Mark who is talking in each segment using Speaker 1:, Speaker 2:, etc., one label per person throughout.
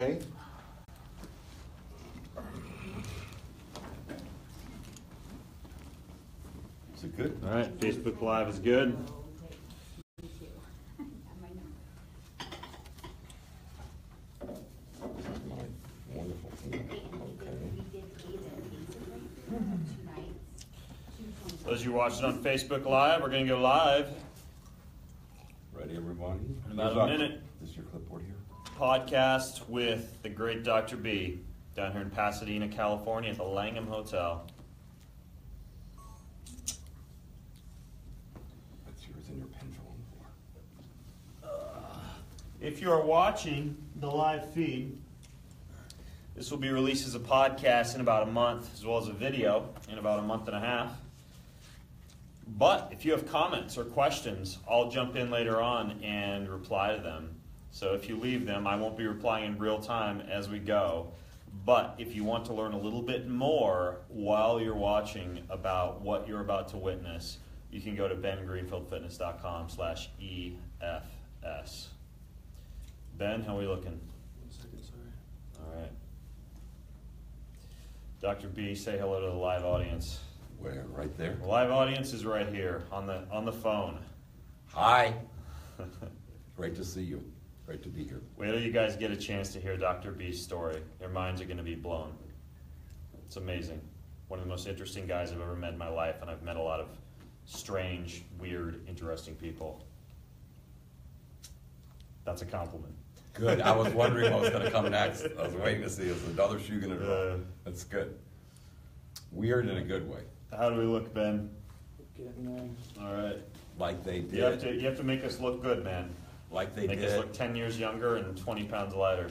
Speaker 1: Okay. Is it good?
Speaker 2: All right, Facebook Live is good.
Speaker 1: Wonderful.
Speaker 2: Those of you watching on Facebook Live, we're going to go live
Speaker 1: Ready, everybody?
Speaker 2: in about a minute.
Speaker 1: This is your clipboard here.
Speaker 2: Podcast with the great Dr. B down here in Pasadena, California at the Langham Hotel.
Speaker 1: That's yours and your pen fell on the floor.
Speaker 2: If you are watching the live feed, this will be released as a podcast in about a month, as well as a video in about a month and a half. But if you have comments or questions, I'll jump in later on and reply to them. So if you leave them, I won't be replying in real time as we go. But if you want to learn a little bit more while you're watching about what you're about to witness, you can go to bengreenfieldfitness.com/EFS. Ben, how are we looking?
Speaker 3: 1 second, sorry.
Speaker 2: All right. Dr. B, say hello to the live audience.
Speaker 1: Where? Right there?
Speaker 2: The live audience is right here on the phone.
Speaker 1: Hi. Great to see you. Great to be here.
Speaker 2: Wait till you guys get a chance to hear Dr. B's story. Your minds are going to be blown. It's amazing. One of the most interesting guys I've ever met in my life, and I've met a lot of strange, weird, interesting people. That's a compliment.
Speaker 1: Good. I was wondering what was going to come next. I was waiting to see is another shoe going to drop. That's good. Weird in a good way.
Speaker 2: How do we look, Ben?
Speaker 3: Getting there.
Speaker 2: All right.
Speaker 1: Like they did.
Speaker 2: You have to make us look good, man.
Speaker 1: Like they
Speaker 2: Make
Speaker 1: did.
Speaker 2: us look 10 years younger and 20 pounds lighter.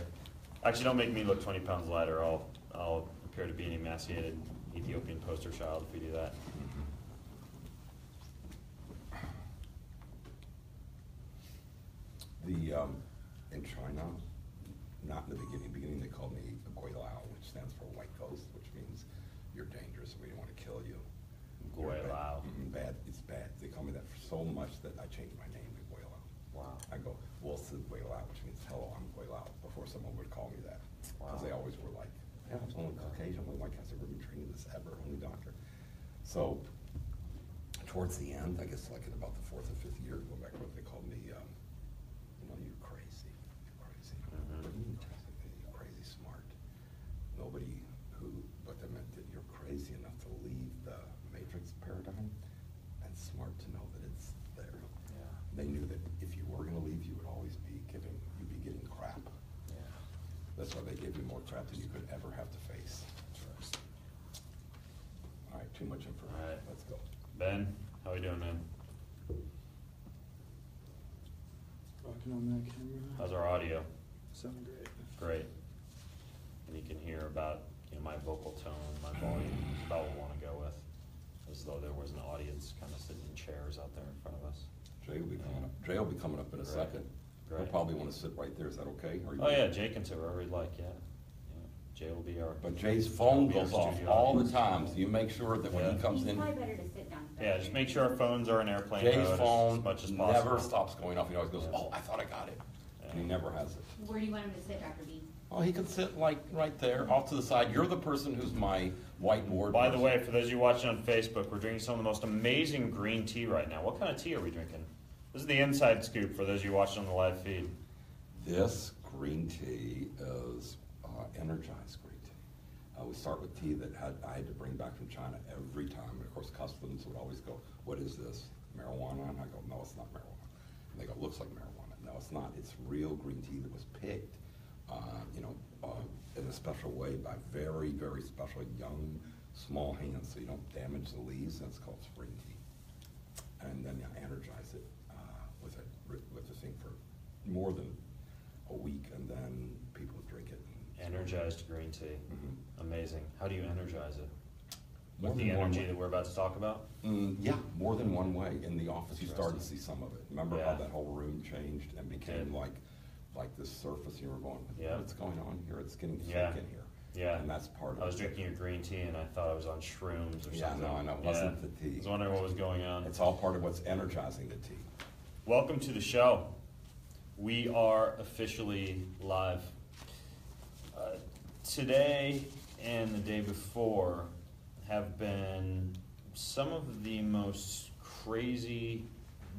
Speaker 2: Actually, don't make me look 20 pounds lighter. I'll appear to be an emaciated Ethiopian poster child if we do that.
Speaker 1: In China, not in the beginning they called me Guilao, which stands for white ghost, which means you're dangerous and we don't want to kill you. You're
Speaker 2: Guilao.
Speaker 1: bad. It's bad. They call me that for so much that I changed my name to Guilao.
Speaker 2: Wow.
Speaker 1: I go, well, it's Guilao, which means hello, I'm Guilao, before someone would call me that. Because they always were like, yeah, I was only Caucasian, only white guys, I've never been trained in this ever, only doctor. So, towards the end, I guess like in about the 4th or 5th year, going back to what they called me, you're crazy. You're crazy. What do you mean, you're crazy smart. Nobody but they meant that you're crazy enough to leave the matrix paradigm and smart to know that it's there.
Speaker 2: Yeah.
Speaker 1: They knew that if you were going to leave, you would always be getting crap.
Speaker 2: Yeah.
Speaker 1: That's why they gave you more crap than you could ever have to face. All right, too much information.
Speaker 2: All right.
Speaker 1: Let's go.
Speaker 2: Ben, how we doing, man?
Speaker 3: Rocking on that camera.
Speaker 2: How's our audio?
Speaker 3: Sound great.
Speaker 2: Great. And you can hear about my vocal tone, my volume, about what we want to go with, as though there was an audience kind of sitting in chairs out there in front of us.
Speaker 1: Jay will be coming up. Jay will be coming up in a second. He'll
Speaker 2: Great.
Speaker 1: probably want to sit right there. Is that okay?
Speaker 2: Oh yeah, Jay can sit wherever he'd like. Yeah. Jay will be our.
Speaker 1: But Jay's phone
Speaker 2: Jay will
Speaker 1: goes
Speaker 2: be our
Speaker 1: off
Speaker 2: studio
Speaker 1: all the
Speaker 2: audience.
Speaker 1: time, so you make sure that when he comes
Speaker 4: It's
Speaker 1: in,
Speaker 4: probably better to sit down.
Speaker 2: Yeah, just make sure our phones are in airplane
Speaker 1: Jay's
Speaker 2: mode
Speaker 1: phone
Speaker 2: as much as possible.
Speaker 1: never stops going off. He always goes,
Speaker 2: Yeah.
Speaker 1: "Oh, I thought I got it,"
Speaker 2: Yeah.
Speaker 1: and he never has it.
Speaker 4: Where do you want him to sit, Dr. B?
Speaker 1: Oh, he can sit like right there, off to the side. You're the person who's my whiteboard.
Speaker 2: By the
Speaker 1: person.
Speaker 2: way, for those of you watching on Facebook, we're drinking some of the most amazing green tea right now. What kind of tea are we drinking? This is the inside scoop for those of you watching on the live feed.
Speaker 1: This green tea is energized green tea. We start with tea that I had to bring back from China every time. And of course, customs would always go, "What is this? Marijuana?" And I go, "No, it's not marijuana." And they go, "Looks like marijuana." No, it's not. It's real green tea that was picked, in a special way by very, very special young, small hands, so you don't damage the leaves. That's called spring tea. And then I energize it with the thing for more than a week, and then people drink it.
Speaker 2: Energized green tea. Amazing. How do you energize it?
Speaker 1: More
Speaker 2: With
Speaker 1: than
Speaker 2: the
Speaker 1: one
Speaker 2: energy
Speaker 1: way.
Speaker 2: that we're about to talk about?
Speaker 1: Yeah, more than one way. In the office, you started to see some of it. Remember how
Speaker 2: Yeah.
Speaker 1: that whole room changed and became
Speaker 2: Yeah.
Speaker 1: like this surface? You were going,
Speaker 2: Yeah.
Speaker 1: what's going on here? It's getting thick
Speaker 2: Yeah.
Speaker 1: in here.
Speaker 2: Yeah.
Speaker 1: And that's part of it.
Speaker 2: I was drinking your green tea and I thought I was on shrooms or
Speaker 1: Yeah,
Speaker 2: something.
Speaker 1: no, I know. It wasn't the tea.
Speaker 2: I was wondering what was going on.
Speaker 1: It's all part of what's energizing the tea.
Speaker 2: Welcome to the show. We are officially live. Today and the day before have been some of the most crazy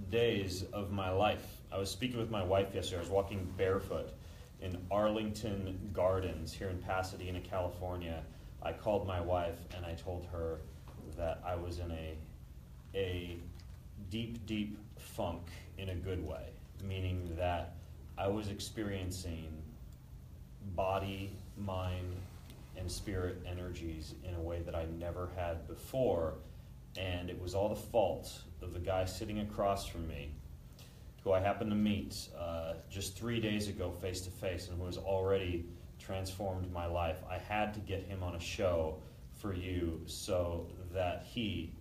Speaker 2: days of my life. I was speaking with my wife yesterday. I was walking barefoot in Arlington Gardens here in Pasadena, California. I called my wife and I told her that I was in a deep, deep funk in a good way, meaning that I was experiencing body, mind, and spirit energies in a way that I never had before, and it was all the fault of the guy sitting across from me, who I happened to meet just 3 days ago face to face, and who has already transformed my life. I had to get him on a show for you so that he,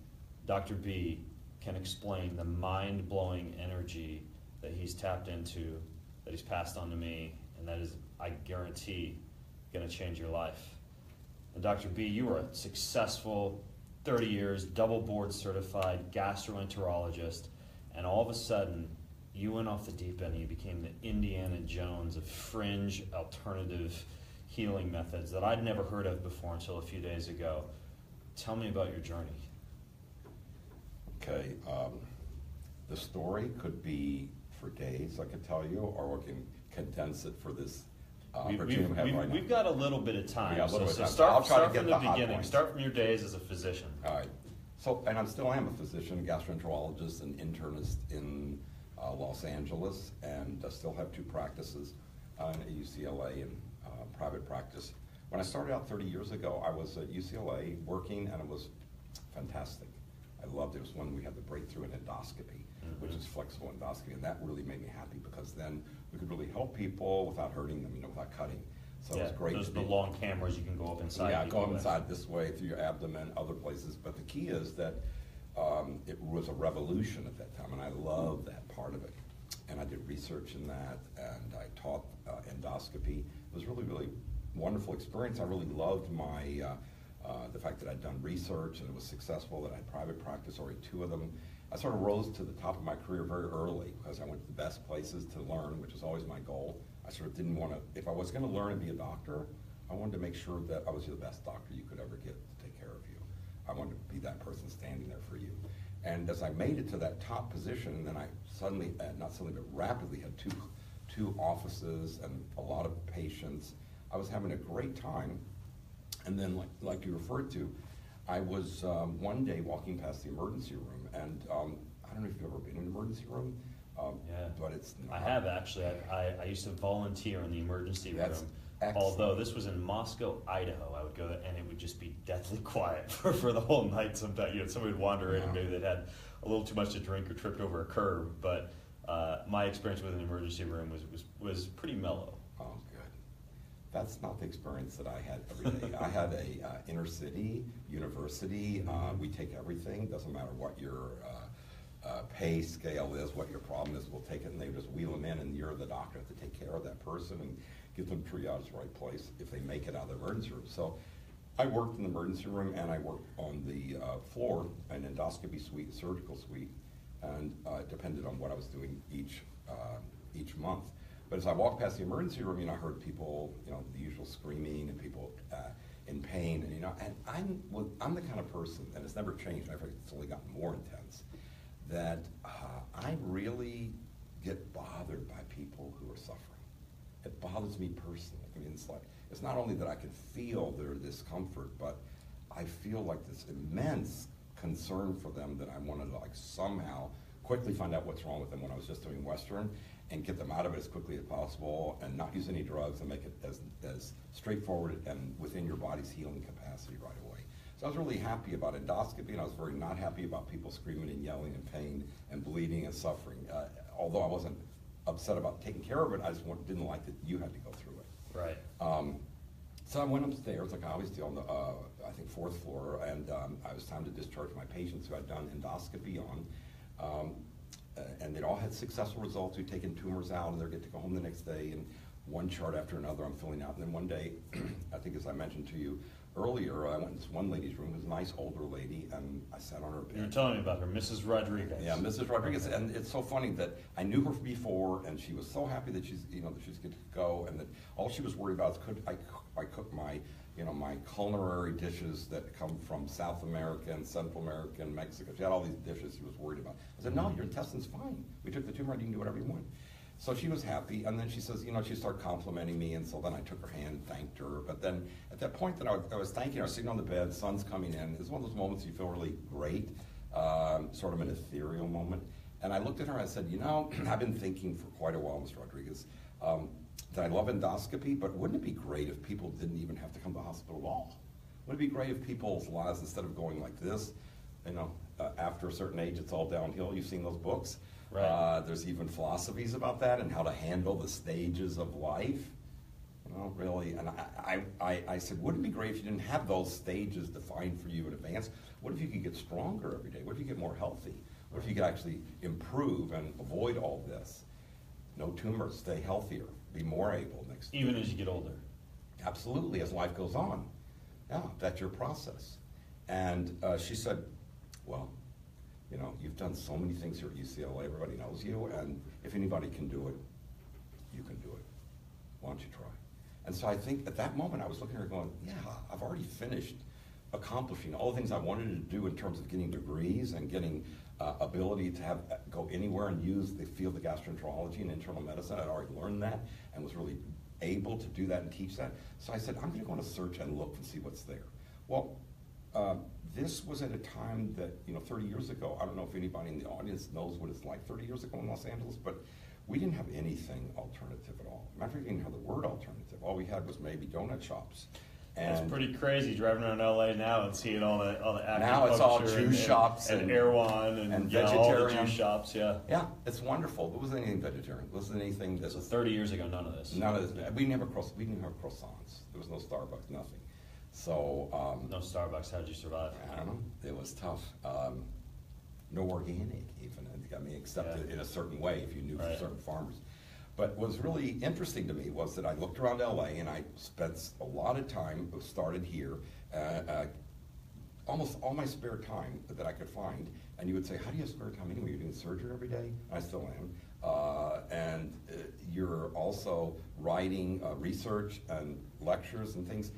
Speaker 2: Dr. B, can explain the mind-blowing energy that he's tapped into, that he's passed on to me, and that is, I guarantee, going to change your life. And Dr. B, you were a successful 30 years, double board certified gastroenterologist, and all of a sudden, you went off the deep end and you became the Indiana Jones of fringe alternative healing methods that I'd never heard of before until a few days ago. Tell me about your journey.
Speaker 1: Okay, the story could be for days, I could tell you, or we can condense it for this opportunity we have right now.
Speaker 2: We've got a little bit of time,
Speaker 1: We got a little bit of time.
Speaker 2: start,
Speaker 1: I'll try to
Speaker 2: start
Speaker 1: get
Speaker 2: from
Speaker 1: the
Speaker 2: the
Speaker 1: hot
Speaker 2: beginning.
Speaker 1: points.
Speaker 2: Start from your days as a physician.
Speaker 1: All right. So, and I still am a physician, gastroenterologist, and internist in Los Angeles, and still have 2 practices at UCLA and private practice. When I started out 30 years ago, I was at UCLA working, and it was fantastic. I loved it. It was when we had the breakthrough in endoscopy, which is flexible endoscopy, and that really made me happy because then we could really help people without hurting them, without cutting. So it was great.
Speaker 2: Those are the long cameras you can go up inside.
Speaker 1: Yeah, go inside this way through your abdomen, other places. But the key is that it was a revolution at that time, and I love that part of it. And I did research in that, and I taught endoscopy. It was really, really wonderful experience. I really loved my the fact that I'd done research and it was successful, that I had private practice, already 2 of them. I sort of rose to the top of my career very early because I went to the best places to learn, which was always my goal. I sort of didn't want to, if I was going to learn and be a doctor, I wanted to make sure that I was the best doctor you could ever get to take care of you. I wanted to be that person standing there for you. And as I made it to that top position, and then I suddenly, not suddenly, but rapidly had two offices and a lot of patients, I was having a great time. And then, like you referred to, I was one day walking past the emergency room, and I don't know if you've ever been in an emergency room,
Speaker 2: Yeah,
Speaker 1: but it's not.
Speaker 2: I have actually. I used to volunteer in the emergency
Speaker 1: That's
Speaker 2: room.
Speaker 1: excellent.
Speaker 2: Although this was in Moscow, Idaho, I would go there, and it would just be deathly quiet for the whole night. Sometimes, somebody would wander in, and maybe they'd had a little too much to drink or tripped over a curb. But my experience with an emergency room was pretty mellow.
Speaker 1: Oh, good. That's not the experience that I had every day. I had a inner city university. We take everything. Doesn't matter what your pay scale is, what your problem is. We'll take it, and they just wheel them in, and you're the doctor to take care of that person and get them triaged to the right place if they make it out of the emergency room. So I worked in the emergency room, and I worked on the floor, an endoscopy suite, surgical suite, and it depended on what I was doing each month. But as I walked past the emergency room, I heard people, the usual screaming and people in pain, and I'm the kind of person, and it's never changed. In fact, it's only gotten more intense. That I really get bothered by people who are suffering. It bothers me personally. It's not only that I can feel their discomfort, but I feel like this immense concern for them that I wanted to somehow quickly find out what's wrong with them when I was just doing Western and get them out of it as quickly as possible and not use any drugs and make it as straightforward and within your body's healing capacity right away. So I was really happy about endoscopy, and I was very not happy about people screaming and yelling and pain and bleeding and suffering. Although I wasn't upset about taking care of it, I just didn't like that you had to go through it.
Speaker 2: Right.
Speaker 1: So I went upstairs, like I always do, on the, I think, 4th floor, and it was time to discharge my patients who I'd done endoscopy on. And they'd all had successful results. We'd taken tumors out, and they'd get to go home the next day, and one chart after another I'm filling out. And then one day, I think as I mentioned to you, earlier, I went in this one lady's room, it was a nice older lady, and I sat on her bed.
Speaker 2: You were telling me about her, Mrs. Rodriguez.
Speaker 1: Yeah, Mrs. Rodriguez, and it's so funny that I knew her before, and she was so happy that she's, that she's good to go, and that all she was worried about is could I cook my, my culinary dishes that come from South America and Central America and Mexico. She had all these dishes she was worried about. I said, no, your intestine's fine. We took the tumor out, you can do whatever you want. So she was happy, and then she says, she started complimenting me, and so then I took her hand and thanked her. But then at that point that I was thanking her, I was sitting on the bed, the sun's coming in. It's one of those moments you feel really great, sort of an ethereal moment. And I looked at her and I said, I've been thinking for quite a while, Ms. Rodriguez, that I love endoscopy, but wouldn't it be great if people didn't even have to come to the hospital at all? Wouldn't it be great if people's lives, instead of going like this, after a certain age, it's all downhill. You've seen those books.
Speaker 2: Right.
Speaker 1: There's even philosophies about that and how to handle the stages of life. Really. And I said, wouldn't it be great if you didn't have those stages defined for you in advance? What if you could get stronger every day? What if you get more healthy? What if you could actually improve and avoid all this? No tumors, stay healthier, be more able next
Speaker 2: Even as you get older.
Speaker 1: Absolutely, as life goes on. Yeah, that's your process. And she said, well, you've done so many things here at UCLA, everybody knows you, and if anybody can do it, you can do it. Why don't you try? And so I think at that moment I was looking at her going, yeah, I've already finished accomplishing all the things I wanted to do in terms of getting degrees and getting ability to go anywhere and use the field of gastroenterology and internal medicine. I'd already learned that and was really able to do that and teach that. So I said, I'm going to go on a search and look and see what's there. Well, this was at a time that, 30 years ago, I don't know if anybody in the audience knows what it's like 30 years ago in Los Angeles, but we didn't have anything alternative at all. Matter of fact, we didn't have the word alternative. All we had was maybe donut shops. And
Speaker 2: it's pretty crazy driving around LA now and seeing all the acupuncture.
Speaker 1: Now it's all juice shops
Speaker 2: and Erewhon and
Speaker 1: vegetarian.
Speaker 2: all the juice shops. Yeah.
Speaker 1: Yeah, it's wonderful. There wasn't anything vegetarian. There wasn't anything that.
Speaker 2: So 30 years ago, none of this.
Speaker 1: None of this. We didn't have croissants. There was no Starbucks. Nothing. So.
Speaker 2: No Starbucks. How did you survive?
Speaker 1: I don't know. It was tough. No organic, even. I mean, except in a certain way if you knew certain farmers. But what was really interesting to me was that I looked around LA and I spent a lot of time, started here, almost all my spare time that I could find. And you would say, how do you have spare time anyway? You're doing surgery every day? I still am. And you're also writing research and lectures and things.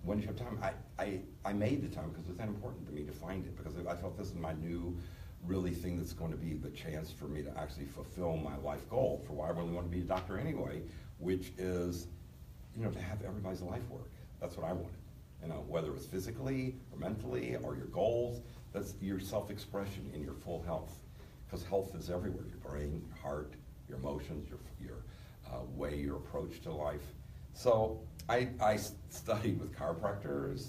Speaker 1: When you have time, I made the time because it was that important to me to find it, because I felt this is my new really thing that's going to be the chance for me to actually fulfill my life goal for why I really want to be a doctor anyway, which is, to have everybody's life work. That's what I wanted. Whether it's physically or mentally or your goals, that's your self-expression in your full health. Because health is everywhere, your brain, your heart, your emotions, your way, your approach to life. So I studied with chiropractors,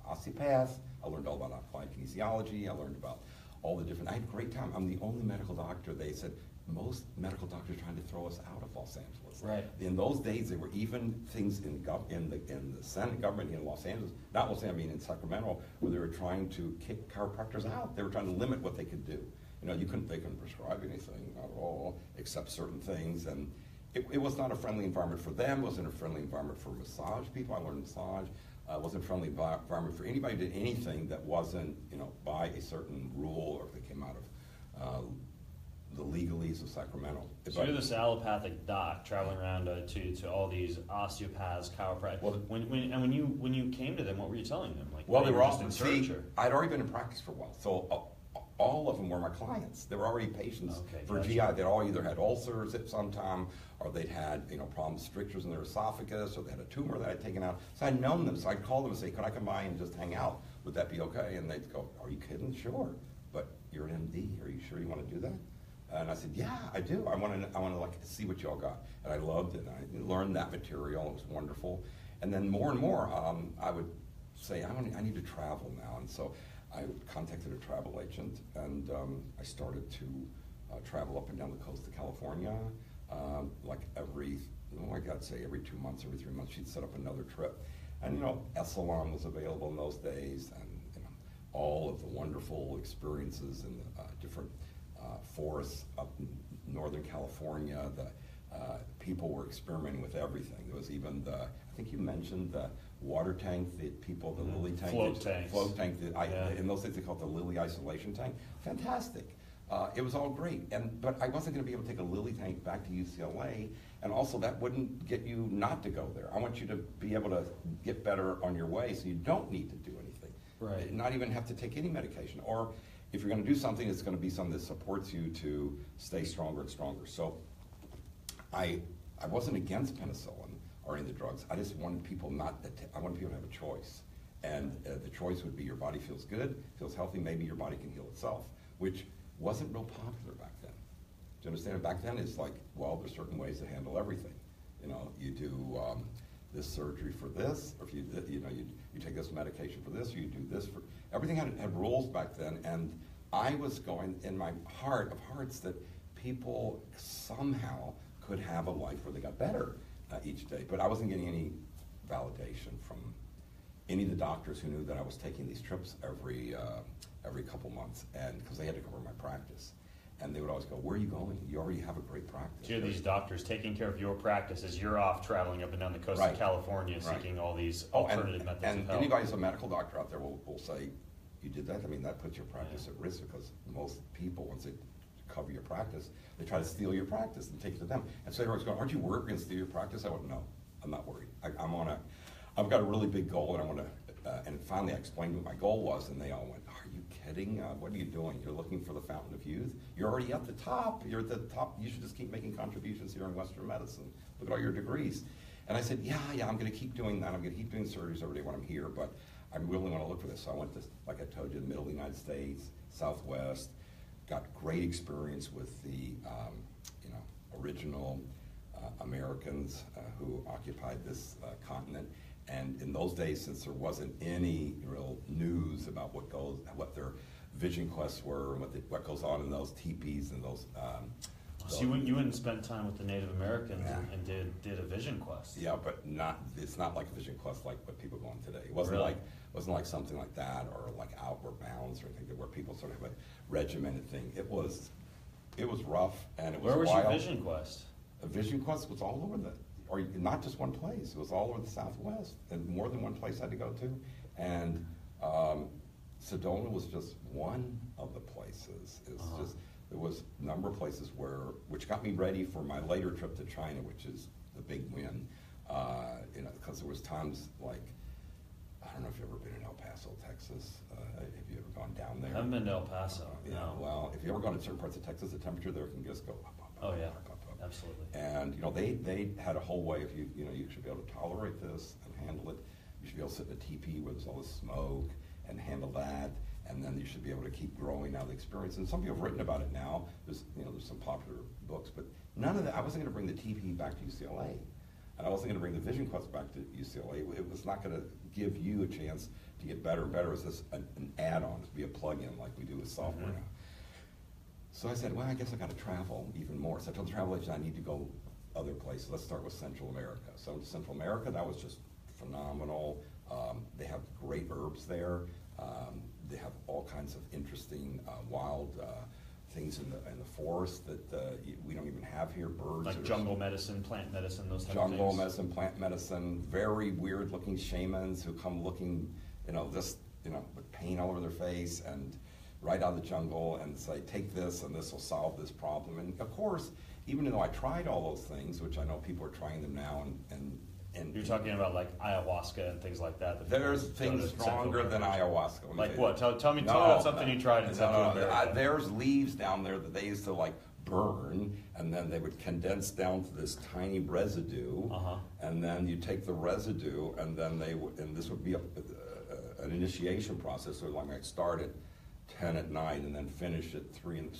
Speaker 1: osteopaths. I learned all about applied kinesiology. I learned about all the different. I had a great time. I'm the only medical doctor. They said most medical doctors are trying to throw us out of Los Angeles.
Speaker 2: Right.
Speaker 1: In those days, there were even things in the Senate government in Los Angeles, not Los Angeles, I mean in Sacramento, where they were trying to kick chiropractors out. They were trying to limit what they could do. They couldn't prescribe anything at all except certain things, and it was not a friendly environment for them. It wasn't a friendly environment for massage people. I learned massage. It wasn't a friendly environment for anybody who did anything that wasn't, by a certain rule or if they came out of the legalese of Sacramento.
Speaker 2: So you're this allopathic doc traveling around to all these osteopaths, chiropractors.
Speaker 1: Well,
Speaker 2: when you came to them, what were you telling them?
Speaker 1: They were all
Speaker 2: just in search.
Speaker 1: I'd already been in practice for a while, so all of them were my clients. They were already patients for
Speaker 2: gotcha.
Speaker 1: GI. They'd all either had ulcers at some time, or they'd had problems, strictures in their esophagus, or they had a tumor that I'd taken out. So I'd known them, so I'd call them and say, could I come by and just hang out? Would that be okay? And they'd go, are you kidding? Sure. But you're an MD. Are you sure you want to do that? And I said, yeah, I do. I want to see what y'all got. And I loved it. I learned that material. It was wonderful. And then more and more, I would say, I need to travel now. And so I contacted a travel agent, and I started to travel up and down the coast of California, every 2 months, every 3 months, she'd set up another trip. And Esalen was available in those days, and all of the wonderful experiences in the different forests up in Northern California. The people were experimenting with everything. There was even I think you mentioned the water tank that people, the Lily tank.
Speaker 2: Float tanks.
Speaker 1: Float tank,
Speaker 2: Yeah.
Speaker 1: in those things they call it the Lily isolation tank. Fantastic. It was all great, but I wasn't going to be able to take a Lily tank back to UCLA, and also that wouldn't get you not to go there. I want you to be able to get better on your way so you don't need to do anything.
Speaker 2: Right.
Speaker 1: Not even have to take any medication. Or if you're going to do something, it's going to be something that supports you to stay stronger and stronger. So I wasn't against penicillin or any of the drugs. I just wanted people I wanted people to have a choice. And the choice would be your body feels good, feels healthy, maybe your body can heal itself, which wasn't real popular back then. Do you understand? Back then it's like, well, there's certain ways to handle everything. You know, you do this surgery for this, or if you take this medication for this, or you do this for, everything had rules back then, and I was going in my heart of hearts that people somehow could have a life where they got better each day, but I wasn't getting any validation from any of the doctors who knew that I was taking these trips every couple months, and because they had to cover my practice. And they would always go, where are you going? You already have a great practice.
Speaker 2: So these doctors taking care of your practice as you're off traveling up and down the coast of California seeking all these alternative methods of help.
Speaker 1: Anybody who's a medical doctor out there will say, you did that? I mean, that puts your practice at risk, because most people, once they cover your practice, they try to steal your practice and take it to them. And so everyone's going, aren't you worried we're going to steal your practice? I went, no, I'm not worried. I've got a really big goal, and I want to, and finally I explained what my goal was, and they all went, are you kidding? What are you doing? You're looking for the fountain of youth? You're already at the top. You're at the top. You should just keep making contributions here in Western medicine. Look at all your degrees. And I said, yeah, I'm going to keep doing that. I'm going to keep doing surgeries every day when I'm here, but I really want to look for this. So I went to, like I told you, the middle of the United States, Southwest, got great experience with the original Americans who occupied this continent. And in those days, since there wasn't any real news about what their vision quests were, and what goes on in those teepees and those.
Speaker 2: So you went and spent time with the Native Americans and did a vision quest.
Speaker 1: Yeah, but it's not like a vision quest like what people go on today. It wasn't like something like that, or like Outward Bounds or anything where people sort of have a regimented thing. It was rough, and it was
Speaker 2: Where was
Speaker 1: wild.
Speaker 2: your vision quest?
Speaker 1: A vision quest was all over or not just one place. It was all over the Southwest, and more than one place I had to go to. And Sedona was just one of the places. There was a number of places which got me ready for my later trip to China, which is the big win. Because there was times like, I don't know if you've ever been in El Paso, Texas. Have you ever gone down there?
Speaker 2: I haven't been to El Paso.
Speaker 1: Yeah.
Speaker 2: No.
Speaker 1: Well, if you ever gone to certain parts of Texas, the temperature there can just go up.
Speaker 2: Oh yeah.
Speaker 1: Up.
Speaker 2: Absolutely.
Speaker 1: And they had a whole way of you should be able to tolerate this and handle it. You should be able to sit in a teepee where there's all this smoke and handle that, and then you should be able to keep growing out of the experience. And some people have written about it now. There's some popular books, but none of that. I wasn't going to bring the teepee back to UCLA, and I wasn't going to bring the Vision Quest back to UCLA. It was not going to give you a chance to get better and better. It was just an add-on, to be a plug-in like we do with software now. So I said, well, I guess I got to travel even more. So I told the travel agent I need to go other places. Let's start with Central America. So to Central America, that was just phenomenal. They have great herbs there. They have all kinds of interesting wild things in the forest that we don't even have here. Birds,
Speaker 2: like jungle medicine, plant medicine, those type of things.
Speaker 1: Jungle medicine, plant medicine. Very weird-looking shamans who come looking, with pain all over their face and right out of the jungle and say, take this and this will solve this problem. And of course, even though I tried all those things, which I know people are trying them now, and
Speaker 2: you're talking about like ayahuasca and things like that.
Speaker 1: There's things stronger than ayahuasca.
Speaker 2: Like what? Tell me about something you tried in Central America.
Speaker 1: There's leaves down there that they used to like burn, and then they would condense down to this tiny residue, and then you take the residue, and then and this would be an initiation process. So like I start at 10 at night and then finish at 3 and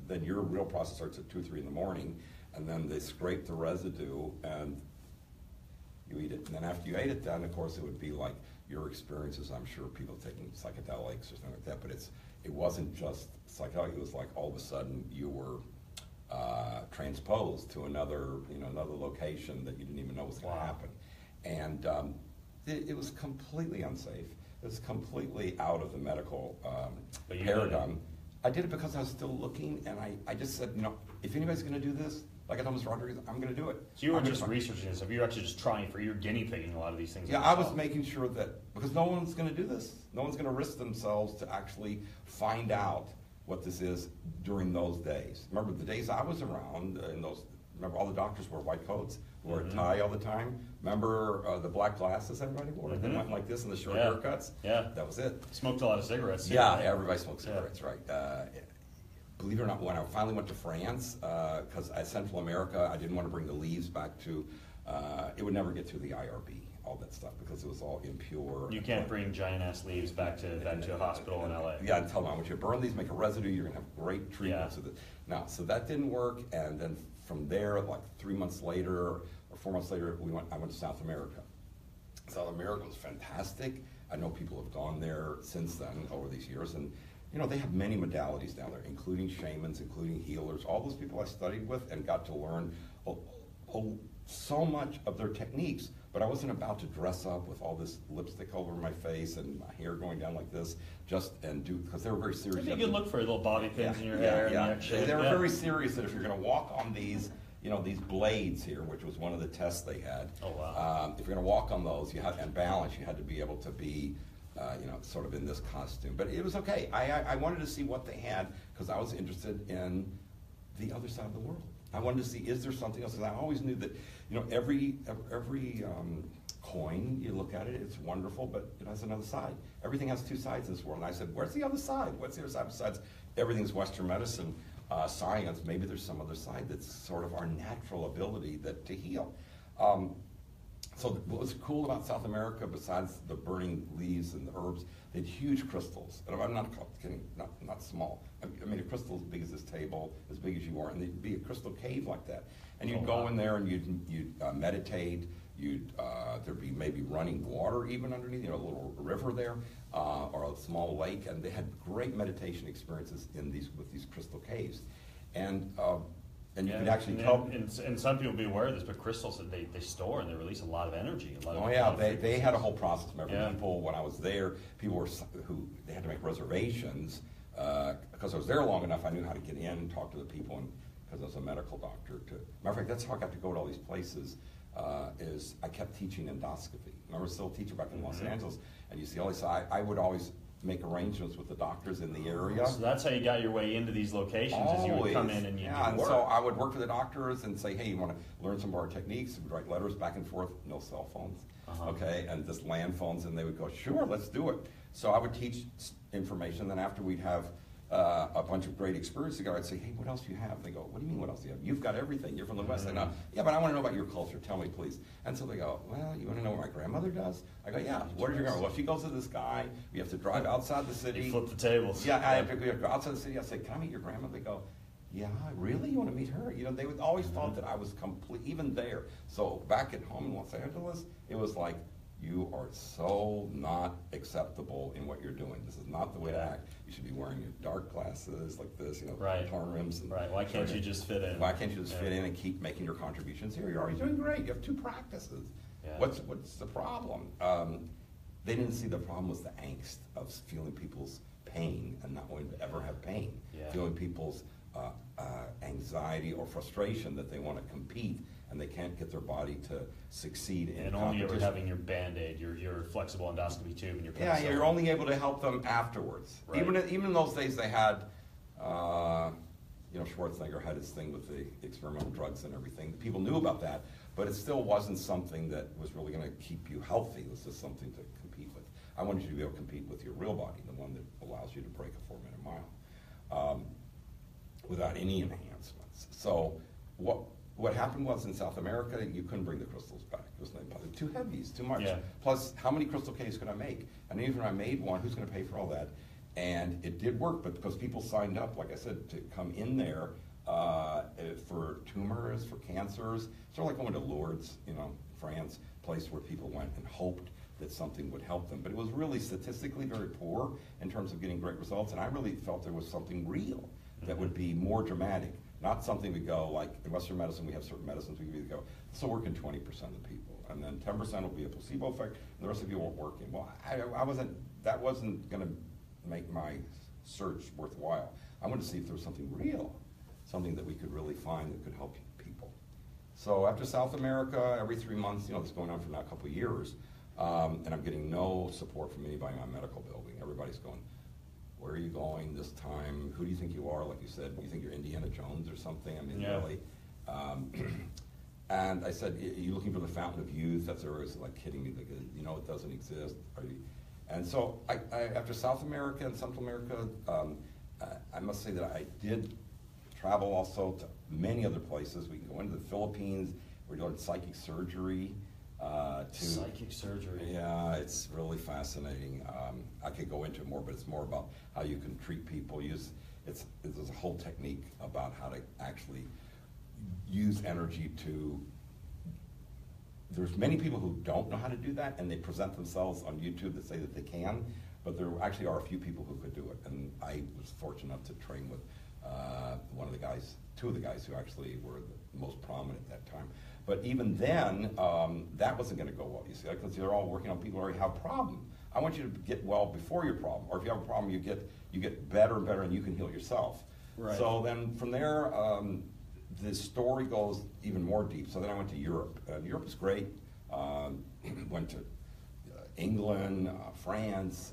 Speaker 1: then your real process starts at 2 or 3 in the morning, and then they scrape the residue and you eat it. And then after you ate it, then of course it would be like your experiences. I'm sure people taking psychedelics or something like that, but it wasn't just psychedelic. It was like all of a sudden you were transposed to another location that you didn't even know was going to happen. And it was completely unsafe. It was completely out of the medical paradigm. I did it because I was still looking, and I just said, if anybody's going to do this, Like I told Mr. Rodriguez, I'm going to do it.
Speaker 2: So you were
Speaker 1: I'm gonna
Speaker 2: just
Speaker 1: try.
Speaker 2: researching this. You're actually just trying for, you're guinea pigging a lot of these things.
Speaker 1: Yeah, I
Speaker 2: yourself.
Speaker 1: was making sure that, because no one's going to do this. No one's going to risk themselves to actually find out what this is during those days. Remember the days I was around, remember all the doctors wore white coats, wore a tie all the time. Remember the black glasses everybody wore? They went like this and the short haircuts?
Speaker 2: Yeah.
Speaker 1: That was it.
Speaker 2: Smoked a lot of cigarettes. Too,
Speaker 1: Yeah,
Speaker 2: right?
Speaker 1: everybody smoked cigarettes, right. Believe it or not, when I finally went to France, because at Central America, I didn't want to bring the leaves back to, it would never get through the IRB, all that stuff, because it was all impure.
Speaker 2: You can't bring giant ass leaves back to a hospital in LA.
Speaker 1: Yeah, and tell them, I want you to burn these, make a residue, you're gonna have great treatments with it. Now, so that didn't work, and then from there, like 3 months later, or 4 months later, I went to South America. South America was fantastic. I know people have gone there since then, over these years, and you know, they have many modalities down there, including shamans, including healers, all those people I studied with and got to learn so much of their techniques, but I wasn't about to dress up with all this lipstick over my face and my hair going down like this, because they were very serious.
Speaker 2: It'd be a good look for little bobby pins in your hair.
Speaker 1: Yeah.
Speaker 2: And the
Speaker 1: They were very serious that if you're gonna walk on these, you know, these blades here, which was one of the tests they had.
Speaker 2: Oh, wow.
Speaker 1: If you're gonna walk on those, and balance, you had to be able to be, you know, sort of in this costume. But it was okay. I wanted to see what they had because I was interested in the other side of the world. I wanted to see, is there something else? Because I always knew that, you know, every coin, you look at it, it's wonderful, but it has another side. Everything has two sides in this world. And I said, where's the other side? What's the other side besides everything's Western medicine, science? Maybe there's some other side that's sort of our natural ability to heal. So what was cool about South America, besides the burning leaves and the herbs, they had huge crystals. And I'm not kidding, not small. I mean, a crystal as big as this table, as big as you are, and there'd be a crystal cave like that. And you'd go in there and you'd meditate. There'd be maybe running water even underneath, you know, a little river there, or a small lake. And they had great meditation experiences with these crystal caves. And you could actually tell.
Speaker 2: And some people be aware of this, but crystals they store and they release a lot of energy.
Speaker 1: They had a whole process. Remember, people, when I was there, people who they had to make reservations because I was there long enough. I knew how to get in and talk to the people, and because I was a medical doctor. Matter of fact, that's how I got to go to all these places. Is I kept teaching endoscopy. Remember, still teaching back in Los Angeles, and you see all these. I would always make arrangements with the doctors in the area.
Speaker 2: So that's how you got your way into these locations. Is you would come in and you do
Speaker 1: and
Speaker 2: work.
Speaker 1: so I would work with the doctors and say, hey, you want to learn some of our techniques? We'd write letters back and forth, no cell phones, okay, and just land phones, and they would go, sure, let's do it. So I would teach information, then after we'd have a bunch of great experience together, I'd say, hey, what else do you have? They go, what do you mean, what else do you have? You've got everything. You're from the West. I go, yeah, but I want to know about your culture. Tell me, please. And so they go, well, you want to know what my grandmother does? I go, yeah. What does your grandmother? Well, she goes to this guy. We have to drive outside the city.
Speaker 2: You flip the tables.
Speaker 1: Yeah, we have to go outside the city. I say, can I meet your grandmother? They go, yeah, really? You want to meet her? You know, they would always thought that I was complete, even there. So back at home in Los Angeles, it was like, you are so not acceptable in what you're doing. This is not the way to act. You should be wearing your dark glasses like this, you know, torn rims.
Speaker 2: Right. Why can't you just fit in?
Speaker 1: Why can't you just fit in and keep making your contributions here? You're already doing great. You have 2 practices.
Speaker 2: Yeah.
Speaker 1: What's the problem? They didn't see the problem was the angst of feeling people's pain and not wanting to ever have pain. Feeling people's anxiety or frustration that they want to compete and they can't get their body to succeed in
Speaker 2: and only ever having your Band-Aid, your flexible endoscopy tube, and your penicillin.
Speaker 1: Yeah, you're only able to help them afterwards.
Speaker 2: Right.
Speaker 1: Even in those days, they had, you know, Schwarzenegger had his thing with the experimental drugs and everything. People knew about that, but it still wasn't something that was really going to keep you healthy. It was just something to compete with. I wanted you to be able to compete with your real body, the one that allows you to break a 4-minute mile without any enhancements. So what happened was in South America, you couldn't bring the crystals back. It was too heavy, it's too much.
Speaker 2: Yeah.
Speaker 1: Plus, how many crystal caves could I make? And even if I made one, who's going to pay for all that? And it did work, but because people signed up, like I said, to come in there for tumors, for cancers, sort of like going to Lourdes, you know, France, place where people went and hoped that something would help them. But it was really statistically very poor in terms of getting great results, and I really felt there was something real that would be more dramatic. Not something we go, like in Western medicine, we have certain medicines we can either go, this will work in 20% of the people, and then 10% will be a placebo effect, and the rest of you won't work in. Well, that wasn't gonna make my search worthwhile. I wanted to see if there was something real, something that we could really find that could help people. So after South America, every 3 months, you know, it's going on for now a couple of years, and I'm getting no support from anybody in my medical building. Everybody's going, where are you going this time? Who do you think you are? Like you said, do you think you're Indiana Jones or something? I mean,
Speaker 2: Yeah.
Speaker 1: really. And I said, are you looking for the fountain of youth? That's always like kidding me, like, you know, it doesn't exist. Are you? And so I after South America and Central America, I must say that I did travel also to many other places. We can go into the Philippines. We're doing psychic surgery.
Speaker 2: Psychic surgery.
Speaker 1: Yeah, it's really fascinating. I could go into it more, but it's more about how you can treat people. There's a whole technique about how to actually use energy to. There's many people who don't know how to do that, and they present themselves on YouTube that say that they can, but there actually are a few people who could do it. And I was fortunate enough to train with two of the guys who actually were the most prominent at that time. But even then, that wasn't going to go well, you see, because they're all working on people who already have a problem. I want you to get well before your problem, or if you have a problem, you get better and better, and you can heal yourself.
Speaker 2: Right.
Speaker 1: So then from there, the story goes even more deep. So then I went to Europe. Europe was great. Went to England, France,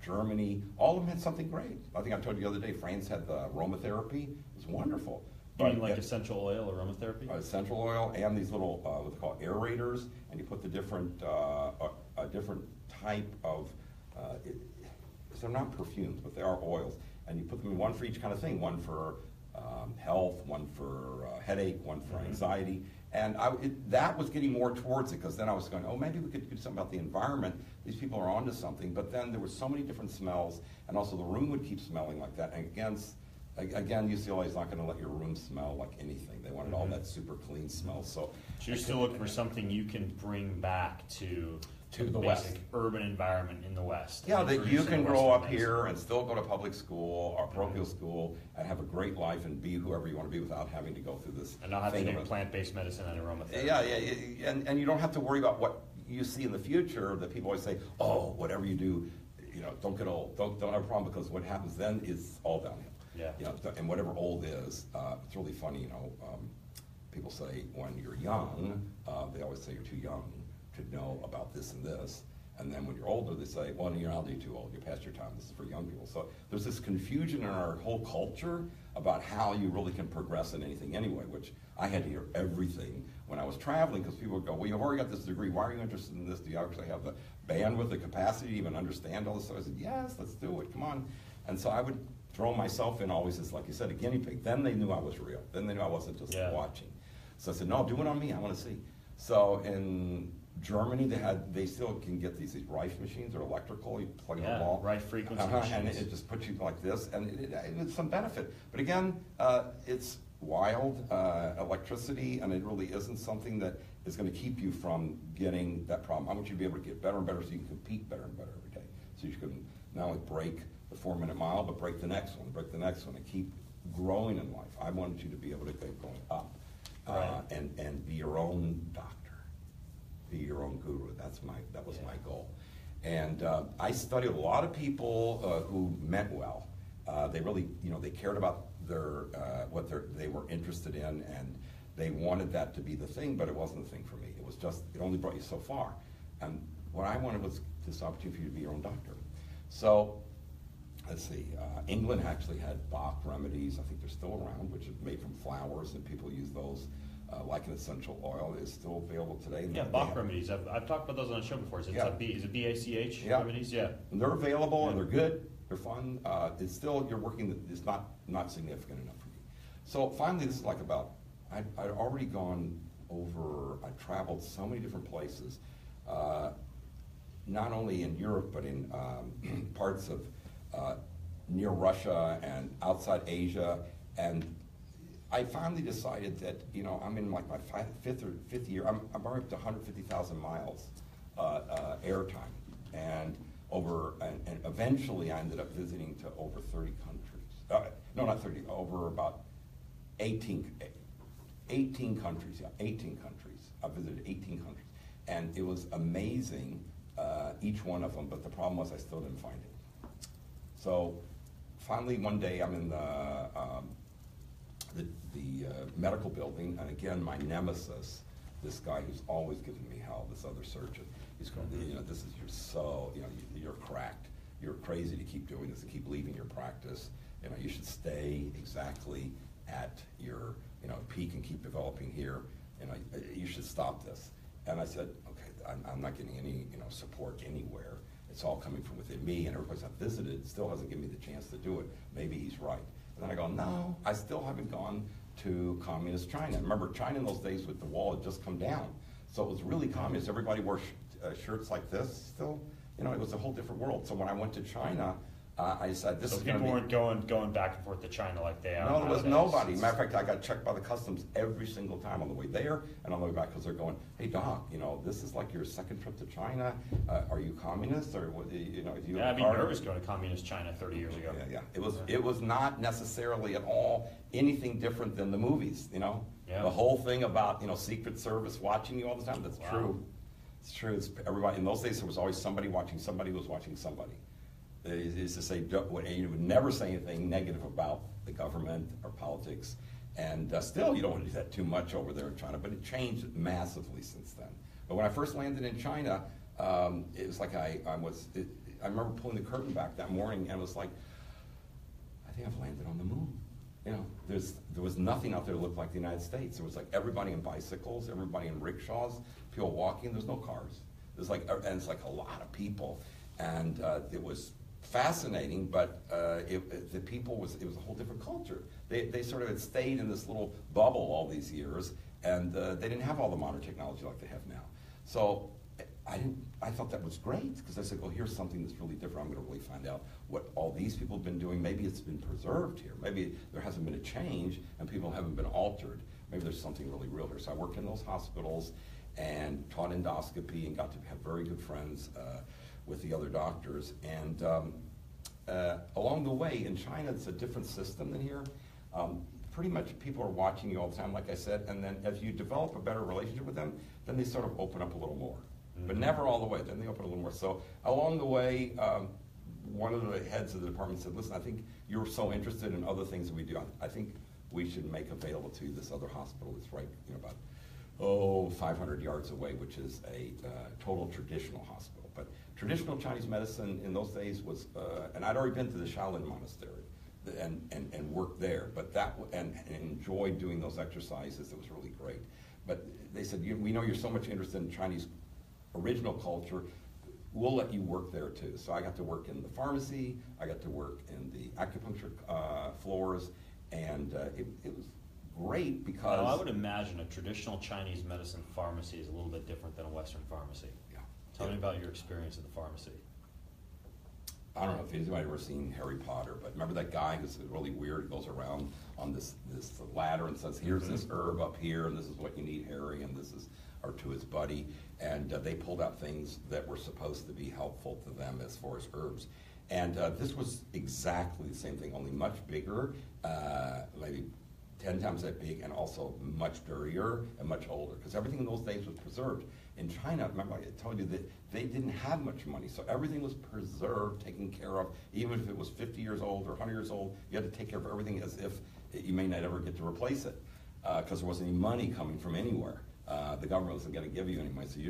Speaker 1: Germany. All of them had something great. I think I told you the other day, France had the aromatherapy. It was wonderful.
Speaker 2: You mean like essential oil aromatherapy?
Speaker 1: Essential oil and these little, what they call aerators, and you put the different, a different type of, so they're not perfumes, but they are oils. And you put them in one for each kind of thing, one for health, one for headache, one for anxiety. And that was getting more towards it, because then I was going, oh, maybe we could do something about the environment. These people are onto something. But then there were so many different smells, and also the room would keep smelling like that. And again, UCLA is not going to let your room smell like anything. They wanted all that super clean smell. So
Speaker 2: you're still looking for something you can bring back to
Speaker 1: the
Speaker 2: basic
Speaker 1: West.
Speaker 2: Urban environment in the West.
Speaker 1: Yeah, that you can grow up
Speaker 2: Western
Speaker 1: here and still go to public school or parochial school and have a great life and be whoever you want to be without having to go through this
Speaker 2: and not have to
Speaker 1: thing
Speaker 2: do
Speaker 1: of
Speaker 2: plant-based medicine and aromatherapy.
Speaker 1: Yeah, and you don't have to worry about what you see in the future. That people always say, oh, whatever you do, you know, don't get old, don't have a problem, because what happens then is all downhill.
Speaker 2: Yeah.
Speaker 1: You know, and whatever old is, it's really funny. You know, people say when you're young, they always say you're too young to know about this and this. And then when you're older, they say, well, you're not too old, you're past your time, this is for young people. So there's this confusion in our whole culture about how you really can progress in anything anyway, which I had to hear everything when I was traveling, because people would go, well, you've already got this degree, why are you interested in this? Do you actually have the bandwidth, the capacity to even understand all this stuff? I said, yes, let's do it, come on. And so I would throw myself in always as, like you said, a guinea pig. Then they knew I was real. Then they knew I wasn't just watching. So I said, no, do it on me, I want to see. So in Germany, they still can get these Rife machines. They're electrical. You plug in the wall.
Speaker 2: Rife frequency
Speaker 1: and
Speaker 2: machines.
Speaker 1: it just puts you like this, and it's some benefit. But again, it's wild electricity, and it really isn't something that is going to keep you from getting that problem. I want you to be able to get better and better, so you can compete better and better every day. So you can not only break the 4-minute mile, but break the next one, and keep growing in life. I wanted you to be able to keep going up, and be your own doctor. Be your own guru. That was my goal. And I studied a lot of people who meant well. They really, they cared about what they were interested in, and they wanted that to be the thing, but it wasn't the thing for me. It only brought you so far. And what I wanted was this opportunity for you to be your own doctor. So, let's see, England actually had Bach remedies. I think they're still around, which is made from flowers, and people use those. Like an essential oil is still available today.
Speaker 2: Yeah, Bach remedies. I've talked about those on the show before. Is it BACH remedies? Yeah.
Speaker 1: And they're available, and they're good. They're fun. It's still, you're working, it's not significant enough for me. So finally, this is like I'd already gone over, I traveled so many different places, not only in Europe, but in parts of near Russia and outside Asia. And I finally decided that, I'm in like my fifth year. I'm already up to 150,000 miles airtime, and eventually I ended up visiting to over 30 countries. No, not 30. Over about 18 countries. Yeah, 18 countries. I visited 18 countries, and it was amazing, each one of them. But the problem was I still didn't find it. So finally, one day I'm in the medical building, and again, my nemesis, this guy who's always giving me hell, this other surgeon, he's going, this is, you're cracked. You're crazy to keep doing this, to keep leaving your practice. You should stay exactly at your, peak and keep developing here. You should stop this. And I said, okay, I'm not getting any, support anywhere. It's all coming from within me, and every place I've visited still hasn't given me the chance to do it. Maybe he's right. And then I go, no, I still haven't gone to communist China. Remember, China in those days with the wall had just come down. So it was really communist. Everybody wore shirts like this still. It was a whole different world. So when I went to China, I said, this is
Speaker 2: people weren't going back and forth to China like they are.
Speaker 1: No, there was nobody. Matter of fact, I got checked by the customs every single time on the way there and on the way back, because they're going, hey, Doc, this is like your second trip to China. Are you communist? Or,
Speaker 2: I'd be nervous going to communist China 30 years ago.
Speaker 1: Yeah. It was not necessarily at all anything different than the movies,
Speaker 2: Yeah.
Speaker 1: The whole thing about, Secret Service watching you all the time, that's true. It's true. It's everybody. In those days, there was always somebody watching somebody who was watching somebody. It is to say, you would never say anything negative about the government or politics. And still, you don't want to do that too much over there in China, but it changed massively since then. But when I first landed in China, it was like I remember pulling the curtain back that morning, and it was like, I think I've landed on the moon. There was nothing out there that looked like the United States. There was like everybody in bicycles, everybody in rickshaws, people walking. There's no cars. And it's like a lot of people, and it was fascinating. But the people it was a whole different culture. They sort of had stayed in this little bubble all these years, and they didn't have all the modern technology like they have now. So I thought that was great, because I said, well, here's something that's really different. I'm going to really find out what all these people have been doing. Maybe it's been preserved here. Maybe there hasn't been a change and people haven't been altered. Maybe there's something really real here. So I worked in those hospitals and taught endoscopy and got to have very good friends with the other doctors. And along the way, in China, it's a different system than here. Pretty much people are watching you all the time, like I said, and then as you develop a better relationship with them, then they sort of open up a little more. But never all the way, then they open a little more. So along the way, one of the heads of the department said, listen, I think you're so interested in other things that we do. I think we should make available to you this other hospital that's right, about 500 yards away, which is a total traditional hospital. But traditional Chinese medicine in those days was, and I'd already been to the Shaolin Monastery and worked there, but and enjoyed doing those exercises. It was really great. But they said, we know you're so much interested in Chinese original culture, we'll let you work there too. So I got to work in the pharmacy, I got to work in the acupuncture floors, and it was great because...
Speaker 2: Now, I would imagine a traditional Chinese medicine pharmacy is a little bit different than a Western pharmacy.
Speaker 1: Yeah.
Speaker 2: Tell me about your experience at the pharmacy.
Speaker 1: I don't know if anybody's ever seen Harry Potter, but remember that guy who's really weird, goes around on this ladder and says, here's this herb up here, and this is what you need, Harry, and this is, or to his buddy, and they pulled out things that were supposed to be helpful to them as far as herbs. And this was exactly the same thing, only much bigger, maybe 10 times that big, and also much dirtier and much older, because everything in those days was preserved. In China, remember I told you that they didn't have much money, so everything was preserved, taken care of. Even if it was 50 years old or 100 years old, you had to take care of everything as if you may not ever get to replace it, because there wasn't any money coming from anywhere. The government wasn't going to give you any money, so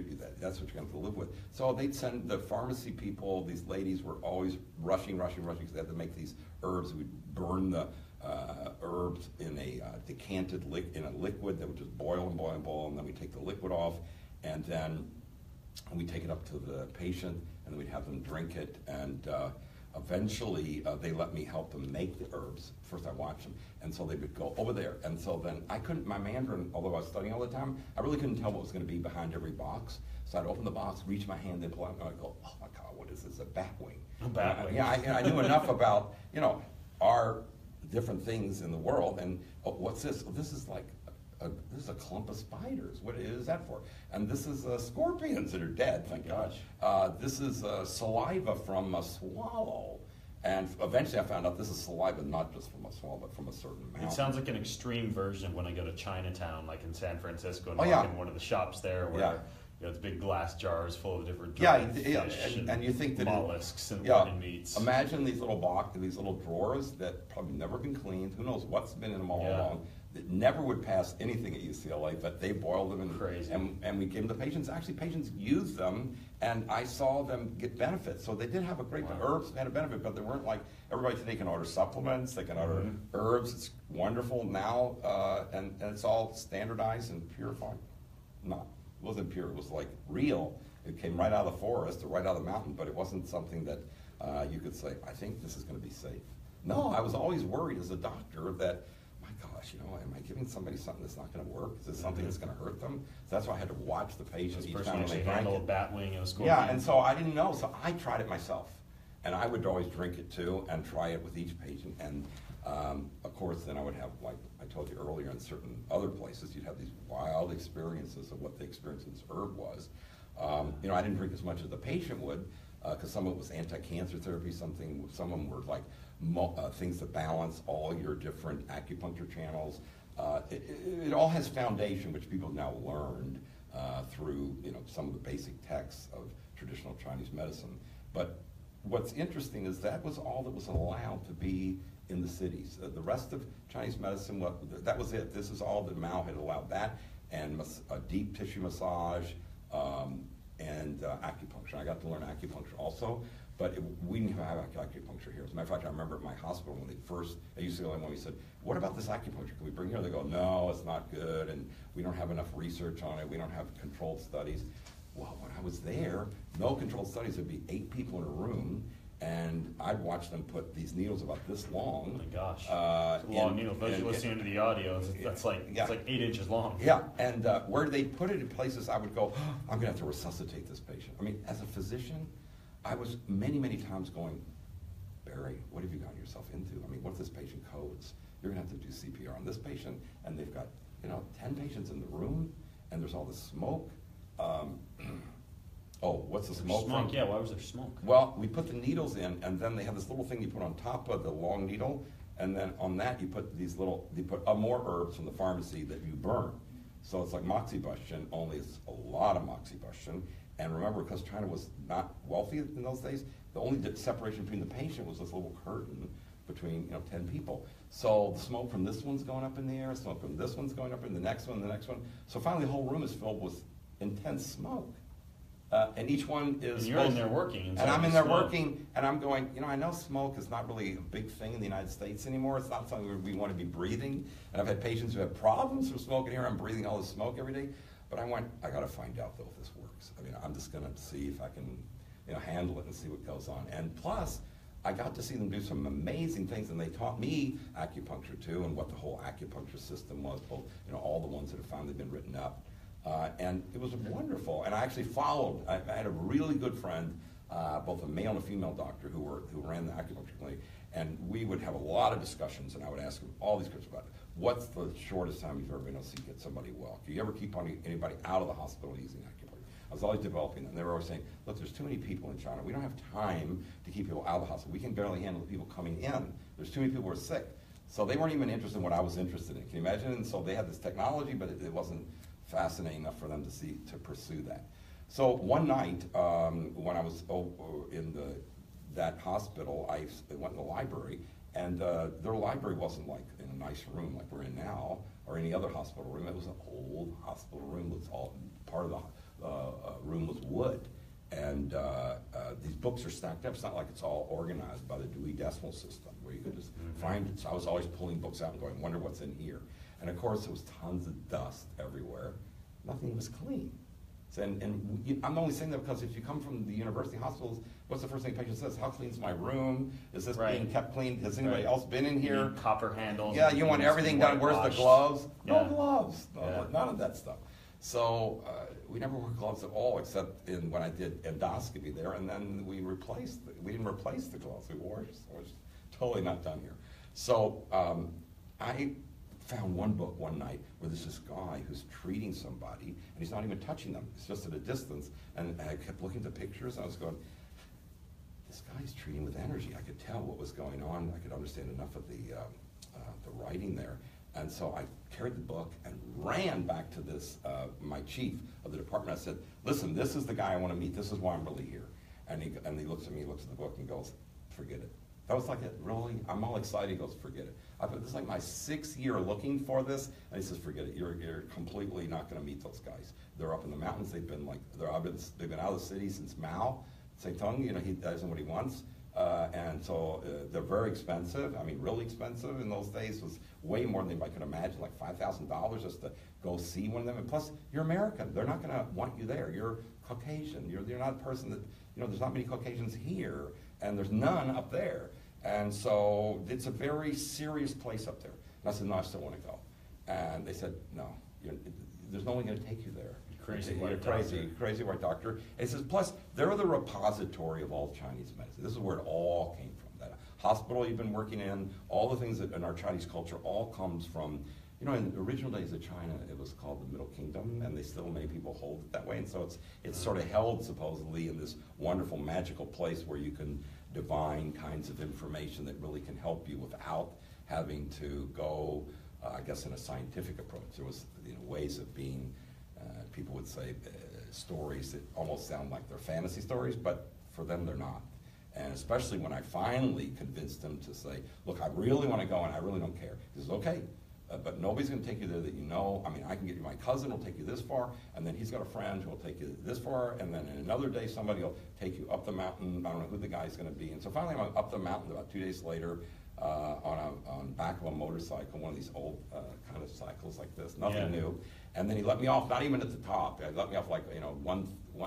Speaker 1: that's what you're going to have to live with. So they'd send the pharmacy people, these ladies were always rushing, because they had to make these herbs. We'd burn the herbs in a decanted liquid that would just boil and boil and boil, and then we take the liquid off, and then we take it up to the patient, and then we'd have them drink it, and eventually they let me help them make the herbs. First I watched them, and so they would go over there, and so then I couldn't, my Mandarin, although I was studying all the time, I really couldn't tell what was going to be behind every box. So I'd open the box, reach my hand, and pull out, and I'd go, oh my God, what is this, a bat wing?
Speaker 2: A bat wing.
Speaker 1: Yeah, I knew enough about, our different things in the world, and what's this? Well, this is like, this is a clump of spiders. What is that for? And this is scorpions that are dead, thank gosh. This is saliva from a swallow. And eventually I found out this is saliva not just from a swallow, but from a certain mountain.
Speaker 2: It sounds like an extreme version of when I go to Chinatown, like in San Francisco, and walk in one of the shops there where it's big glass jars full of different dried fish
Speaker 1: and you think that
Speaker 2: mollusks and wooden meats.
Speaker 1: Imagine these little drawers that probably never been cleaned. Who knows what's been in them all along. that never would pass anything at UCLA, but they boiled them
Speaker 2: Crazy.
Speaker 1: and we gave them to patients. Actually, patients used them, and I saw them get benefits. So they did have a great, herbs had a benefit, but they weren't like, everybody today can order supplements, they can order herbs. It's wonderful now, and it's all standardized and purified. No, it wasn't pure, it was like real. It came right out of the forest or right out of the mountain, but it wasn't something that you could say, I think this is going to be safe. No, I was always worried as a doctor that, my gosh, you know, am I giving somebody something that's not going to work? Is this something that's going to hurt them? So that's why I had to watch the patient
Speaker 2: This
Speaker 1: each
Speaker 2: person
Speaker 1: time when they
Speaker 2: actually
Speaker 1: drank
Speaker 2: handled a
Speaker 1: it.
Speaker 2: bat wing and a scorpion.
Speaker 1: Yeah, and so I didn't know, so I tried it myself. And I would always drink it too and try it with each patient. And of course, then I would have, like I told you earlier, in certain other places, you'd have these wild experiences of what the experience of this herb was. You know, I didn't drink as much as the patient would, because some of it was anti-cancer therapy, some of them were like things that balance all your different acupuncture channels. It all has foundation, which people have now learned through, you know, some of the basic texts of traditional Chinese medicine. But what's interesting is that was all that was allowed to be in the cities. The rest of Chinese medicine, that was it. This is all that Mao had allowed, that and deep tissue massage and acupuncture. I got to learn acupuncture also, but we didn't have acupuncture here. As a matter of fact, I remember at my hospital when they first, at UCLA, when we said, what about this acupuncture? Can we bring it here? They go, no, it's not good, and we don't have enough research on it. We don't have controlled studies. Well, when I was there, no controlled studies. There'd be 8 people in a room, and I'd watch them put these needles about this long.
Speaker 2: Oh my gosh, it's a long needle. Those listening to the audio, that's like, it's like 8 inches long.
Speaker 1: Yeah, and where they put it in places, I would go, oh, I'm gonna have to resuscitate this patient. I mean, as a physician, I was many, many times going, Barry, what have you gotten yourself into? I mean, what if this patient codes? You're gonna have to do CPR on this patient, and they've got, you know, 10 patients in the room, and there's all this smoke. Oh, what's the smoke from?
Speaker 2: Yeah, why was there smoke?
Speaker 1: Well, we put the needles in, and then they have this little thing you put on top of the long needle, and then on that you put these little, you put more herbs from the pharmacy that you burn. So it's like moxibustion, only it's a lot of moxibustion. And remember, because China was not wealthy in those days, the only separation between the patient was this little curtain between, you know, 10 people. So the smoke from this one's going up in the air, smoke from this one's going up in the next one, the next one. So finally the whole room is filled with intense smoke. And each one is...
Speaker 2: And you're in there working.
Speaker 1: And I'm in there working, and I'm going, you know, I know smoke is not really a big thing in the United States anymore. It's not something we want to be breathing. And I've had patients who have problems from smoking here. I'm breathing all this smoke every day. But I went, I got to find out, though, if this works. I mean, I'm just going to see if I can, you know, handle it and see what goes on. And plus, I got to see them do some amazing things, and they taught me acupuncture, too, and what the whole acupuncture system was, both, you know, all the ones that have finally been written up. And it was wonderful. And I actually followed. I had a really good friend, both a male and a female doctor who ran the acupuncture clinic. And we would have a lot of discussions, and I would ask them all these questions about what's the shortest time you've ever been able to see get somebody well? Do you ever keep anybody out of the hospital using acupuncture? I was always developing them. They were always saying, look, there's too many people in China. We don't have time to keep people out of the hospital. We can barely handle the people coming in. There's too many people who are sick. So they weren't even interested in what I was interested in. Can you imagine? And so they had this technology, but it wasn't fascinating enough for them to pursue that. So one night, when I was in that hospital, I went in the library, and their library wasn't like in a nice room like we're in now, or any other hospital room. It was an old hospital room. It was all part of the room was wood, and these books are stacked up. It's not like it's all organized by the Dewey Decimal System, where you could just find it. So I was always pulling books out and going, wonder what's in here. And of course, there was tons of dust everywhere. Nothing was clean. So, I'm only saying that because if you come from the university hospitals, what's the first thing a patient says? How clean's my room? Is this being kept clean? Has anybody else been in here?
Speaker 2: You need copper handles.
Speaker 1: Yeah, you want everything done. Where's the gloves?
Speaker 2: Yeah.
Speaker 1: No gloves. None of that stuff. So we never wore gloves at all, except when I did endoscopy there, and then we didn't replace the gloves we wore. So it was totally not done here. So I found one book one night where there's this guy who's treating somebody, and he's not even touching them. It's just at a distance. And I kept looking at the pictures, and I was going, this guy's treating with energy. I could tell what was going on. I could understand enough of the writing there. And so I carried the book and ran back to this, my chief of the department. I said, listen, this is the guy I want to meet. This is why I'm really here. And he looks at me, looks at the book, and goes, forget it. That was like, really? I'm all excited. He goes, forget it. This is like my 6th year looking for this. And he says, forget it. You're completely not going to meet those guys. They're up in the mountains. They've been out of the city since Mao Zedong. You know, he does what he wants. And so they're very expensive. I mean, really expensive in those days. Was way more than anybody could imagine, like $5,000 just to go see one of them. And plus, you're American. They're not going to want you there. You're Caucasian. You're not a person that, you know, there's not many Caucasians here, and there's none up there. And so it's a very serious place up there. And I said, no, I still want to go. And they said, no, there's no one going to take you there.
Speaker 2: Crazy
Speaker 1: You're
Speaker 2: white
Speaker 1: crazy,
Speaker 2: doctor.
Speaker 1: crazy white doctor. And he says, plus, they're the repository of all Chinese medicine. This is where it all came from. That hospital you've been working in, all the things that in our Chinese culture all comes from, you know, in the original days of China, it was called the Middle Kingdom, and they still, many people hold it that way. And so it's sort of held, supposedly, in this wonderful, magical place where you can divine kinds of information that really can help you without having to go, I guess, in a scientific approach. There was, you know, ways of being, people would say, stories that almost sound like they're fantasy stories, but for them they're not. And especially when I finally convinced him to say, look, I really want to go and I really don't care. He says, okay, but nobody's going to take you there that you know. I mean, I can get you, my cousin will take you this far, and then he's got a friend who will take you this far, and then in another day somebody will take you up the mountain. I don't know who the guy's going to be. And so finally I went up the mountain about 2 days later on back of a motorcycle, one of these old kind of cycles like this, nothing new. And then he let me off, not even at the top. He let me off like, you know,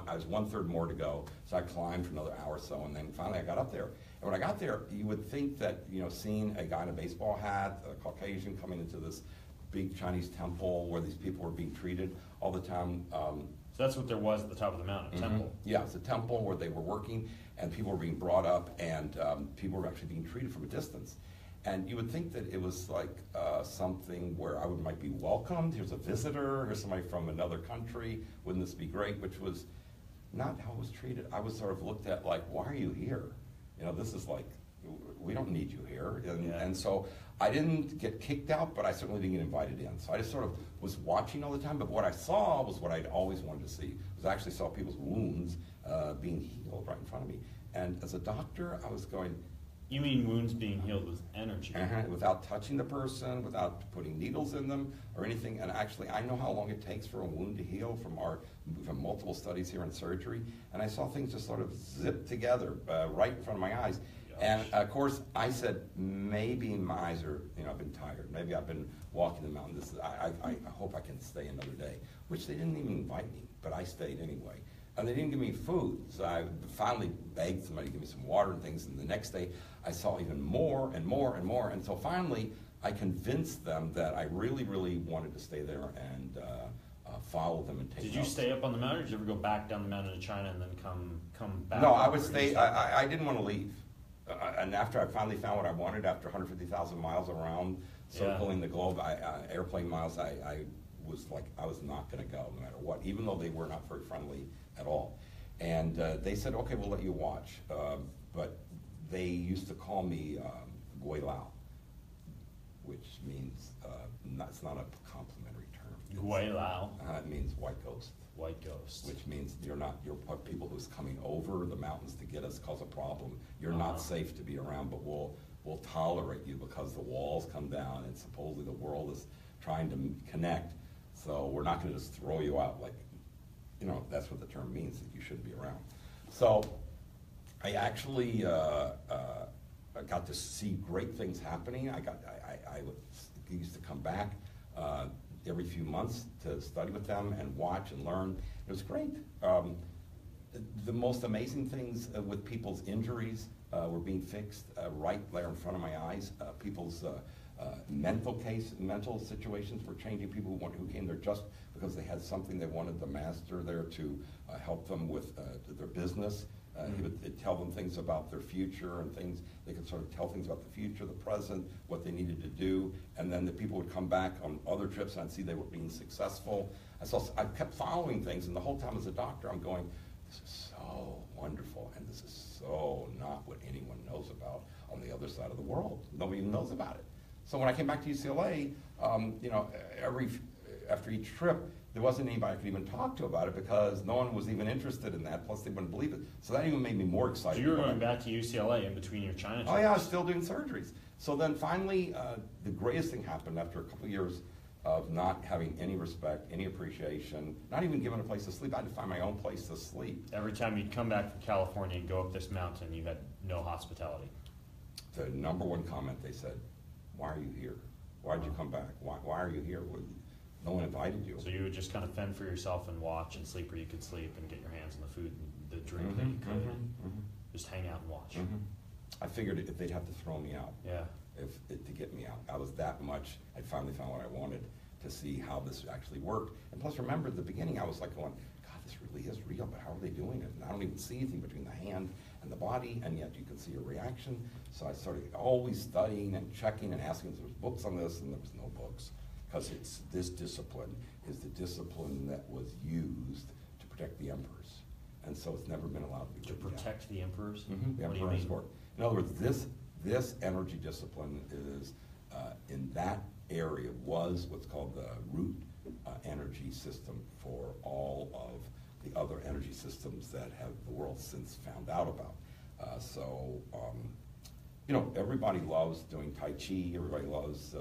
Speaker 1: I was 1/3 more to go. So I climbed for another hour or so, and then finally I got up there. And when I got there, you would think that, you know, seeing a guy in a baseball hat, a Caucasian coming into this big Chinese temple where these people were being treated all the time.
Speaker 2: So that's what there was at the top of the mountain, a temple.
Speaker 1: Yeah, it's a temple where they were working, and people were being brought up, and people were actually being treated from a distance. And you would think that it was like something where I might be welcomed. Here's a visitor, here's somebody from another country. Wouldn't this be great? Which was not how I was treated. I was sort of looked at like, why are you here? You know, this is like, we don't need you here. And so I didn't get kicked out, but I certainly didn't get invited in. So I just sort of was watching all the time. But what I saw was what I'd always wanted to see. Was I actually saw people's wounds being healed right in front of me. And as a doctor, I was going,
Speaker 2: You mean wounds being healed with energy?
Speaker 1: without touching the person, without putting needles in them or anything. And actually, I know how long it takes for a wound to heal from multiple studies here in surgery. And I saw things just sort of zip together right in front of my eyes.
Speaker 2: Gosh.
Speaker 1: And of course, I said, maybe my eyes are, you know, I've been tired. Maybe I've been walking the mountain. I hope I can stay another day, which they didn't even invite me, but I stayed anyway. And they didn't give me food, so I finally begged somebody to give me some water and things, and the next day I saw even more and more and more, and so finally I convinced them that I really, really wanted to stay there and follow them and take
Speaker 2: Did you
Speaker 1: notes.
Speaker 2: stay up on the mountain, or did you ever go back down the mountain to China and then come back?
Speaker 1: No, I
Speaker 2: up,
Speaker 1: would
Speaker 2: or
Speaker 1: stay,
Speaker 2: you
Speaker 1: I didn't want to leave. And after I finally found what I wanted, after 150,000 miles around, circling the globe, airplane miles, I was like, I was not going to go no matter what, even though they were not very friendly at all. And they said, okay, we'll let you watch. But they used to call me Guilao, which means, it's not a complimentary term.
Speaker 2: Guilao.
Speaker 1: It means white ghost.
Speaker 2: White ghost.
Speaker 1: Which means you're people who's coming over the mountains to get us cause a problem. You're not safe to be around, but we'll tolerate you because the walls come down and supposedly the world is trying to connect. So we're not going to just throw you out like, you know, that's what the term means, that you shouldn't be around. So I actually got to see great things happening. I used to come back every few months to study with them and watch and learn. It was great. The most amazing things with people's injuries were being fixed right there in front of my eyes. People's mental situations were changing. People who came there just because they had something they wanted the master there to help them with their business. He would tell them things about their future and things. They could sort of tell things about the future, the present, what they needed to do, and then the people would come back on other trips and I'd see they were being successful. I kept following things, and the whole time as a doctor I'm going, this is so wonderful, and this is so not what anyone knows about on the other side of the world. Nobody even knows about it. So when I came back to UCLA, you know, after each trip, there wasn't anybody I could even talk to about it because no one was even interested in that. Plus, they wouldn't believe it. So that even made me more excited.
Speaker 2: So you were going back to UCLA in between your China trips?
Speaker 1: Oh yeah, I was still doing surgeries. So then finally, the greatest thing happened after a couple of years of not having any respect, any appreciation, not even given a place to sleep. I had to find my own place to sleep.
Speaker 2: Every time you'd come back from California and go up this mountain, you had no hospitality.
Speaker 1: The number one comment they said, "Why are you here? Why did you come back? Why are you here? No one invited you."
Speaker 2: So you would just kind of fend for yourself and watch and sleep where you could sleep and get your hands on the food and the drink that you could. Just hang out and watch.
Speaker 1: I figured if they'd have to throw me out,
Speaker 2: Yeah.
Speaker 1: to get me out. I was that much, I finally found what I wanted to see how this actually worked. And plus, remember, at the beginning, I was like going, God, this really is real, but how are they doing it? And I don't even see anything between the hand and the body, and yet you can see a reaction. So I started always studying and checking and asking if there was books on this, and there was no books. Because it's this discipline is the discipline that was used to protect the emperors. And so it's never been allowed to be
Speaker 2: To
Speaker 1: written down.
Speaker 2: protect the emperors?
Speaker 1: The
Speaker 2: What do you
Speaker 1: emperor's
Speaker 2: mean?
Speaker 1: court. In other words, this energy discipline is in that area was what's called the root energy system for all of the other energy systems that have the world since found out about. You know, everybody loves doing Tai Chi. Everybody loves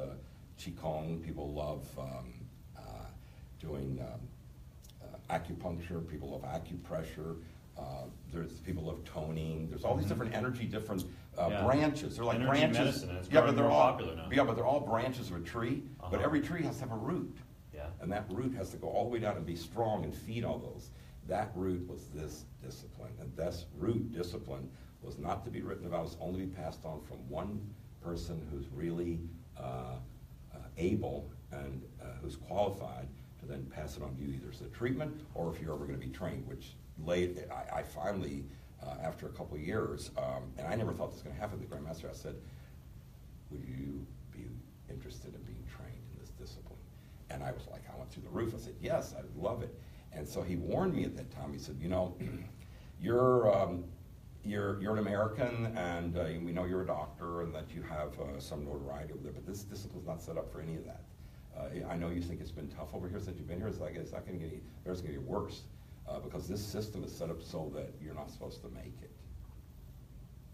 Speaker 1: Qigong. People love doing acupuncture. People love acupressure. There's people love toning. There's all these different energy, different branches. They're like
Speaker 2: Energy
Speaker 1: branches.
Speaker 2: medicine, and it's
Speaker 1: Yeah,
Speaker 2: growing
Speaker 1: but they're
Speaker 2: more
Speaker 1: all
Speaker 2: popular now.
Speaker 1: Yeah, but they're all branches of a tree. But
Speaker 2: Uh-huh.
Speaker 1: every tree has to have a root.
Speaker 2: Yeah.
Speaker 1: And that root has to go all the way down and be strong and feed all those. That root was this discipline. And this root discipline was not to be written about. It was only to be passed on from one person who's really able and who's qualified to then pass it on to you either as a treatment or if you're ever going to be trained, which I finally, after a couple of years, and I never thought this was going to happen, the Grand Master, I said, would you be interested in being trained in this discipline? And I was like, I went through the roof. I said, yes, I'd love it. And so he warned me at that time. He said, you know, you're an American, and we know you're a doctor, and that you have some notoriety over there. But this discipline's not set up for any of that. I know you think it's been tough over here since you've been here. It's like it's not going to get there's going to get worse because this system is set up so that you're not supposed to make it.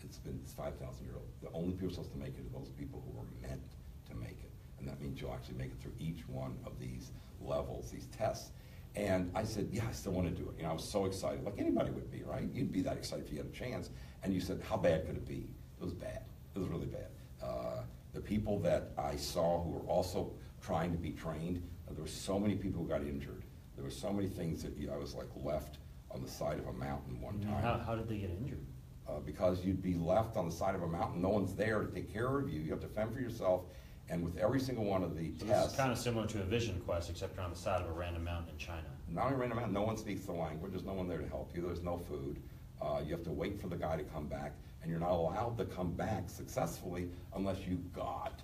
Speaker 1: It's 5,000 years old. The only people supposed to make it are those people who are meant to make it, and that means you'll actually make it through each one of these levels, these tests. And I said, yeah, I still want to do it. You know, I was so excited, like anybody would be, right? You'd be that excited if you had a chance. And you said, how bad could it be? It was bad. It was really bad. The people that I saw who were also trying to be trained, there were so many people who got injured. There were so many things that I was like left on the side of a mountain one time.
Speaker 2: How did they get injured?
Speaker 1: Because you'd be left on the side of a mountain. No one's there to take care of you. You have to fend for yourself. And with every single one of the
Speaker 2: So
Speaker 1: tests,
Speaker 2: this is kind of similar to a vision quest, except you're on the side of a random mountain in China.
Speaker 1: not only random mountain, no one speaks the language. There's no one there to help you. There's no food. You have to wait for the guy to come back, and you're not allowed to come back successfully unless you got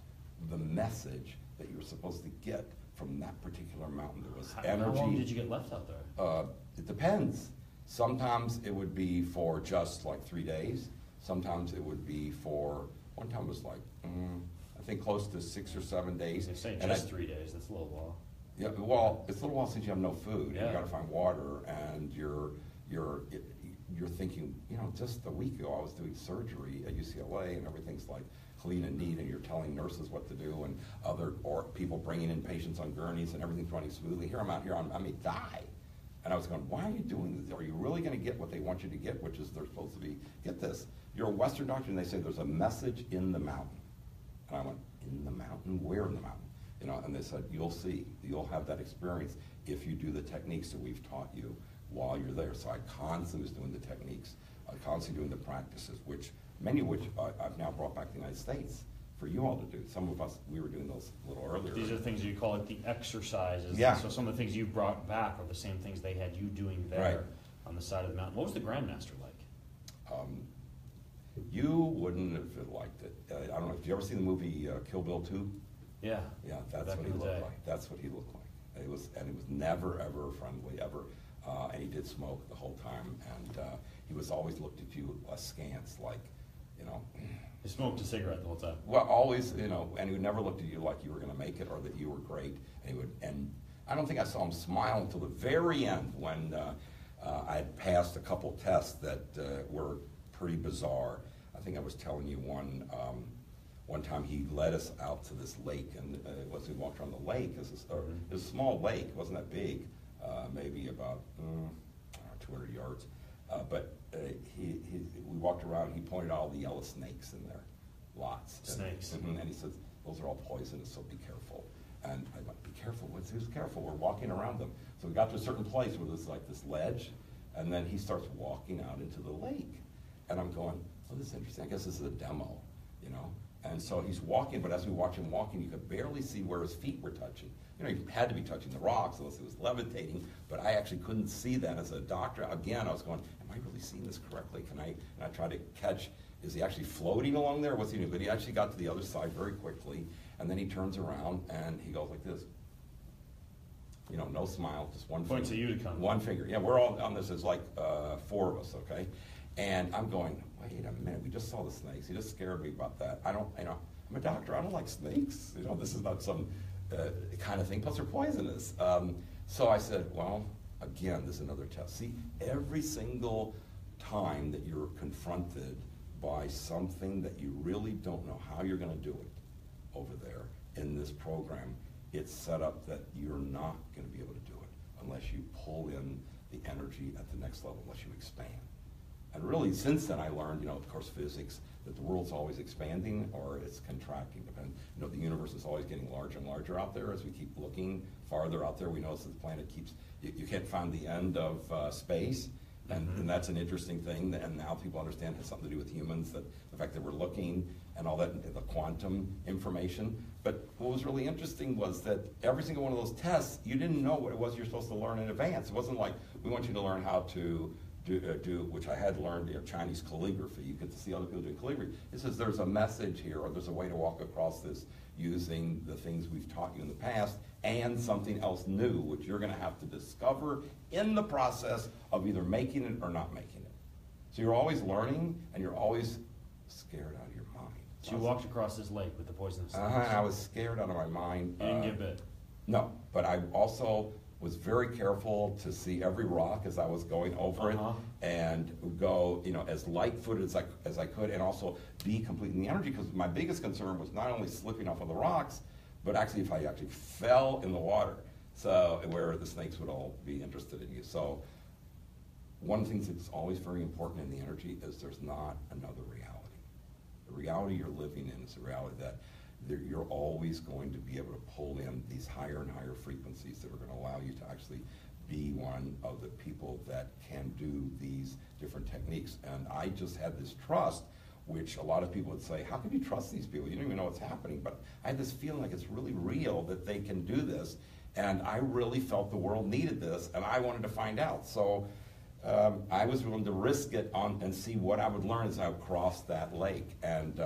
Speaker 1: the message that you were supposed to get from that particular mountain. There was energy.
Speaker 2: How long did you get left out there?
Speaker 1: It depends. Sometimes it would be for just like 3 days. Sometimes it would be for, one time it was like, I think close to 6 or 7 days.
Speaker 2: They say
Speaker 1: And
Speaker 2: just 3 days. That's a little while.
Speaker 1: Yeah, well, it's a little while since you have no food.
Speaker 2: Yeah.
Speaker 1: You got to find water, and you're thinking, you know, just a week ago I was doing surgery at UCLA, and everything's like clean and neat, and you're telling nurses what to do, and or people bringing in patients on gurneys, and everything's running smoothly. Here I'm out here, I may die. And I was going, why are you doing this? Are you really going to get what they want you to get, which is they're supposed to be, get this, you're a Western doctor, and they say there's a message in the mountain. And I went, in the mountain? Where in the mountain? You know, and they said, you'll see, you'll have that experience if you do the techniques that we've taught you while you're there. So I constantly was doing the techniques, constantly doing the practices, many of which I've now brought back to the United States for you all to do. Some of us, we were doing those a little earlier.
Speaker 2: These are the things you call it the exercises.
Speaker 1: Yeah.
Speaker 2: So some of the things you brought back are the same things they had you doing there
Speaker 1: Right.
Speaker 2: on the side of the mountain. What was the Grandmaster like?
Speaker 1: You wouldn't have liked it. I don't know, did you ever see the movie Kill Bill 2?
Speaker 2: Yeah.
Speaker 1: Yeah, that's
Speaker 2: Back
Speaker 1: what
Speaker 2: in
Speaker 1: he
Speaker 2: the
Speaker 1: looked
Speaker 2: day.
Speaker 1: like. That's what he looked like. It was never, ever friendly, ever. And he did smoke the whole time, and he was always looked at you askance, like, you know.
Speaker 2: He smoked a cigarette the whole time.
Speaker 1: Well, always, you know, and he never looked at you like you were going to make it or that you were great. And I don't think I saw him smile until the very end when I had passed a couple tests that were pretty bizarre. I think I was telling you one time he led us out to this lake, and as we walked around the lake, it was a small lake, it wasn't that big, maybe about 200 yards. But we walked around, he pointed out all the yellow snakes in there, lots.
Speaker 2: Snakes.
Speaker 1: And he says, those are all poisonous, so be careful. And I went, be careful, who's careful? We're walking around them. So we got to a certain place where there's like this ledge, and then he starts walking out into the lake. And I'm going, oh, this is interesting. I guess this is a demo, you know? And so he's walking, but as we watch him walking, you could barely see where his feet were touching. You know, he had to be touching the rocks unless he was levitating, but I actually couldn't see that as a doctor. Again, I was going, am I really seeing this correctly? And I tried to catch, is he actually floating along there? What's he doing? But he actually got to the other side very quickly, and then he turns around and he goes like this. You know, no smile, just one
Speaker 2: Points
Speaker 1: finger.
Speaker 2: at you to come.
Speaker 1: One finger. Yeah, we're all on this. There's like 4 of us, okay? And I'm going, wait a minute, we just saw the snakes. He just scared me about that. I'm a doctor, I don't like snakes. You know, this is not some kind of thing, plus they're poisonous. So I said, well, again, this is another test. See, every single time that you're confronted by something that you really don't know how you're gonna do it over there in this program, it's set up that you're not gonna be able to do it unless you pull in the energy at the next level, unless you expand. And really, since then, I learned, you know, of course, physics, that the world's always expanding or it's contracting. You know, the universe is always getting larger and larger out there as we keep looking farther out there. We notice that the planet keeps, you can't find the end of space. And that's an interesting thing. And now people understand it has something to do with humans, that the fact that we're looking and all that, the quantum information. But what was really interesting was that every single one of those tests, you didn't know what it was you're supposed to learn in advance. It wasn't like, we want you to learn how to do which I had learned, you know, Chinese calligraphy. You get to see other people doing calligraphy. It says there's a message here, or there's a way to walk across this using the things we've taught you in the past and something else new, which you're going to have to discover in the process of either making it or not making it. So you're always learning, and you're always scared out of your mind.
Speaker 2: So you walked across this lake with the poisonous snakes.
Speaker 1: I was scared out of my mind.
Speaker 2: You didn't get bit?
Speaker 1: No, but I also was very careful to see every rock as I was going over it, and go, you know, as light-footed as I could, and also be complete in the energy, because my biggest concern was not only slipping off of the rocks, but actually if I actually fell in the water, so where the snakes would all be interested in you. So one of the things that's always very important in the energy is there's not another reality. The reality you're living in is a reality that you're always going to be able to pull in these higher and higher frequencies that are going to allow you to actually be one of the people that can do these different techniques. And I just had this trust, which a lot of people would say, how can you trust these people? You don't even know what's happening. But I had this feeling like it's really real that they can do this. And I really felt the world needed this, and I wanted to find out. So I was willing to risk it and see what I would learn as I would cross that lake. And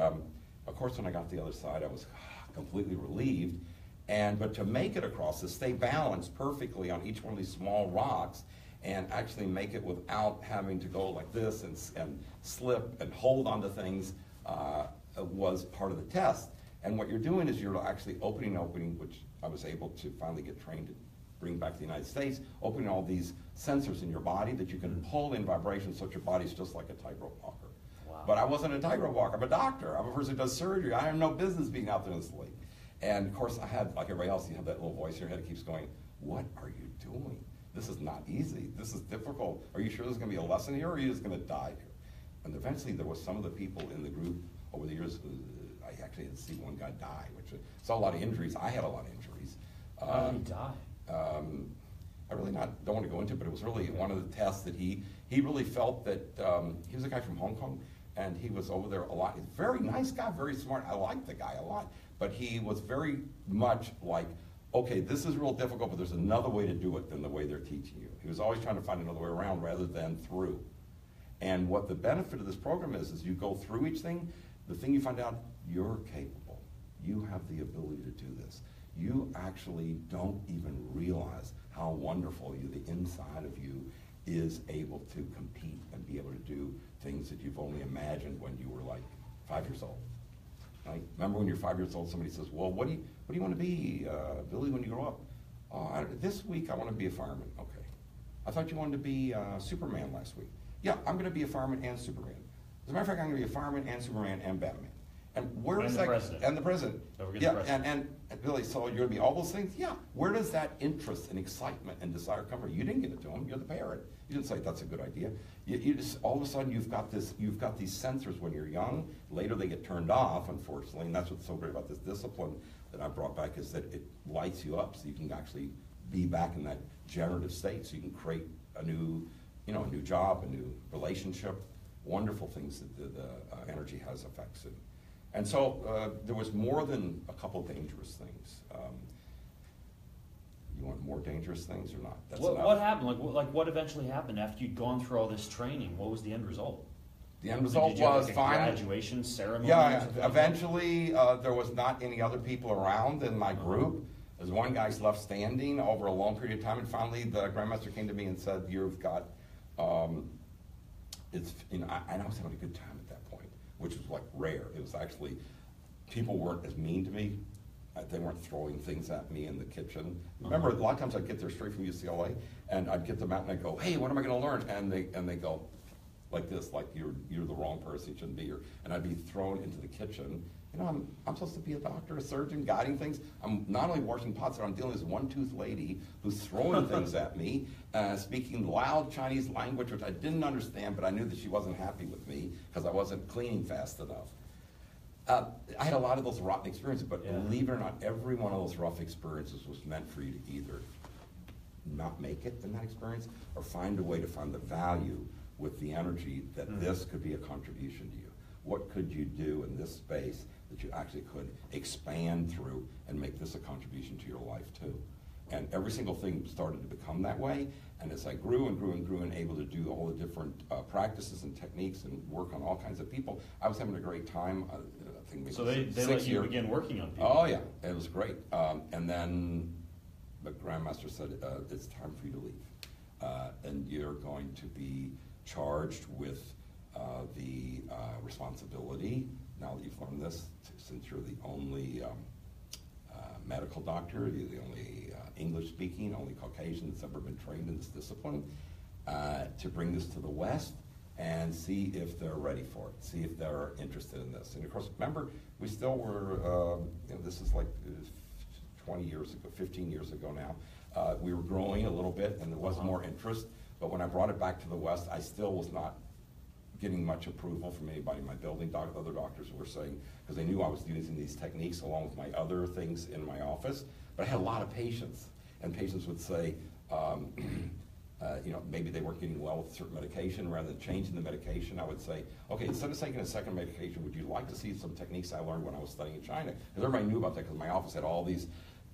Speaker 1: of course, when I got to the other side, I was completely relieved. But to make it across, to stay balanced perfectly on each one of these small rocks, and actually make it without having to go like this and slip and hold onto things was part of the test. And what you're doing is you're actually opening, which I was able to finally get trained to bring back to the United States, opening all these sensors in your body that you can pull in vibrations so that your body's just like a tightrope walker.
Speaker 2: Wow.
Speaker 1: But I wasn't a tightrope walker. I'm a doctor. I'm a person who does surgery. I have no business being out there in this lake. And of course, I had, like everybody else, you have that little voice in your head that keeps going, what are you doing? This is not easy. This is difficult. Are you sure there's going to be a lesson here, or are you just going to die here? And eventually, there was some of the people in the group over the years, I actually had to see one guy die, which saw a lot of injuries. I had a lot of injuries.
Speaker 2: How did he die?
Speaker 1: I really don't want to go into it, but it was really one of the tests that he really felt that, he was a guy from Hong Kong, and he was over there a lot. He's a very nice guy, very smart. I liked the guy a lot. But he was very much like, okay, this is real difficult, but there's another way to do it than the way they're teaching you. He was always trying to find another way around rather than through. And what the benefit of this program is you go through each thing, the thing you find out, you're capable. You have the ability to do this. You actually don't even realize how wonderful the inside of you is able to compete and be able to do things that you've only imagined when you were like 5 years old. Right? Remember when you're 5 years old, somebody says, well, what do you want to be, Billy, when you grow up? This week I want to be a fireman. Okay. I thought you wanted to be Superman last week. Yeah, I'm going to be a fireman and Superman. As a matter of fact, I'm going to be a fireman and Superman and Batman. And where
Speaker 2: And
Speaker 1: is
Speaker 2: the
Speaker 1: that?
Speaker 2: president.
Speaker 1: And the president.
Speaker 2: Don't forget
Speaker 1: Yeah,
Speaker 2: the president.
Speaker 1: and Billy, so you're going to be all those things? Yeah. Where does that interest and excitement and desire come from? You didn't give it to him. You're the parent. You didn't say that's a good idea. You just, all of a sudden you've got these sensors when you're young. Later they get turned off, unfortunately, and that's what's so great about this discipline that I brought back is that it lights you up so you can actually be back in that generative state, so you can create a new job, a new relationship, wonderful things that the energy has effects in. And so there was more than a couple of dangerous things. You want more dangerous things or not? That's enough.
Speaker 2: What happened? Like what eventually happened after you'd gone through all this training? What was the end result?
Speaker 1: The end result
Speaker 2: Did you have,
Speaker 1: was
Speaker 2: like, a
Speaker 1: fine.
Speaker 2: graduation ceremony? or
Speaker 1: Yeah,
Speaker 2: something like
Speaker 1: eventually there was not any other people around in my group. There's one guy's left standing over a long period of time, and finally the Grandmaster came to me and said, "You've got." And I was having a good time at that point, which was like rare. It was actually, people weren't as mean to me. They weren't throwing things at me in the kitchen. Remember, a lot of times I'd get there straight from UCLA, and I'd get them out and I'd go, "Hey, what am I going to learn?" And they go like this, like you're the wrong person, you shouldn't be here. And I'd be thrown into the kitchen. I'm supposed to be a doctor, a surgeon, guiding things. I'm not only washing pots, but I'm dealing with this one-toothed lady who's throwing things at me, speaking loud Chinese language, which I didn't understand, but I knew that she wasn't happy with me because I wasn't cleaning fast enough. I had a lot of those rotten experiences, but believe it or not, every one of those rough experiences was meant for you to either not make it in that experience or find a way to find the value with the energy that this could be a contribution to you. What could you do in this space that you actually could expand through and make this a contribution to your life too? And every single thing started to become that way. And as I grew and grew and grew and able to do all the different practices and techniques and work on all kinds of people, I was having a great time. I think maybe
Speaker 2: So they let you begin working on people?
Speaker 1: Oh yeah, it was great. And then the Grandmaster said, it's time for you to leave. And you're going to be charged with the responsibility, now that you've learned this, since you're the only medical doctor, you're the only English-speaking, only Caucasian that's ever been trained in this discipline, to bring this to the West and see if they're ready for it, see if they're interested in this. And of course, remember, we still were, this is like 20 years ago, 15 years ago now. We were growing a little bit and there was more interest, but when I brought it back to the West, I still was not getting much approval from anybody in my building. Other doctors were saying, because they knew I was using these techniques along with my other things in my office, but I had a lot of patients, and patients would say, maybe they weren't getting well with certain medication. Rather than changing the medication, I would say, okay, instead of taking a second medication, would you like to see some techniques I learned when I was studying in China? Because everybody knew about that, because my office had all these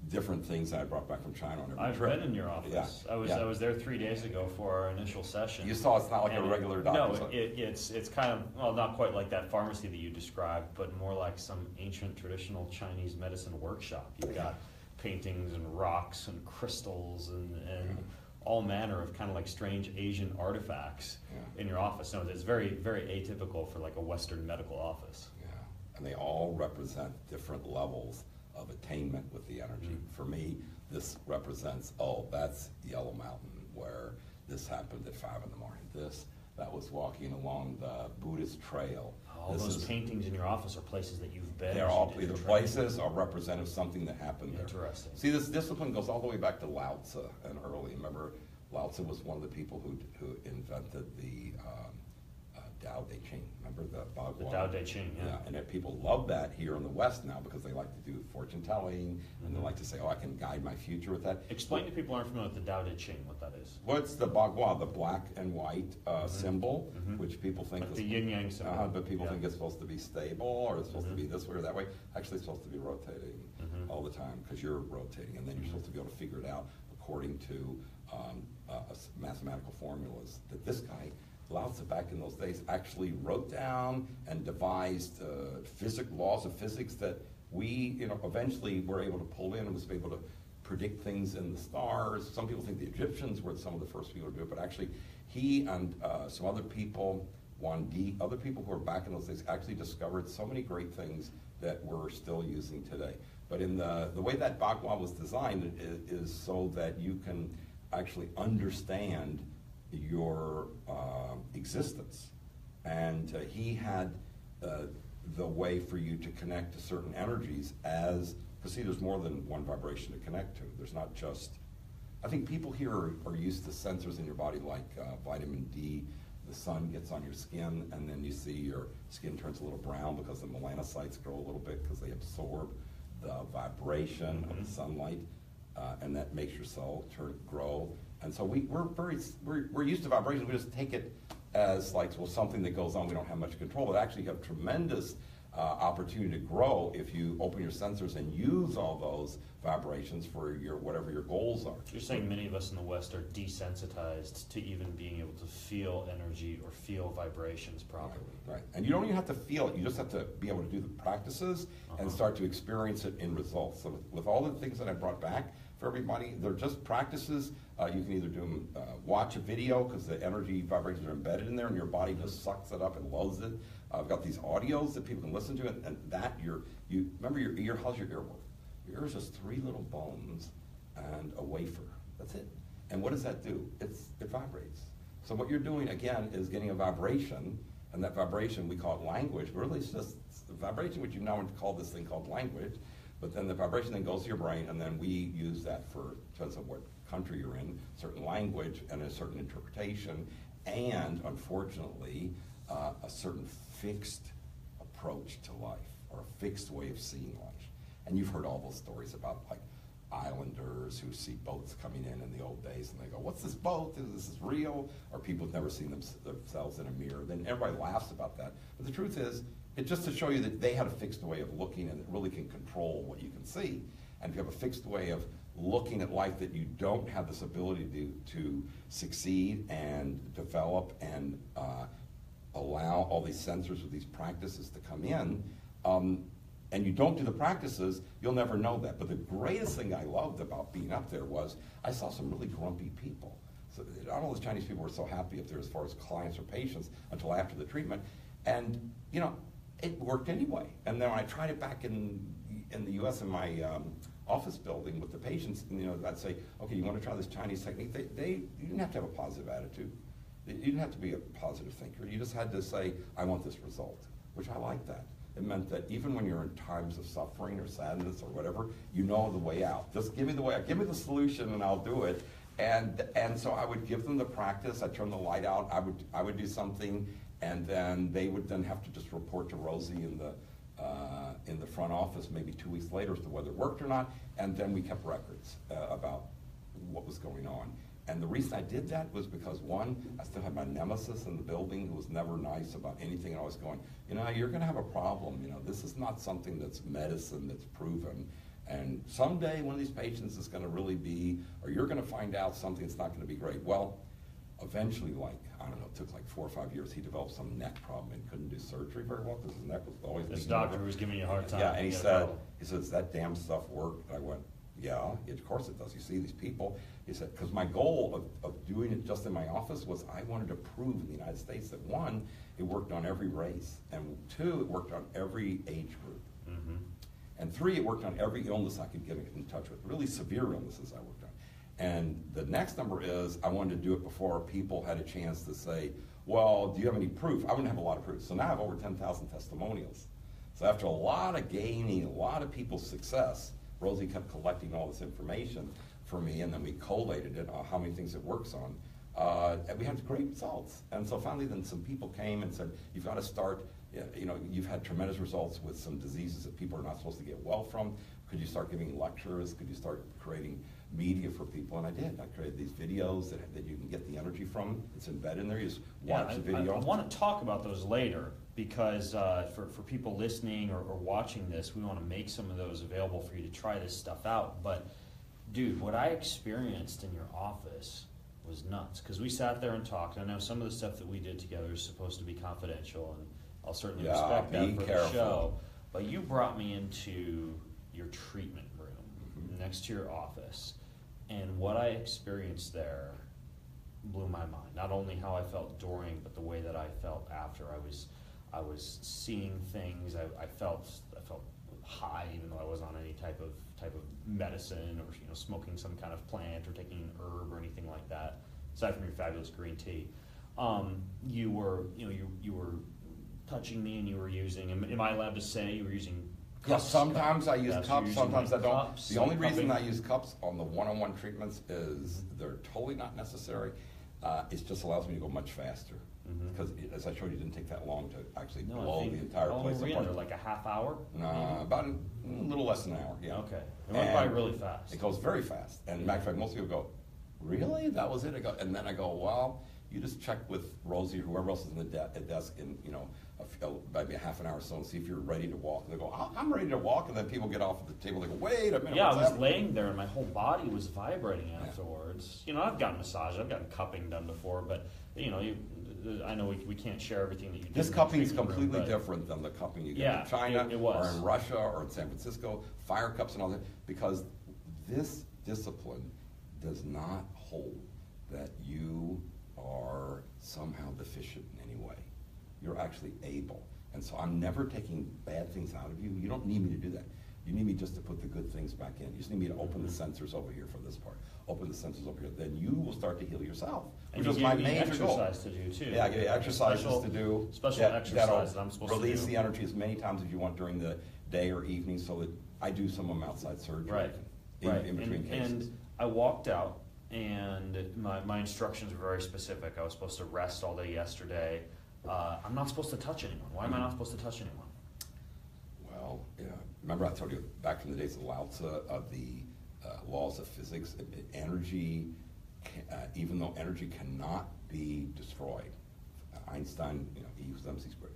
Speaker 1: different things that I brought back from China on every
Speaker 2: I've
Speaker 1: trip.
Speaker 2: been in your office.
Speaker 1: Yeah.
Speaker 2: I was there 3 days ago for our initial session.
Speaker 1: You saw it's not like a regular doctor's.
Speaker 2: No, it's kind of, well, not quite like that pharmacy that you described, but more like some ancient traditional Chinese medicine workshop. You've got paintings and rocks and crystals and all manner of kind of like strange Asian artifacts in your office. So it's very, very atypical for like a Western medical office.
Speaker 1: Yeah, and they all represent different levels of attainment with the energy. For me, this represents, that's Yellow Mountain, where this happened at 5 in the morning. That was walking along the Buddhist trail.
Speaker 2: All those paintings in your office are places that you've been.
Speaker 1: They're all either places or representative of something that happened there.
Speaker 2: Interesting.
Speaker 1: See, this discipline goes all the way back to Lao Tzu and early. Remember, Lao Tzu was one of the people who invented the Tao Te Ching. Remember the Bhagwan?
Speaker 2: The Tao Te Ching, yeah.
Speaker 1: And that people love that here in the West now because they like to do fortune telling and they like to say, I can guide my future with that.
Speaker 2: Explain to people who aren't familiar with the Tao Te Ching, what that is.
Speaker 1: What's the Bhagwan, the black and white symbol, which people think
Speaker 2: like the yin yang symbol.
Speaker 1: But people think it's supposed to be stable or it's supposed to be this way or that way. Actually, it's supposed to be rotating all the time because you're rotating, and then you're supposed to be able to figure it out according to mathematical formulas that this guy, Lao Tzu, back in those days, actually wrote down and devised laws of physics that we, eventually were able to pull in and was able to predict things in the stars. Some people think the Egyptians were some of the first people to do it, but actually he and some other people Juan D, other people who are back in those days actually discovered so many great things that we're still using today. But in the way that Bagua was designed is so that you can actually understand your existence. And he had the way for you to connect to certain energies because see, there's more than one vibration to connect to. There's not just, I think people here are used to sensors in your body like vitamin D. The sun gets on your skin, and then you see your skin turns a little brown because the melanocytes grow a little bit because they absorb the vibration of the sunlight, and that makes your cell grow. And so we're used to vibrations. We just take it as like, well, something that goes on. We don't have much control, but actually you have tremendous opportunity to grow if you open your sensors and use all those vibrations for your whatever your goals are.
Speaker 2: You're saying many of us in the West are desensitized to even being able to feel energy or feel vibrations properly.
Speaker 1: Right. And you don't even have to feel it. You just have to be able to do the practices and start to experience it in results. So with all the things that I brought back for everybody, they're just practices. You can either do them, watch a video because the energy vibrations are embedded in there and your body just sucks it up and loads it. I've got these audios that people can listen to, and that you remember your ear. How's your ear work? Your ear is just 3 little bones and a wafer. That's it. And what does that do? It vibrates. So what you're doing again is getting a vibration, and that vibration we call it language. But really, it's just the vibration, which you now call this thing called language. But then the vibration then goes to your brain, and then we use that for, depends on what country you're in, certain language and a certain interpretation, and unfortunately, a certain fixed approach to life or a fixed way of seeing life. And you've heard all those stories about like islanders who see boats coming in the old days and they go, what's this boat? Is this real? Or people have never seen themselves in a mirror. Then everybody laughs about that. But the truth is, it's just to show you that they had a fixed way of looking and it really can control what you can see. And if you have a fixed way of looking at life that you don't have this ability to succeed and develop and allow all these sensors with these practices to come in, and you don't do the practices, you'll never know that. But the greatest thing I loved about being up there was I saw some really grumpy people. So not all those Chinese people were so happy up there as far as clients or patients until after the treatment. And, you know, it worked anyway. And then when I tried it back in the U.S. in my office building with the patients, and, you know, I'd say, okay, you want to try this Chinese technique? You didn't have to have a positive attitude. You didn't have to be a positive thinker. You just had to say, I want this result, which I like that. It meant that even when you're in times of suffering or sadness or whatever, you know the way out. Just give me the way out. Give me the solution and I'll do it. And so I would give them the practice. I'd turn the light out. I would do something, and then they would then have to just report to Rosie in the front office maybe 2 weeks later as to whether it worked or not. And then we kept records about what was going on. And the reason I did that was because, one, I still had my nemesis in the building who was never nice about anything, and I was going, you know, you're going to have a problem. You know, this is not something that's medicine that's proven. And someday one of these patients is going to really be, or you're going to find out something that's not going to be great. Well, eventually, like, I don't know, it took like 4 or 5 years, he developed some neck problem and couldn't do surgery very well because his neck was always
Speaker 2: This
Speaker 1: leaking
Speaker 2: doctor
Speaker 1: over.
Speaker 2: was giving you a hard time.
Speaker 1: Yeah, and he says, that damn stuff work? And I went, yeah, of course it does. You see these people. He said, because my goal of doing it just in my office was I wanted to prove in the United States that, one, it worked on every race, and 2, it worked on every age group.
Speaker 2: Mm-hmm.
Speaker 1: And 3, it worked on every illness I could get in touch with, really severe illnesses I worked on. And the next number is I wanted to do it before people had a chance to say, well, do you have any proof? I wouldn't have a lot of proof. So now I have over 10,000 testimonials. So after a lot of gaining, a lot of people's success, Rosie kept collecting all this information for me, and then we collated it on how many things it works on. And we had great results. And so finally then some people came and said, you've got to start, you know, you've had tremendous results with some diseases that people are not supposed to get well from. Could you start giving lectures? Could you start creating media for people? And I did. I created these videos that you can get the energy from. It's embedded in there. You just watch the video.
Speaker 2: I want to talk about those later because for people listening or watching this, we want to make some of those available for you to try this stuff out. But, dude, what I experienced in your office was nuts because we sat there and talked. I know some of the stuff that we did together is supposed to be confidential, and I'll certainly respect that for the show. But you brought me into your treatment room next to your office, and what I experienced there blew my mind. Not only how I felt during, but the way that I felt after. I was seeing things. I felt high, even though I wasn't on any type of medicine or smoking some kind of plant or taking an herb or anything like that. Aside from your fabulous green tea, you were touching me and you were using. Am I allowed to say you were using?
Speaker 1: Yeah,
Speaker 2: Cups?
Speaker 1: sometimes I use
Speaker 2: Yes,
Speaker 1: cups,
Speaker 2: you're
Speaker 1: sometimes I
Speaker 2: using
Speaker 1: don't.
Speaker 2: cups,
Speaker 1: The only
Speaker 2: cupping.
Speaker 1: reason I use cups on the one-on-one treatments is they're totally not necessary. It just allows me to go much faster. Because as I showed you, it didn't take that long to actually
Speaker 2: No, I
Speaker 1: blow
Speaker 2: think
Speaker 1: the entire
Speaker 2: how long
Speaker 1: place
Speaker 2: were we
Speaker 1: apart.
Speaker 2: under, like a half hour?
Speaker 1: About a little less than an hour, yeah.
Speaker 2: Okay, it went by
Speaker 1: And
Speaker 2: really fast.
Speaker 1: It goes very fast. And matter of fact, most people go, really? That was it? And then I go, well, you just check with Rosie or whoever else is in the desk in, maybe a half an hour or so and see if you're ready to walk. And they go, I'm ready to walk. And then people get off of the table. They go, wait a minute.
Speaker 2: Yeah, I
Speaker 1: what's
Speaker 2: was
Speaker 1: happening?
Speaker 2: laying there and my whole body was vibrating afterwards. I've gotten massages, I've gotten cupping done before, but I know we can't share everything that you do.
Speaker 1: This
Speaker 2: in the
Speaker 1: cupping is
Speaker 2: treatment room,
Speaker 1: completely
Speaker 2: but-
Speaker 1: different than the cupping you get
Speaker 2: Yeah,
Speaker 1: in China
Speaker 2: it was.
Speaker 1: or in Russia or in San Francisco, fire cups and all that, because this discipline does not hold that you are somehow deficient in any way. You're actually able. And so I'm never taking bad things out of you. You don't need me to do that. You need me just to put the good things back in. You just need me to open the sensors over here for this part. Open the sensors over here. Then you will start to heal yourself,
Speaker 2: And
Speaker 1: which
Speaker 2: you
Speaker 1: is my
Speaker 2: gave me
Speaker 1: major goal.
Speaker 2: exercise to do too.
Speaker 1: Yeah, I give you exercises
Speaker 2: Special-
Speaker 1: to do.
Speaker 2: Special
Speaker 1: that'll
Speaker 2: exercise that I'm supposed to do.
Speaker 1: release the energy as many times as you want during the day or evening, so that I do some of them outside surgery.
Speaker 2: Right,
Speaker 1: In,
Speaker 2: right.
Speaker 1: in between cases.
Speaker 2: And I walked out, and my instructions were very specific. I was supposed to rest all day yesterday. I'm not supposed to touch anyone. Why am I not supposed to touch anyone?
Speaker 1: Well, yeah. Remember I told you back from the days of Lao Tzu of the laws of physics, energy, even though energy cannot be destroyed. Einstein, E equals MC squared.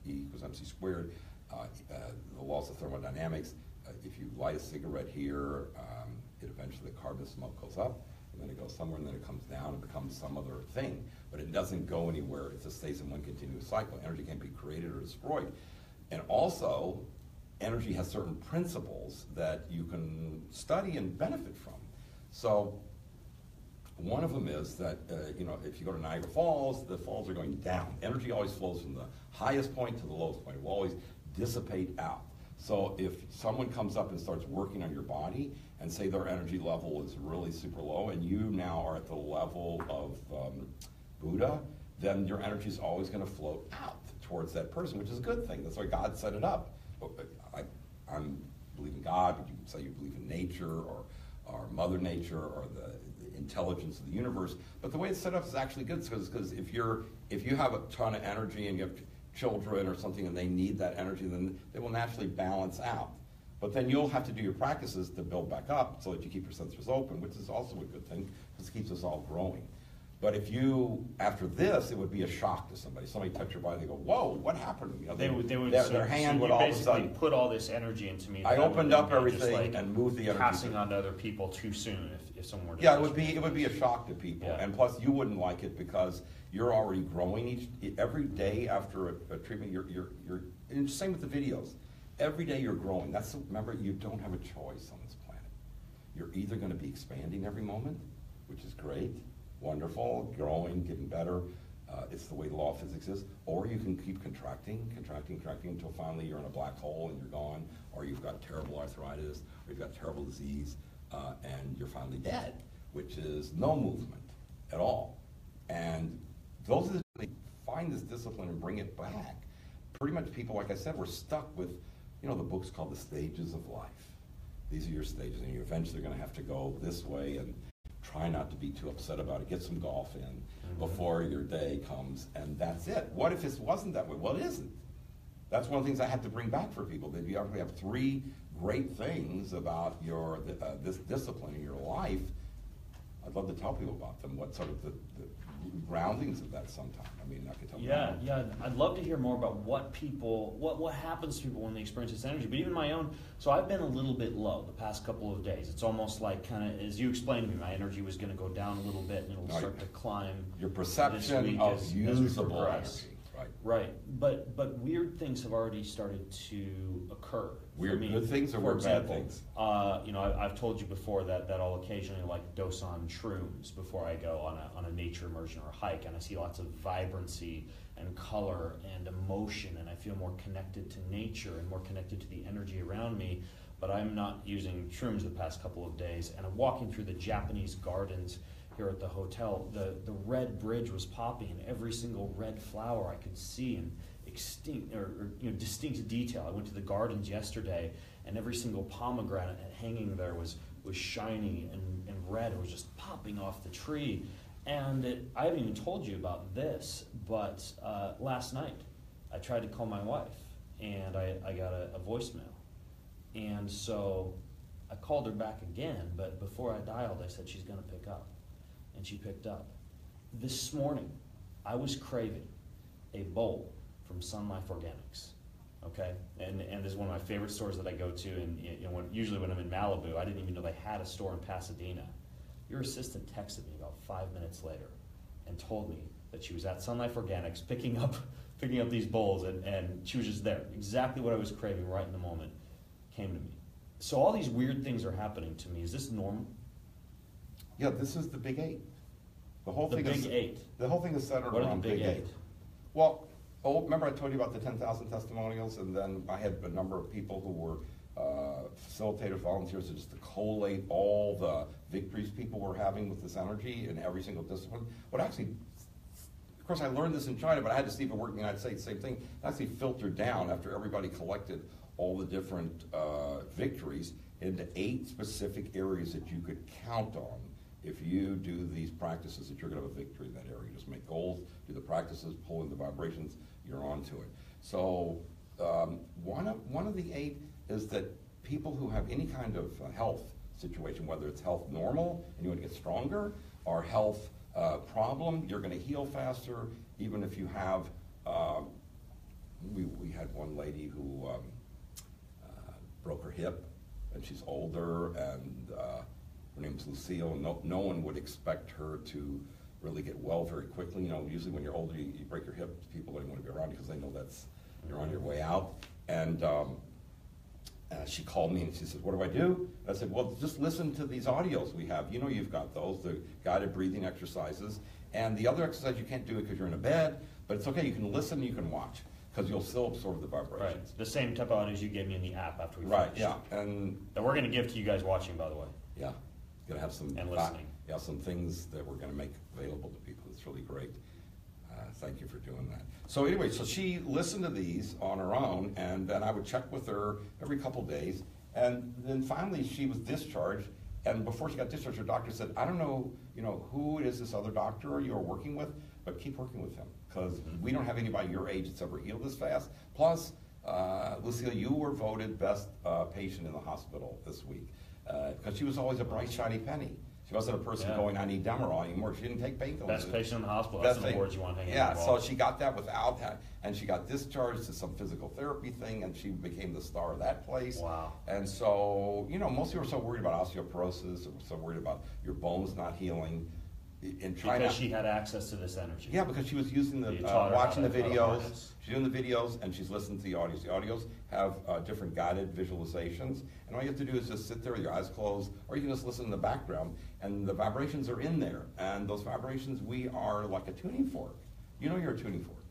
Speaker 1: E equals MC squared. The laws of thermodynamics. If you light a cigarette here, it eventually the carbon smoke goes up, and then it goes somewhere, and then it comes down and becomes some other thing. But it doesn't go anywhere. It just stays in one continuous cycle. Energy can't be created or destroyed. And also, energy has certain principles that you can study and benefit from. So one of them is that, if you go to Niagara Falls, the falls are going down. Energy always flows from the highest point to the lowest point. It will always dissipate out. So if someone comes up and starts working on your body and say their energy level is really super low and you now are at the level of Buddha, then your energy is always going to float out towards that person, which is a good thing. That's why God set it up. I believe in God, but you can say you believe in nature or Mother Nature or the intelligence of the universe. But the way it's set up is actually good because if you have a ton of energy and you have children or something and they need that energy, then they will naturally balance out. But then you'll have to do your practices to build back up so that you keep your sensors open, which is also a good thing because it keeps us all growing. But if you, after this, it would be a shock to somebody. Somebody touch your body, they go, whoa, what happened?
Speaker 2: They would.
Speaker 1: Their hand would
Speaker 2: you
Speaker 1: all of a
Speaker 2: basically
Speaker 1: sudden.
Speaker 2: put all this energy into me.
Speaker 1: I
Speaker 2: that
Speaker 1: opened
Speaker 2: would
Speaker 1: up
Speaker 2: be just
Speaker 1: everything and moved the energy.
Speaker 2: Passing on to other people too soon if someone were to
Speaker 1: Yeah,
Speaker 2: touch me.
Speaker 1: it would be a shock to people,
Speaker 2: Yeah.
Speaker 1: and plus you wouldn't like it because you're already growing every day after a treatment. You're and same with the videos. Every day you're growing. Remember, you don't have a choice on this planet. You're either going to be expanding every moment, which is great, wonderful, growing, getting better. It's the way the law of physics is. Or you can keep contracting until finally you're in a black hole and you're gone, or you've got terrible arthritis, or you've got terrible disease, and you're finally dead, which is no movement at all. And those are the find this discipline and bring it back. Pretty much people, like I said, were stuck with, the book's called The Stages of Life. These are your stages, and you're eventually going to have to go this way and try not to be too upset about it. Get some golf in before your day comes, and that's it. What if it wasn't that way? Well, it isn't. That's one of the things I have to bring back for people, that you actually have three great things about this discipline in your life. I'd love to tell people about them, what sort of the groundings of that sometime. I mean, I could tell them.
Speaker 2: Yeah, I'd love to hear more about what happens to people when they experience this energy. But even my own, so I've been a little bit low the past couple of days. It's almost like kind of, as you explained to me, my energy was going to go down a little bit and it'll start to climb.
Speaker 1: Your
Speaker 2: this
Speaker 1: perception
Speaker 2: week
Speaker 1: of
Speaker 2: as we
Speaker 1: usable
Speaker 2: progress.
Speaker 1: energy. Right.
Speaker 2: Right, but weird things have already started to occur. for
Speaker 1: Weird
Speaker 2: me.
Speaker 1: good things or
Speaker 2: For
Speaker 1: weird bad
Speaker 2: example,
Speaker 1: things?
Speaker 2: I've told you before that I'll occasionally like dose on shrooms before I go on a nature immersion or a hike, and I see lots of vibrancy and color and emotion, and I feel more connected to nature and more connected to the energy around me. But I'm not using shrooms the past couple of days, and I'm walking through the Japanese gardens here at the hotel. The red bridge was popping, and every single red flower I could see in distinct detail. I went to the gardens yesterday, and every single pomegranate hanging there was shiny and red. It was just popping off the tree. And I haven't even told you about this, but last night I tried to call my wife, and I got a voicemail. And so I called her back again, but before I dialed, I said she's going to pick up. And she picked up. This morning, I was craving a bowl from Sun Life Organics, okay? And this is one of my favorite stores that I go to, and usually when I'm in Malibu, I didn't even know they had a store in Pasadena. Your assistant texted me about 5 minutes later and told me that she was at Sun Life Organics picking up these bowls, and she was just there. Exactly what I was craving right in the moment came to me. So all these weird things are happening to me. Is this normal?
Speaker 1: Yeah, this is the Big Eight. The whole
Speaker 2: The
Speaker 1: thing
Speaker 2: Big
Speaker 1: is
Speaker 2: Eight.
Speaker 1: The whole thing is centered
Speaker 2: What are
Speaker 1: around
Speaker 2: the Big Eight?
Speaker 1: Well, remember I told you about the 10,000 testimonials, and then I had a number of people who were facilitators, volunteers, just to collate all the victories people were having with this energy in every single discipline. What actually, of course, I learned this in China, but I had to see if it worked in the United States. Same thing. It actually filtered down after everybody collected all the different victories into 8 specific areas that you could count on. If you do these practices, that you're going to have a victory in that area. Just make goals, do the practices, pull in the vibrations, you're on to it. So one of the 8 is that people who have any kind of health situation, whether it's health normal and you want to get stronger, or health problem, you're going to heal faster, even if you have, we had one lady who broke her hip, and she's older, and her name's Lucille. No one would expect her to really get well very quickly. Usually when you're older, you break your hip, people don't want to be around you because they know you're on your way out. And she called me and she said, "What do I do?" I said, "Well, just listen to these audios we have. You've got those, the guided breathing exercises. And the other exercise, you can't do it because you're in a bed, but it's okay. You can listen, you can watch, because you'll still absorb the vibrations."
Speaker 2: Right. The same type of audios you gave me in the app after we
Speaker 1: Right,
Speaker 2: finished.
Speaker 1: yeah. And
Speaker 2: that we're going to give to you guys watching, by the way.
Speaker 1: yeah, going to have some
Speaker 2: And listening.
Speaker 1: Yeah, some things that we're going to make available to people. It's really great. Thank you for doing that. So anyway, so she listened to these on her own, and then I would check with her every couple days. And then finally she was discharged, and before she got discharged, her doctor said, "I don't know, who it is, this other doctor you're working with, but keep working with him, because we don't have anybody your age that's ever healed this fast. Plus, Lucille, you were voted best patient in the hospital this week." Because she was always a bright, shiny penny. She wasn't a person going, "I need Demerol" anymore. She didn't take painkillers.
Speaker 2: Best patient in the hospital. That's the awards you want hanging
Speaker 1: on
Speaker 2: on
Speaker 1: the wall. So she got that without that, and she got discharged to some physical therapy thing, and she became the star of that place.
Speaker 2: Wow.
Speaker 1: And so, most people are so worried about osteoporosis, or so worried about your bones not healing. In China,
Speaker 2: because she had access to this energy.
Speaker 1: Yeah, because she was using watching the videos. She's doing the videos, and she's listening to the audios. The audios have different guided visualizations, and all you have to do is just sit there with your eyes closed, or you can just listen in the background, and the vibrations are in there. And those vibrations, we are like a tuning fork. You're a tuning fork.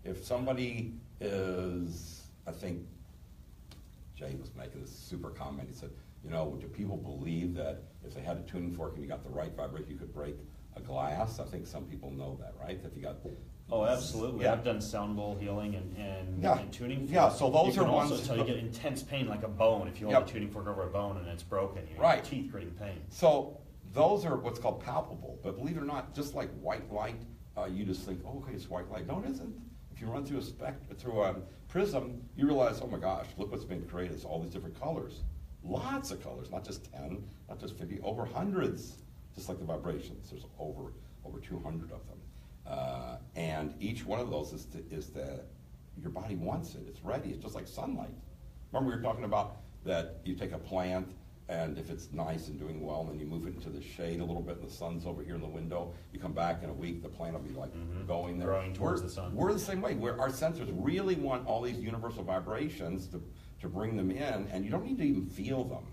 Speaker 1: If somebody is, I think Jay was making this super comment. He said, do people believe that if they had a tuning fork and you got the right vibration, you could break a glass? I think some people know that, right? If you got
Speaker 2: absolutely. Yeah. I've done sound bowl healing and tuning fork.
Speaker 1: Yeah, so those
Speaker 2: you
Speaker 1: are
Speaker 2: can
Speaker 1: ones.
Speaker 2: Also tell you get intense pain like a bone. If you hold a tuning fork over a bone and it's broken, you
Speaker 1: right.
Speaker 2: Your teeth creating pain.
Speaker 1: So those are what's called palpable. But believe it or not, just like white light, you just think, "Oh, okay, it's white light." No, it isn't. If you run through a prism, you realize, oh my gosh, look what's been created. It's all these different colors. Lots of colors, not just 10, not just 50, over hundreds, just like the vibrations. There's over 200 of them. And each one of those is that your body wants it. It's ready. It's just like sunlight. Remember we were talking about that you take a plant and if it's nice and doing well, and then you move it into the shade a little bit, and the sun's over here in the window, you come back in a week, the plant will be like going there.
Speaker 2: Growing towards the sun.
Speaker 1: We're the same way. Our sensors really want all these universal vibrations to bring them in, and you don't need to even feel them.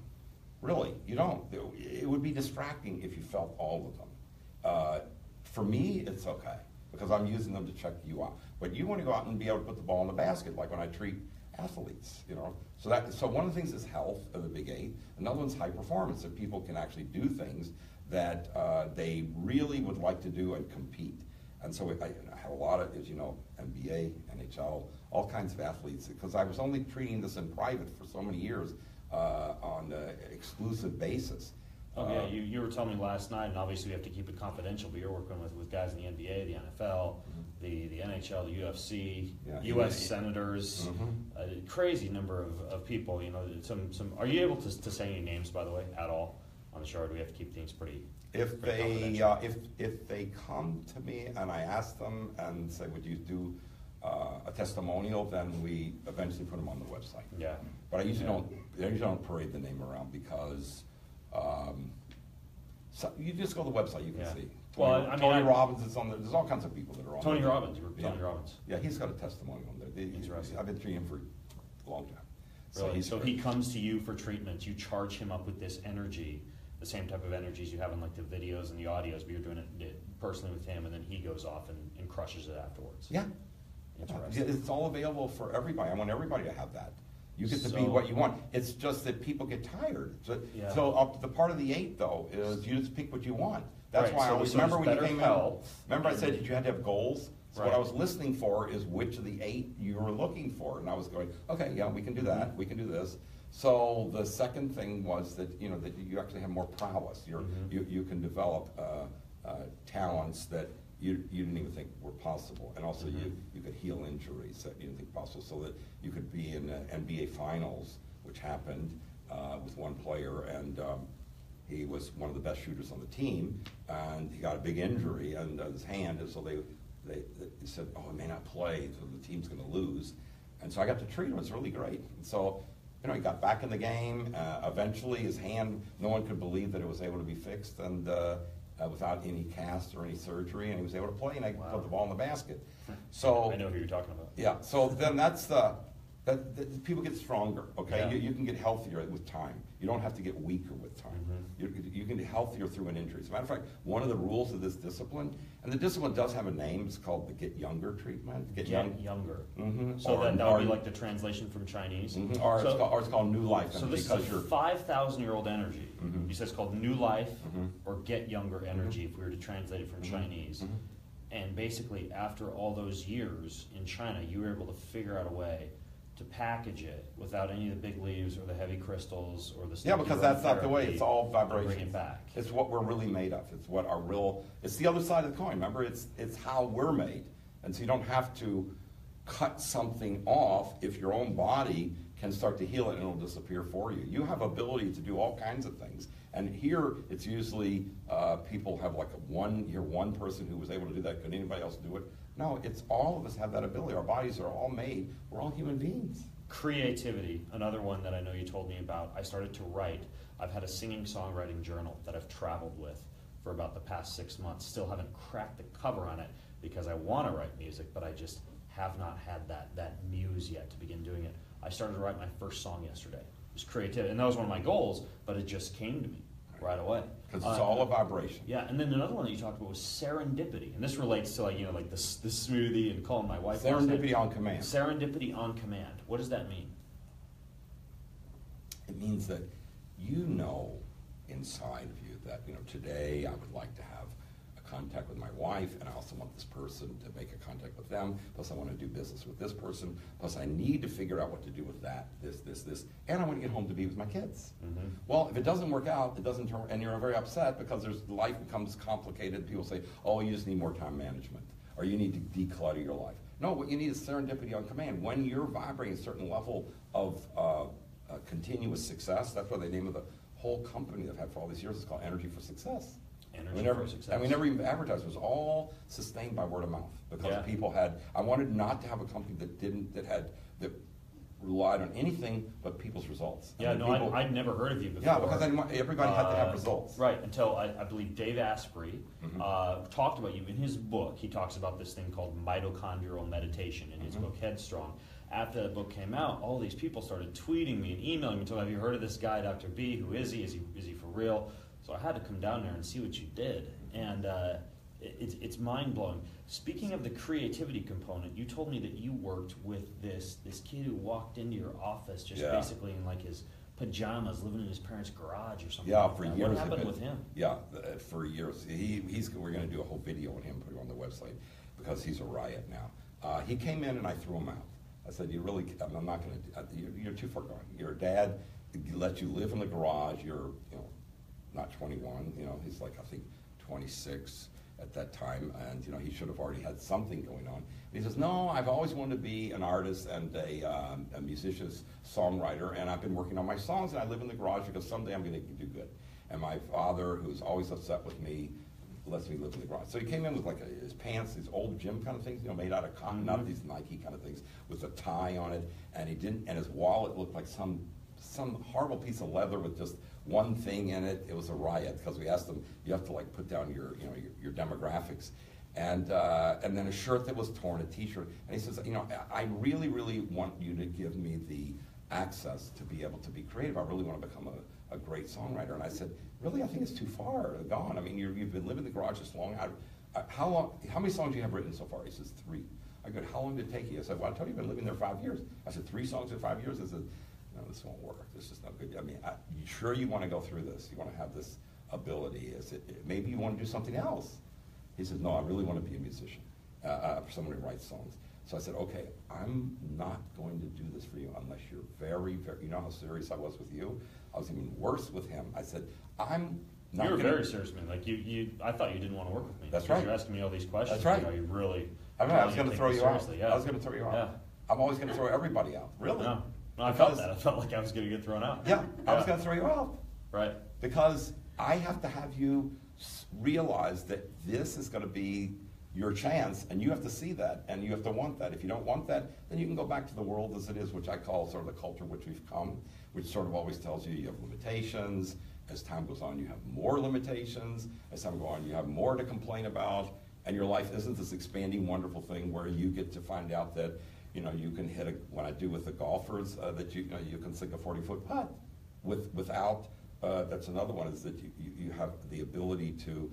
Speaker 1: Really, you don't. It would be distracting if you felt all of them. For me, it's okay, because I'm using them to check you out. But you want to go out and be able to put the ball in the basket, like when I treat athletes, you know. So one of the things is health of the big 8. Another one's high performance, that people can actually do things that they really would like to do and compete. And so I have a lot of, as you know, NBA, NHL, all kinds of athletes, because I was only treating this in private for so many years on an exclusive basis.
Speaker 2: Oh yeah, you were telling me last night, and obviously we have to keep it confidential, but you're working with guys in the NBA, the NFL, the NHL, the UFC,
Speaker 1: Yeah,
Speaker 2: U.S. senators, a crazy number of people. You know, some. Are you able to say any names, by the way, at all on the show? Or do we have to keep things pretty?
Speaker 1: If
Speaker 2: pretty
Speaker 1: they if they come to me and I ask them and say, would you do a testimonial, then we eventually put them on the website.
Speaker 2: Yeah.
Speaker 1: But I usually don't parade the name around, because so you just go to the website, you can see.
Speaker 2: Well,
Speaker 1: Tony Robbins is on there. There's all kinds of people that are on
Speaker 2: Tony
Speaker 1: there.
Speaker 2: Robbins. Tony Robbins.
Speaker 1: Yeah, he's got a testimonial on there.
Speaker 2: Interesting.
Speaker 1: I've been treating him for a long time.
Speaker 2: Really? So he comes to you for treatment. You charge him up with this energy, the same type of energies you have in like the videos and the audios, but you're doing it personally with him, and then he goes off and crushes it afterwards.
Speaker 1: Yeah.
Speaker 2: Interesting.
Speaker 1: It's all available for everybody. I want everybody to have that. You get to be
Speaker 2: So-
Speaker 1: what you want. It's just that people get tired.
Speaker 2: Yeah.
Speaker 1: So up the part of the 8, though, is you just pick what you want. That's
Speaker 2: Right,
Speaker 1: why I
Speaker 2: so-
Speaker 1: always
Speaker 2: so
Speaker 1: remember
Speaker 2: it's
Speaker 1: when you
Speaker 2: better
Speaker 1: came
Speaker 2: health.
Speaker 1: in. Remember I said that you had to have goals? So what
Speaker 2: Right.
Speaker 1: I was listening for is which of the 8 you were looking for. And I was going, okay, yeah, we can do that. We can do this. So the second thing was that, you know, that you actually have more prowess. You can develop talents that you didn't even think were possible. And also you could heal injuries that you didn't think possible, so that you could be in the NBA Finals, which happened with one player, and he was one of the best shooters on the team, and he got a big injury and his hand, and so they said, oh, he may not play, so the team's going to lose. And so I got to treat him. It's really great. And so, you know, he got back in the game. Eventually, his hand, no one could believe that it was able to be fixed, and without any cast or any surgery, and he was able to play, and I put the ball in the basket. So
Speaker 2: I know who you're talking about.
Speaker 1: yeah. So then that's that people get stronger. Okay,
Speaker 2: Yeah.
Speaker 1: you can get healthier with time. You don't have to get weaker with time. You can get healthier through an injury. As a matter of fact, one of the rules of this discipline, and the discipline does have a name, it's called the Get Younger treatment.
Speaker 2: Get younger.
Speaker 1: Mm-hmm.
Speaker 2: So that would be like the translation from Chinese.
Speaker 1: Mm-hmm. Or it's called New Life.
Speaker 2: So this
Speaker 1: because
Speaker 2: is
Speaker 1: you're
Speaker 2: 5,000-year-old energy. You said it's called New Life or Get Younger energy, if we were to translate it from Chinese. And basically, after all those years in China, you were able to figure out a way to package it without any of the big leaves or the heavy crystals or the
Speaker 1: yeah, because that's not the way. It's all
Speaker 2: Bring
Speaker 1: vibration.
Speaker 2: it back.
Speaker 1: It's what we're really made of. It's what our real. It's the other side of the coin. Remember, it's how we're made, and so you don't have to cut something off if your own body can start to heal it and it'll disappear for you. You have ability to do all kinds of things. And here, it's usually people have like one person who was able to do that. Could anybody else do it? No, it's all of us have that ability. Our bodies are all made. We're all human beings.
Speaker 2: Creativity, another one that I know you told me about. I started to write. I've had a singing songwriting journal that I've traveled with for about the past 6 months. Still haven't cracked the cover on it because I want to write music, but I just have not had that muse yet to begin doing it. I started to write my first song yesterday. It was creativity, and that was one of my goals, but it just came to me right away.
Speaker 1: Because it's all a vibration.
Speaker 2: Yeah, and then another one that you talked about was serendipity, and this relates to like the smoothie and calling my wife.
Speaker 1: Serendipity on command.
Speaker 2: Serendipity on command. What does that mean?
Speaker 1: It means that you know inside of you that, you know, today I would like to have a contact with my wife, and I also want this person to make a contact with them, plus I want to do business with this person, plus I need to figure out what to do with that, this, and I want to get home to be with my kids. Well, if it doesn't work out, it doesn't turn, and you're very upset because life becomes complicated. People say, oh, you just need more time management, or you need to declutter your life. No, what you need is serendipity on command. When you're vibrating a certain level of continuous success, that's why the name of the whole company I've had for all these years is called Energy for Success.
Speaker 2: For success.
Speaker 1: And we never even advertised. It was all sustained by word of mouth because people had. I wanted not to have a company that relied on anything but people's results.
Speaker 2: Yeah,
Speaker 1: I mean,
Speaker 2: no,
Speaker 1: people-
Speaker 2: I'd never heard of you before.
Speaker 1: Yeah, because everybody had to have results.
Speaker 2: Right, until I believe Dave Asprey
Speaker 1: Mhm.
Speaker 2: talked about you in his book. He talks about this thing called mitochondrial meditation in his book Headstrong. After that book came out, all these people started tweeting me and emailing me, telling me, have you heard of this guy, Dr. B? Who is he? Is he for real? So I had to come down there and see what you did. And it's mind-blowing. Speaking of the creativity component, you told me that you worked with this kid who walked into your office just
Speaker 1: Yeah.
Speaker 2: basically in like his pajamas, living in his parents' garage or something.
Speaker 1: Yeah,
Speaker 2: like
Speaker 1: for
Speaker 2: that.
Speaker 1: years.
Speaker 2: What happened with him?
Speaker 1: Yeah, for years. We're going to do a whole video on him, put it on the website, because he's a riot now. He came in and I threw him out. I said, I'm not going to, you're too far gone. Your dad let you live in the garage. You're, not 21, he's like, I think 26 at that time, and he should have already had something going on. And he says, no, I've always wanted to be an artist and a musician, songwriter, and I've been working on my songs, and I live in the garage because someday I'm going to do good. And my father, who's always upset with me, lets me live in the garage. So he came in with like his pants, these old gym kind of things, made out of cotton, not these Nike kind of things, with a tie on it, and his wallet looked like some horrible piece of leather with just one thing in it. It was a riot because we asked him, you have to like put down your demographics, and then a shirt that was torn, a T-shirt, and he says, I really, really want you to give me the access to be able to be creative. I really want to become a great songwriter. And I said, really, I think it's too far gone. I mean, you've been living in the garage this long. How many songs do you have written so far? He says, 3. I go, how long did it take you? I said, well, I told you I've been living there 5 years. I said, 3 songs in 5 years? I said, no, this won't work. This is no good. I mean, you sure you want to go through this? You want to have this ability? Maybe you want to do something else? He says, no, I really want to be a musician, someone who writes songs. So I said, okay, I'm not going to do this for you unless you're very, very, you know how serious I was with you? I was even worse with him. I said, I'm not
Speaker 2: You were
Speaker 1: gonna,
Speaker 2: very serious, man. Like I thought you didn't want to work with me.
Speaker 1: That's
Speaker 2: because
Speaker 1: right.
Speaker 2: You're asking me all these questions.
Speaker 1: That's right.
Speaker 2: You really.
Speaker 1: I know, I was going to
Speaker 2: take
Speaker 1: throw
Speaker 2: this
Speaker 1: you out.
Speaker 2: seriously, yeah.
Speaker 1: I was going to throw you out.
Speaker 2: Yeah.
Speaker 1: I'm always going to throw everybody out. Really?
Speaker 2: No, I felt that. I felt like I was going to get thrown out.
Speaker 1: Yeah, I was going to throw you out.
Speaker 2: Right.
Speaker 1: Because I have to have you realize that this is going to be your chance, and you have to see that, and you have to want that. If you don't want that, then you can go back to the world as it is, which I call sort of the culture which we've come, which sort of always tells you have limitations. As time goes on, you have more limitations. As time goes on, you have more to complain about, and your life isn't this expanding, wonderful thing where you get to find out that you can hit when I do with the golfers, that you can sink a 40-foot putt without. That's another one, is that you have the ability to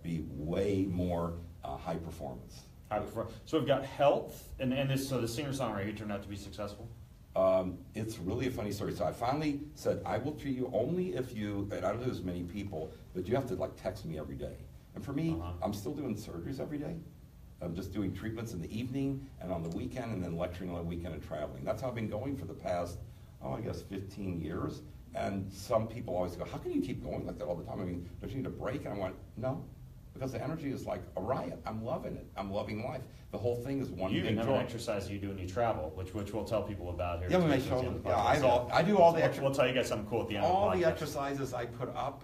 Speaker 1: be way more high performance.
Speaker 2: So we've got health, and this. So the singer-songwriter, he turned out to be successful.
Speaker 1: It's really a funny story. So I finally said, I will treat you only if you, and I don't do as many people, but you have to like text me every day. And for me, I'm still doing surgeries every day. I'm just doing treatments in the evening and on the weekend, and then lecturing on the weekend and traveling. That's how I've been going for the past, I guess 15 years. And some people always go, how can you keep going like that all the time? I mean, don't you need a break? And I went, no, because the energy is like a riot. I'm loving it. I'm loving life. The whole thing is one
Speaker 2: You
Speaker 1: big
Speaker 2: even have
Speaker 1: joy.
Speaker 2: an exercise you do when you travel, which we'll tell people about here.
Speaker 1: Yeah, we may
Speaker 2: towards the
Speaker 1: show
Speaker 2: end
Speaker 1: them.
Speaker 2: of the
Speaker 1: Yeah,
Speaker 2: podcast.
Speaker 1: I do all the
Speaker 2: We'll tell you guys something cool at the end
Speaker 1: all
Speaker 2: of the
Speaker 1: the
Speaker 2: podcast.
Speaker 1: exercises I put up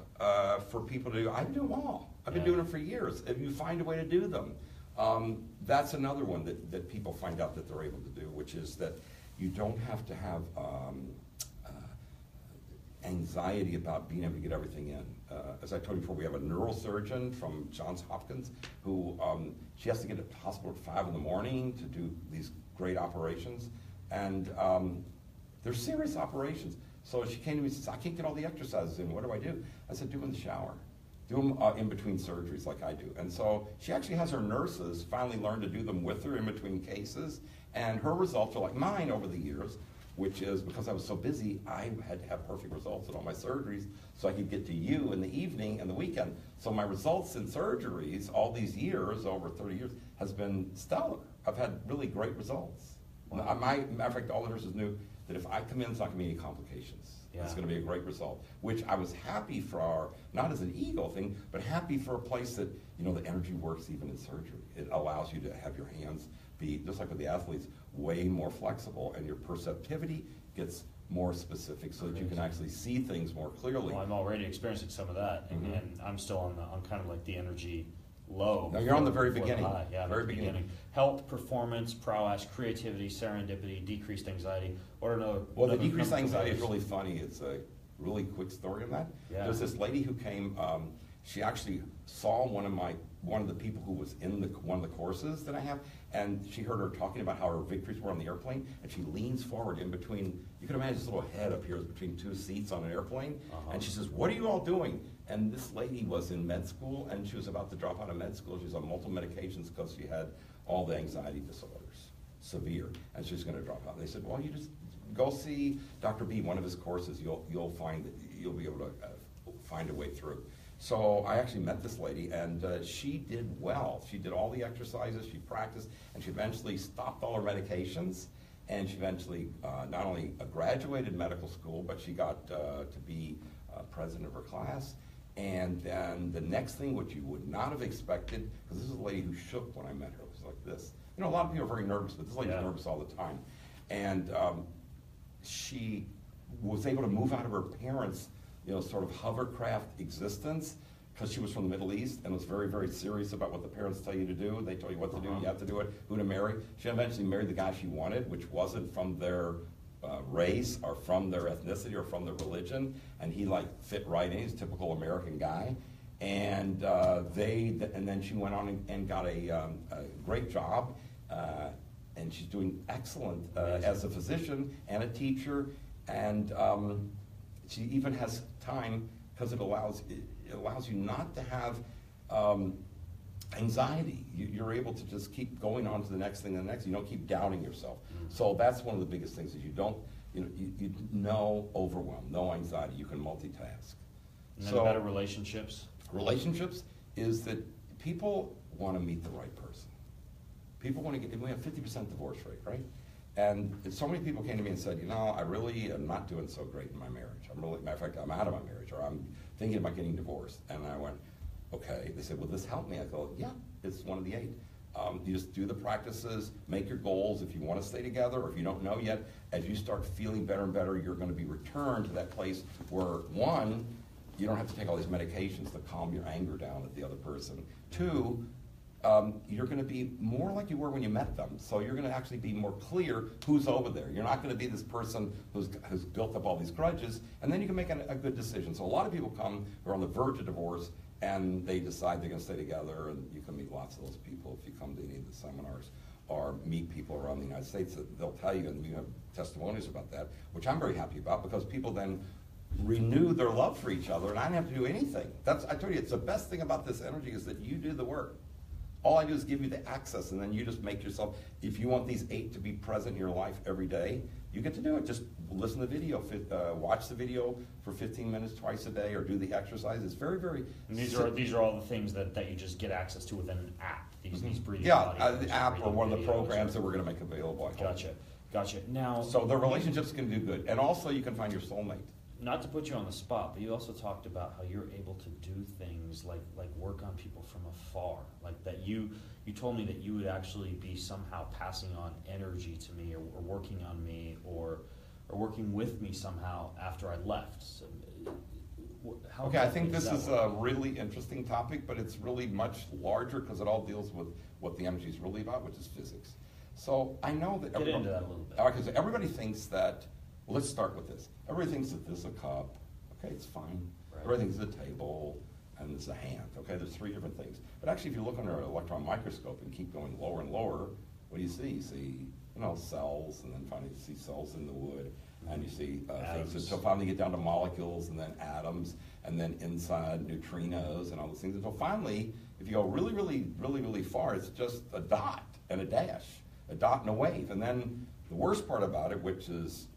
Speaker 1: for people to do, I do them all. I've been
Speaker 2: Yeah.
Speaker 1: doing them for years. If you find a way to do them, that's another one that people find out that they're able to do, which is that you don't have to have anxiety about being able to get everything in. As I told you before, we have a neurosurgeon from Johns Hopkins who she has to get to the hospital at 5 in the morning to do these great operations, and they're serious operations. So she came to me and says, I can't get all the exercises in. What do I do? I said, do them in the shower. Do them in between surgeries like I do. And so she actually has her nurses finally learn to do them with her in between cases, and her results are like mine over the years, which is because I was so busy, I had to have perfect results in all my surgeries so I could get to you in the evening and the weekend. So my results in surgeries all these years, over 30 years, has been stellar. I've had really great results.
Speaker 2: Wow.
Speaker 1: Matter of fact, all the nurses knew that if I come in, it's not going to be any complications.
Speaker 2: Yeah.
Speaker 1: It's going to be a great result, which I was happy for, not as an ego thing, but happy for a place that, the energy works even in surgery. It allows you to have your hands be, just like with the athletes, way more flexible, and your perceptivity gets more specific so that you can actually see things more clearly.
Speaker 2: Well, I'm already experiencing some of that, and I'm still on kind of like the energy low.
Speaker 1: No, you're on the
Speaker 2: for-
Speaker 1: very
Speaker 2: for
Speaker 1: beginning.
Speaker 2: high. Yeah,
Speaker 1: Very
Speaker 2: very
Speaker 1: beginning.
Speaker 2: beginning. Health, performance, prowess, creativity, serendipity, decreased anxiety. What are another?
Speaker 1: Well, the
Speaker 2: another
Speaker 1: decreased
Speaker 2: number of
Speaker 1: anxiety is
Speaker 2: others?
Speaker 1: really funny. It's a really quick story on that.
Speaker 2: Yeah.
Speaker 1: There's this lady who came, she actually saw one of the people who was in one of the courses that I have, and she heard her talking about how her victories were on the airplane, and she leans forward in between, you can imagine this little head up here is between two seats on an airplane, and she says, "What are you all doing?" And this lady was in med school, and she was about to drop out of med school. She was on multiple medications because she had all the anxiety disorders, severe, and she was going to drop out. And they said, "Well, you just go see Dr. B, one of his courses. You'll find that you'll be able to find a way through." So I actually met this lady, and she did well. She did all the exercises, she practiced, and she eventually stopped all her medications, and she eventually not only graduated medical school, but she got to be president of her class. And then the next thing, which you would not have expected, because this is a lady who shook when I met her, it was like this. You know, a lot of people are very nervous, but this lady's nervous all the time. And she was able to move out of her parents' sort of hovercraft existence, because she was from the Middle East and was very, very serious about what the parents tell you to do. They tell you what to do, you have to do it, who to marry. She eventually married the guy she wanted, which wasn't from their race or from their ethnicity or from their religion, and he fit right in. He's a typical American guy. And then she went on and got a great job, and she's doing excellent as a physician and a teacher, and she even has time because it allows you not to have anxiety. You're able to just keep going on to the next thing, you don't keep doubting yourself. So that's one of the biggest things is no overwhelm, no anxiety. You can multitask.
Speaker 2: And then better relationships.
Speaker 1: Relationships is that people want to meet the right person. People want to we have 50% divorce rate, right? And so many people came to me and said, I really am not doing so great in my marriage. Matter of fact, I'm out of my marriage, or I'm thinking about getting divorced. And I went, okay. They said, will this help me? I go, yeah, it's one of the 8. You just do the practices, make your goals if you want to stay together, or if you don't know yet. As you start feeling better and better, you're going to be returned to that place where, 1, you don't have to take all these medications to calm your anger down at the other person. 2, you're going to be more like you were when you met them. So you're going to actually be more clear who's over there. You're not going to be this person who's built up all these grudges, and then you can make a good decision. So a lot of people come who are on the verge of divorce, and they decide they're going to stay together, and you can meet lots of those people if you come to any of the seminars or meet people around the United States. They'll tell you, and we have testimonies about that, which I'm very happy about, because people then renew their love for each other, and I don't have to do anything. I told you, it's the best thing about this energy is that you do the work. All I do is give you the access, and then you just make yourself, if you want these 8 to be present in your life every day, you get to do it. Just listen to the video, watch the video for 15 minutes twice a day, or do the exercise. It's very, very...
Speaker 2: And these are all the things that you just get access to within an app, these breathing
Speaker 1: the app or one of the programs that we're going to make available.
Speaker 2: Gotcha. Now...
Speaker 1: So the relationships can do good. And also you can find your soulmate.
Speaker 2: Not to put you on the spot, but you also talked about how you're able to do things like work on people from afar. Like that you told me that you would actually be somehow passing on energy to me, or working on me, or working with me somehow after I left. So, how
Speaker 1: I think
Speaker 2: does
Speaker 1: this
Speaker 2: that
Speaker 1: is
Speaker 2: work?
Speaker 1: a really interesting topic, but it's really much larger because it all deals with what the energy is really about, which is physics. So I know that
Speaker 2: Get into that a little bit.
Speaker 1: Okay, so everybody thinks that, well, let's start with this. Everybody thinks that this is a cup. Okay, it's fine.
Speaker 2: Right.
Speaker 1: Everybody thinks it's a table, and it's a hand. Okay, there's 3 different things. But actually, if you look under an electron microscope and keep going lower and lower, what do you see? You see, cells, and then finally you see cells in the wood, and you see things until finally you get down to molecules, and then atoms, and then inside neutrinos, and all those things. Until finally, if you go really, really, really, really far, it's just a dot and a dash, a dot and a wave. And then the worst part about it, which is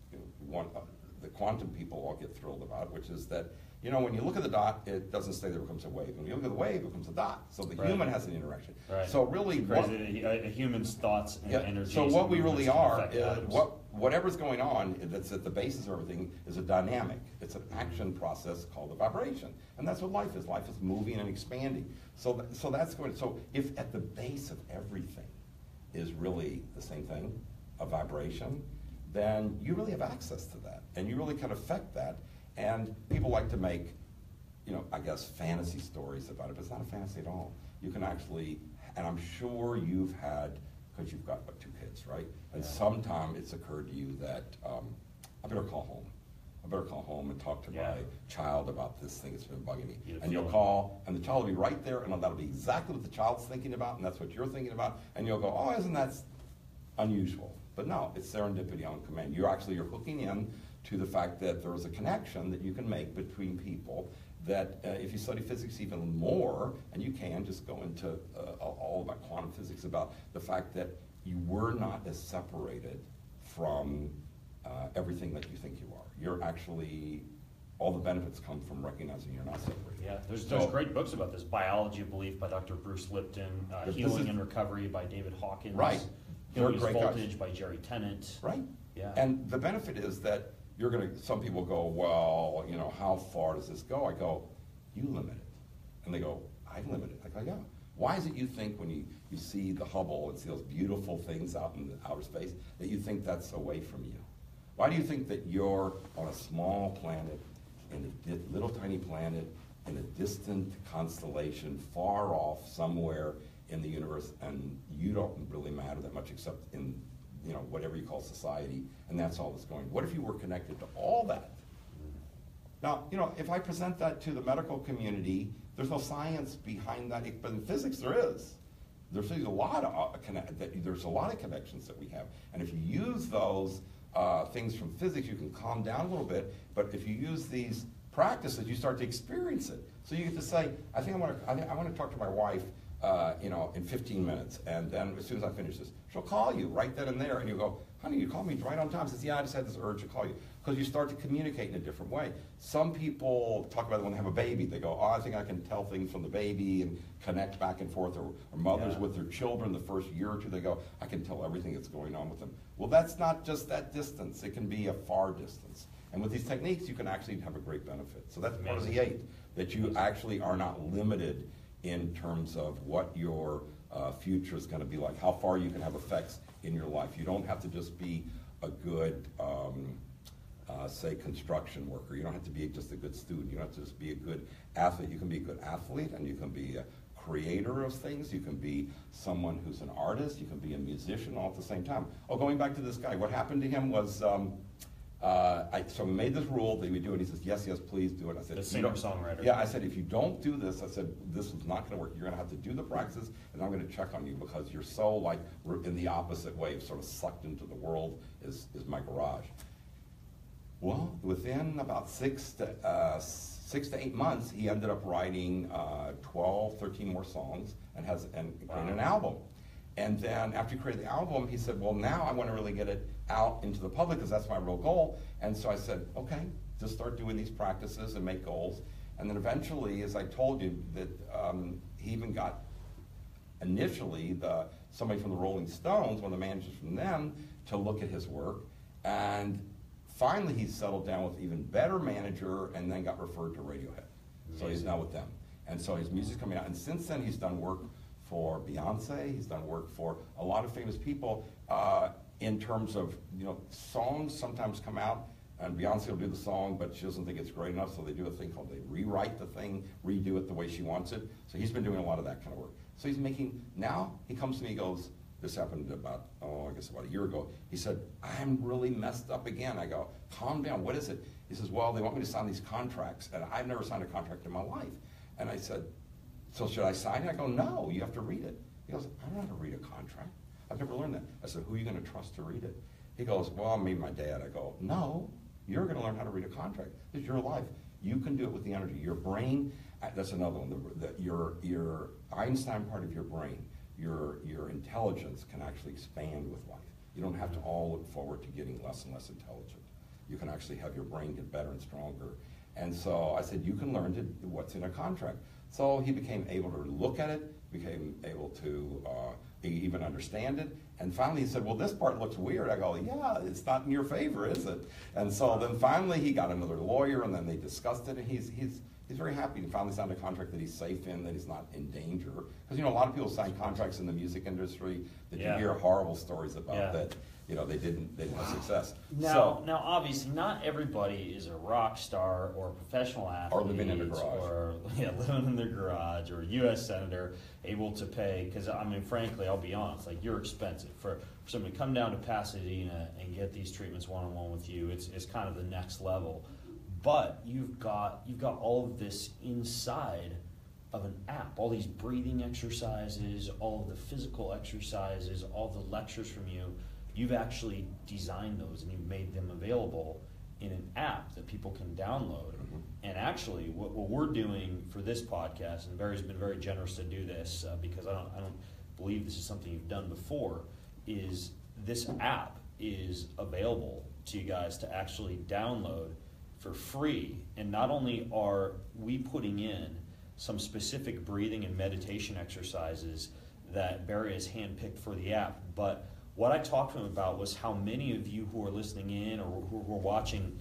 Speaker 1: the quantum people all get thrilled about, which is that, when you look at the dot, it doesn't stay there, it becomes a wave. When you look at the wave, it becomes a dot. So the human has an interaction.
Speaker 2: Right.
Speaker 1: So really,
Speaker 2: a human's thoughts and energies.
Speaker 1: so what we really are
Speaker 2: affect
Speaker 1: is
Speaker 2: atoms.
Speaker 1: whatever's going on that's at the basis of everything is a dynamic. It's an action process called a vibration. And that's what life is. Life is moving and expanding. So that's going. So if at the base of everything is really the same thing, a vibration, then you really have access to that, and you really can affect that. And people like to make, I guess, fantasy stories about it, but it's not a fantasy at all. you can actually, and I'm sure you've had, because you've got, what, 2 kids, right? And
Speaker 2: Yeah.
Speaker 1: sometime it's occurred to you that I better call home. I better call home and talk to
Speaker 2: Yeah.
Speaker 1: my child about this thing that's been bugging me.
Speaker 2: You
Speaker 1: And you'll
Speaker 2: feel it.
Speaker 1: call, and the child will be right there, and that'll be exactly what the child's thinking about, and that's what you're thinking about, and you'll go, oh, isn't that unusual? But no, it's serendipity on command. You're hooking in to the fact that there is a connection that you can make between people that if you study physics even more, and you can just go into all about quantum physics, about the fact that you were not as separated from everything that you think you are. You're actually, all the benefits come from recognizing you're not separated.
Speaker 2: Yeah, there's
Speaker 1: So-
Speaker 2: great books about this. Biology of Belief by Dr. Bruce Lipton,
Speaker 1: This
Speaker 2: Healing
Speaker 1: is-
Speaker 2: and Recovery by David Hawkins,
Speaker 1: Right.
Speaker 2: Healing
Speaker 1: They're
Speaker 2: is
Speaker 1: great guys.
Speaker 2: Voltage by Jerry Tennant.
Speaker 1: Right?
Speaker 2: Yeah.
Speaker 1: And the benefit is that some people go, well, how far does this go? I go, you limit it. And they go, I limit it. I go, yeah. Why is it you think when you see the Hubble and see those beautiful things out in the outer space, that you think that's away from you? Why do you think that you're on a small planet, in a little tiny planet, in a distant constellation, far off somewhere in the universe, and you don't really matter that much except in whatever you call society, and that's all that's going. What if you were connected to all that? Now, if I present that to the medical community, there's no science behind that, but in physics there is. There's a lot of connections that we have, and if you use those things from physics, you can calm down a little bit. But if you use these practices, you start to experience it. So you get to say, I want to talk to my wife, in 15 minutes, and then as soon as I finish this, she'll call you right then and there, and you go, honey, you called me right on time. Says, yeah, I just had this urge to call you. Because you start to communicate in a different way. Some people talk about it when they have a baby. They go, oh, I think I can tell things from the baby and connect back and forth. Or mothers with their children the first year or two, they go, I can tell everything that's going on with them. Well, that's not just that distance. It can be a far distance. And with these techniques, you can actually have a great benefit. So that's part of the 8, that you actually are not limited in terms of what your future is going to be like, how far you can have effects in your life. You don't have to just be a good, say, construction worker. You don't have to be just a good student. You don't have to just be a good athlete. You can be a good athlete, and you can be a creator of things. You can be someone who's an artist. You can be a musician all at the same time. Oh, going back to this guy, what happened to him was, so we made this rule that we do it. He says, yes, please do it. I said,
Speaker 2: The singer-songwriter.
Speaker 1: Yeah, I said, if you don't do this, I said, this is not going to work. You're going to have to do the practices, and I'm going to check on you because you're so we're in the opposite way, sort of sucked into the world is my garage. Well, within about 6 to 8 months, he ended up writing 12, 13 more songs and created an album. And then after he created the album, he said, well, now I want to really get it out into the public because that's my real goal. And so I said, okay, just start doing these practices and make goals. And then eventually, as I told you, that he even got initially somebody from the Rolling Stones, one of the managers from them, to look at his work. And finally, he settled down with an even better manager and then got referred to Radiohead. So he's now with them. And so his music's coming out. And since then, he's done work for Beyonce. He's done work for a lot of famous people in terms of, songs sometimes come out and Beyonce will do the song, but she doesn't think it's great enough, so they do a thing called they rewrite the thing, redo it the way she wants it. So he's been doing a lot of that kind of work. So now he comes to me, he goes, this happened about a year ago. He said, I'm really messed up again. I go, calm down, what is it? He says, well, they want me to sign these contracts, and I've never signed a contract in my life. And I said, so should I sign it? I go, no, you have to read it. He goes, I don't know how to read a contract. I've never learned that. I said, who are you going to trust to read it? He goes, well, maybe my dad. I go, no, you're going to learn how to read a contract. It's your life. You can do it with the energy. Your brain, that's another one, your Einstein part of your brain, your intelligence can actually expand with life. You don't have to all look forward to getting less and less intelligent. You can actually have your brain get better and stronger. And so I said, you can learn to do what's in a contract. So he became able to look at it, became able to even understand it. And finally he said, well, this part looks weird. I go, yeah, it's not in your favor, is it? And so then finally he got another lawyer, and then they discussed it, and he's he's very happy to finally sign a contract that he's safe in, that he's not in danger. Because, you know, a lot of people sign contracts in the music industry that
Speaker 2: Yeah.
Speaker 1: you hear horrible stories about
Speaker 2: Yeah.
Speaker 1: that, you know, they didn't have success.
Speaker 2: Now, obviously, not everybody is a rock star or a professional athlete,
Speaker 1: Or living in a garage.
Speaker 2: or living in their garage, or a U.S. senator able to pay. Because I mean, frankly, I'll be honest, like you're expensive for somebody to come down to Pasadena and get these treatments one-on-one with you. It's kind of the next level. But you've got all of this inside of an app, all these breathing exercises, all of the physical exercises, all the lectures from you. You've actually designed those and you've made them available in an app that people can download.
Speaker 1: Mm-hmm.
Speaker 2: And actually, what we're doing for this podcast, and Barry's been very generous to do this because I don't believe this is something you've done before, is this app is available to you guys to actually download for free. And not only are we putting in some specific breathing and meditation exercises that Barry has handpicked for the app, but what I talked to him about was how many of you who are listening in or who are watching,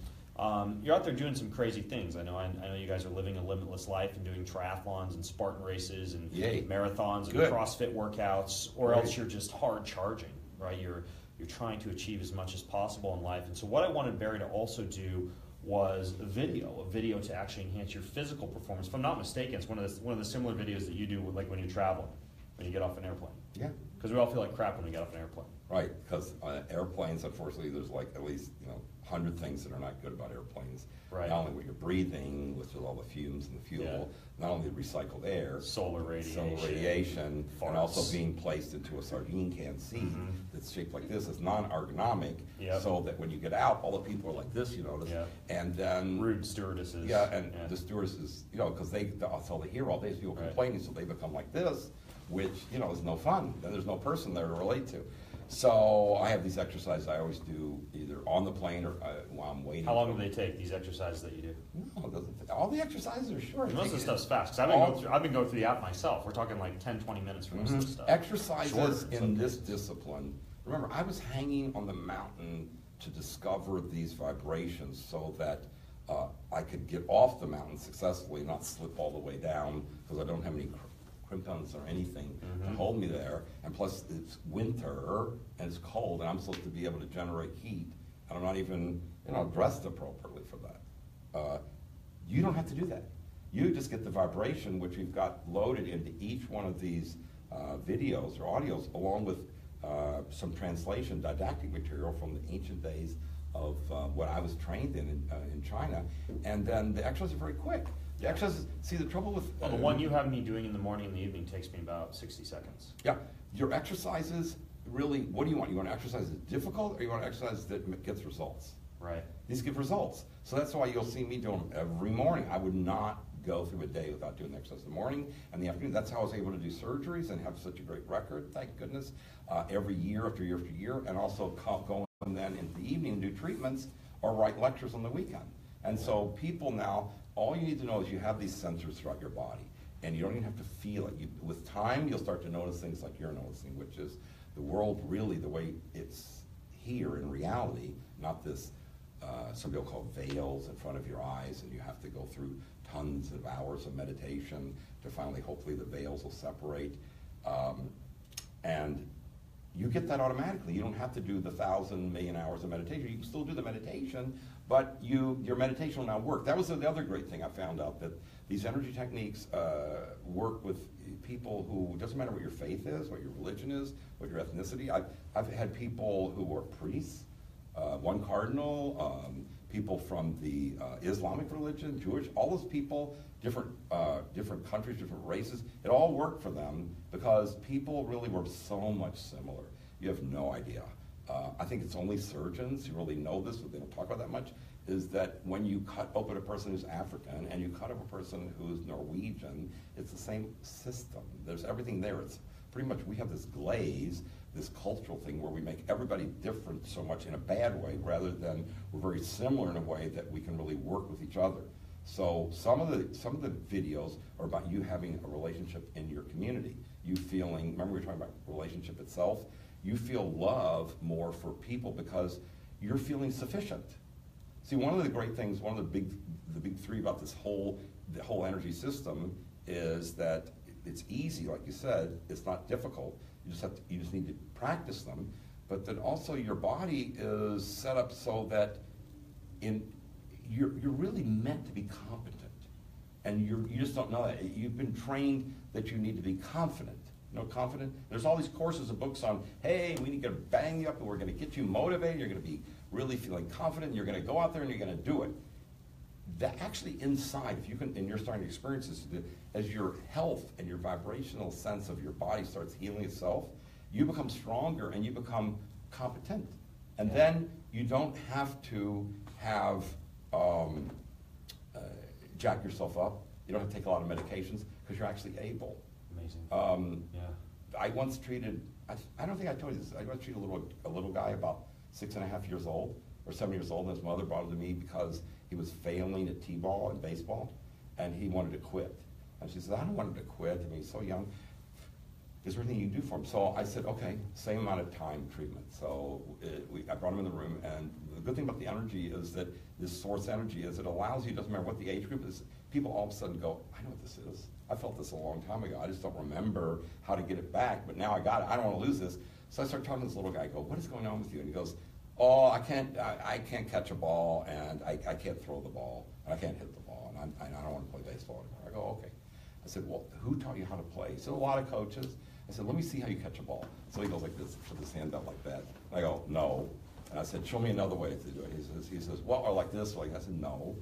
Speaker 2: you're out there doing some crazy things. I know you guys are living a limitless life and doing triathlons and Spartan races and
Speaker 1: Yay.
Speaker 2: marathons and
Speaker 1: Good.
Speaker 2: CrossFit workouts, or
Speaker 1: Great.
Speaker 2: else you're just hard charging, right? You're trying to achieve as much as possible in life. And so what I wanted Barry to also do was a video to actually enhance your physical performance. If I'm not mistaken, it's one of the similar videos that you do with, like when you're traveling, when you get off an airplane.
Speaker 1: Yeah.
Speaker 2: Because we all feel like crap when we get off an airplane.
Speaker 1: Right, because airplanes, unfortunately, there's like at least 100 things that are not good about airplanes.
Speaker 2: Right.
Speaker 1: Not only what you're breathing, which is all the fumes and the fuel, not only the recycled air,
Speaker 2: Solar
Speaker 1: radiation,
Speaker 2: farts.
Speaker 1: and also being placed into a sardine can seat that's shaped like this is non-ergonomic,
Speaker 2: Yep.
Speaker 1: so that when you get out, all the people are like this, you notice,
Speaker 2: Yep.
Speaker 1: and then
Speaker 2: Rude stewardesses.
Speaker 1: the stewardesses, because that's all they hear all day is people
Speaker 2: Right.
Speaker 1: complaining, so they become like this, which, is no fun. Then there's no person there to relate to. So I have these exercises I always do either on the plane or while I'm waiting.
Speaker 2: How long do they take, these exercises that you do?
Speaker 1: No, it doesn't. All the exercises are short.
Speaker 2: Most of the
Speaker 1: Take-
Speaker 2: stuff's fast. Because I've been going through the app myself. We're talking like 10, 20 minutes for most of the stuff.
Speaker 1: Exercises
Speaker 2: Shorter,
Speaker 1: in
Speaker 2: sometimes.
Speaker 1: this discipline. Remember, I was hanging on the mountain to discover these vibrations so that I could get off the mountain successfully, not slip all the way down, because I don't have any crampons or anything to hold me there. And plus, it's winter and it's cold, and I'm supposed to be able to generate heat, and I'm not even dressed appropriately for that. You don't have to do that. You just get the vibration, which we've got loaded into each one of these videos or audios, along with some translation, didactic material from the ancient days of what I was trained in China. And then the exercises are very quick. The exercises, see the trouble with...
Speaker 2: Well, the one you have me doing in the morning and the evening takes me about 60 seconds.
Speaker 1: Yeah, your exercises, really, what do you want? You want an exercise that's difficult, or you want an exercise that gets results?
Speaker 2: Right.
Speaker 1: These give results. So that's why you'll see me do them every morning. I would not go through a day without doing exercise in the morning and the afternoon. That's how I was able to do surgeries and have such a great record, thank goodness, every year after year after year, and also go and then in the evening and do treatments or write lectures on the weekend. And so people now, all you need to know is you have these sensors throughout your body, and you don't even have to feel it. With time, you'll start to notice things like you're noticing, which is the world really the way it's here in reality, not this, some people call veils in front of your eyes, and you have to go through tons of hours of meditation to finally, hopefully, the veils will separate. And you get that automatically. You don't have to do the 1,000 million hours of meditation. You can still do the meditation, but your meditation will now work. That was the other great thing I found out, that these energy techniques work with people who, doesn't matter what your faith is, what your religion is, what your ethnicity. I've had people who were priests, one cardinal, people from the Islamic religion, Jewish, all those people, different countries, different races, it all worked for them because people really were so much similar. You have no idea. I think it's only surgeons who really know this, but they don't talk about that much, is that when you cut open a person who's African and you cut up a person who's Norwegian, it's the same system. There's everything there. It's pretty much, we have this glaze, this cultural thing where we make everybody different so much in a bad way, rather than we're very similar in a way that we can really work with each other. So some of the videos are about you having a relationship in your community. You feeling, remember we were talking about relationship itself? You feel love more for people because you're feeling sufficient. See, one of the great things, one of the big three about the whole energy system is that it's easy, like you said. It's not difficult. You just need to practice them. But then also your body is set up so that you're really meant to be competent, and you just don't know that. You've been trained that you need to be confident. You know, confident. There's all these courses and books on, hey, we need to bang you up, and we're going to get you motivated. You're going to be really feeling confident. You're going to go out there and you're going to do it. That actually inside, if you can, and you're starting to experience this, as your health and your vibrational sense of your body starts healing itself, you become stronger and you become competent. And then you don't have to have jack yourself up. You don't have to take a lot of medications because you're actually able.
Speaker 2: Amazing.
Speaker 1: I once treated, I don't think I told you this, I once treated a little guy about 6.5 years old or 7 years old, and his mother brought him to me because he was failing at t-ball and baseball, and he wanted to quit. And she said, I don't want him to quit. I mean, he's so young. Is there anything you can do for him? So I said, okay, same amount of time treatment. So I brought him in the room, and the good thing about the energy is that this source energy is it allows you, doesn't matter what the age group is, people all of a sudden go, I know what this is. I felt this a long time ago. I just don't remember how to get it back, but now I got it. I don't want to lose this. So I start talking to this little guy. I go, what is going on with you? And he goes, oh, I can't catch a ball, and I can't throw the ball, and I can't hit the ball, and I don't want to play baseball anymore. I go, okay. I said, well, who taught you how to play? He said, a lot of coaches. I said, let me see how you catch a ball. So he goes like this, put his hand up like that. And I go, no. And I said, show me another way to do it. He says, well, or like this, like I said, no.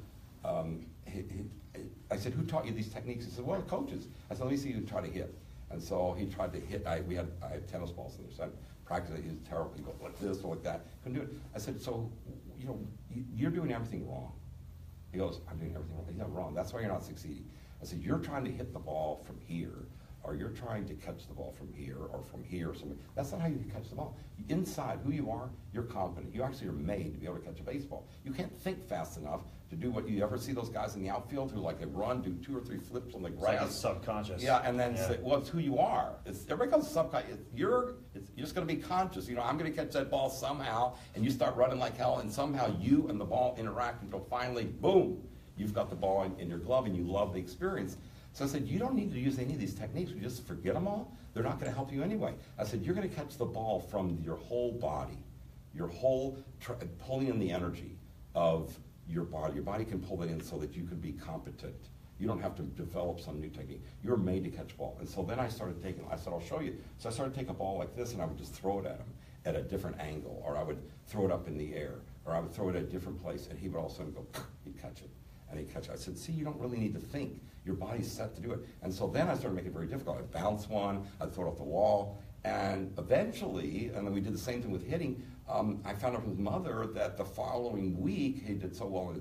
Speaker 1: I said, who taught you these techniques? He said, well, coaches. I said, let me see you try to hit. And so he tried to hit. I had tennis balls in there, so I practiced it. He was terrible. He goes like this or like that. Couldn't do it. I said, so, you know, you're doing everything wrong. He goes, I'm doing everything wrong. He's not wrong. That's why you're not succeeding. I said, you're trying to hit the ball from here, or you're trying to catch the ball from here, or from here, or something. That's not how you catch the ball. Inside who you are, you're competent. You actually are made to be able to catch a baseball. You can't think fast enough to do what you ever see those guys in the outfield who like they run, do 2 or 3 flips on the grass.
Speaker 2: It's like subconscious.
Speaker 1: Yeah, and then say, well, it's who you are. Everybody goes subconscious. You're just going to be conscious. You know, I'm going to catch that ball somehow, and you start running like hell, and somehow you and the ball interact until finally, boom, you've got the ball in your glove, and you love the experience. So I said, you don't need to use any of these techniques. You just forget them all. They're not going to help you anyway. I said, you're going to catch the ball from your whole body, your whole, pulling in the energy of your body. Your body can pull it in so that you can be competent. You don't have to develop some new technique. You're made to catch ball. And so then I said, I'll show you. So I started to take a ball like this, and I would just throw it at him at a different angle, or I would throw it up in the air, or I would throw it at a different place, and he would all of a sudden go, he'd catch it. And he'd catch it. I said, see, you don't really need to think. Your body's set to do it. And so then I started making it very difficult. I'd bounce one, I'd throw it off the wall, and eventually, and then we did the same thing with hitting, I found out from his mother that the following week, he did so well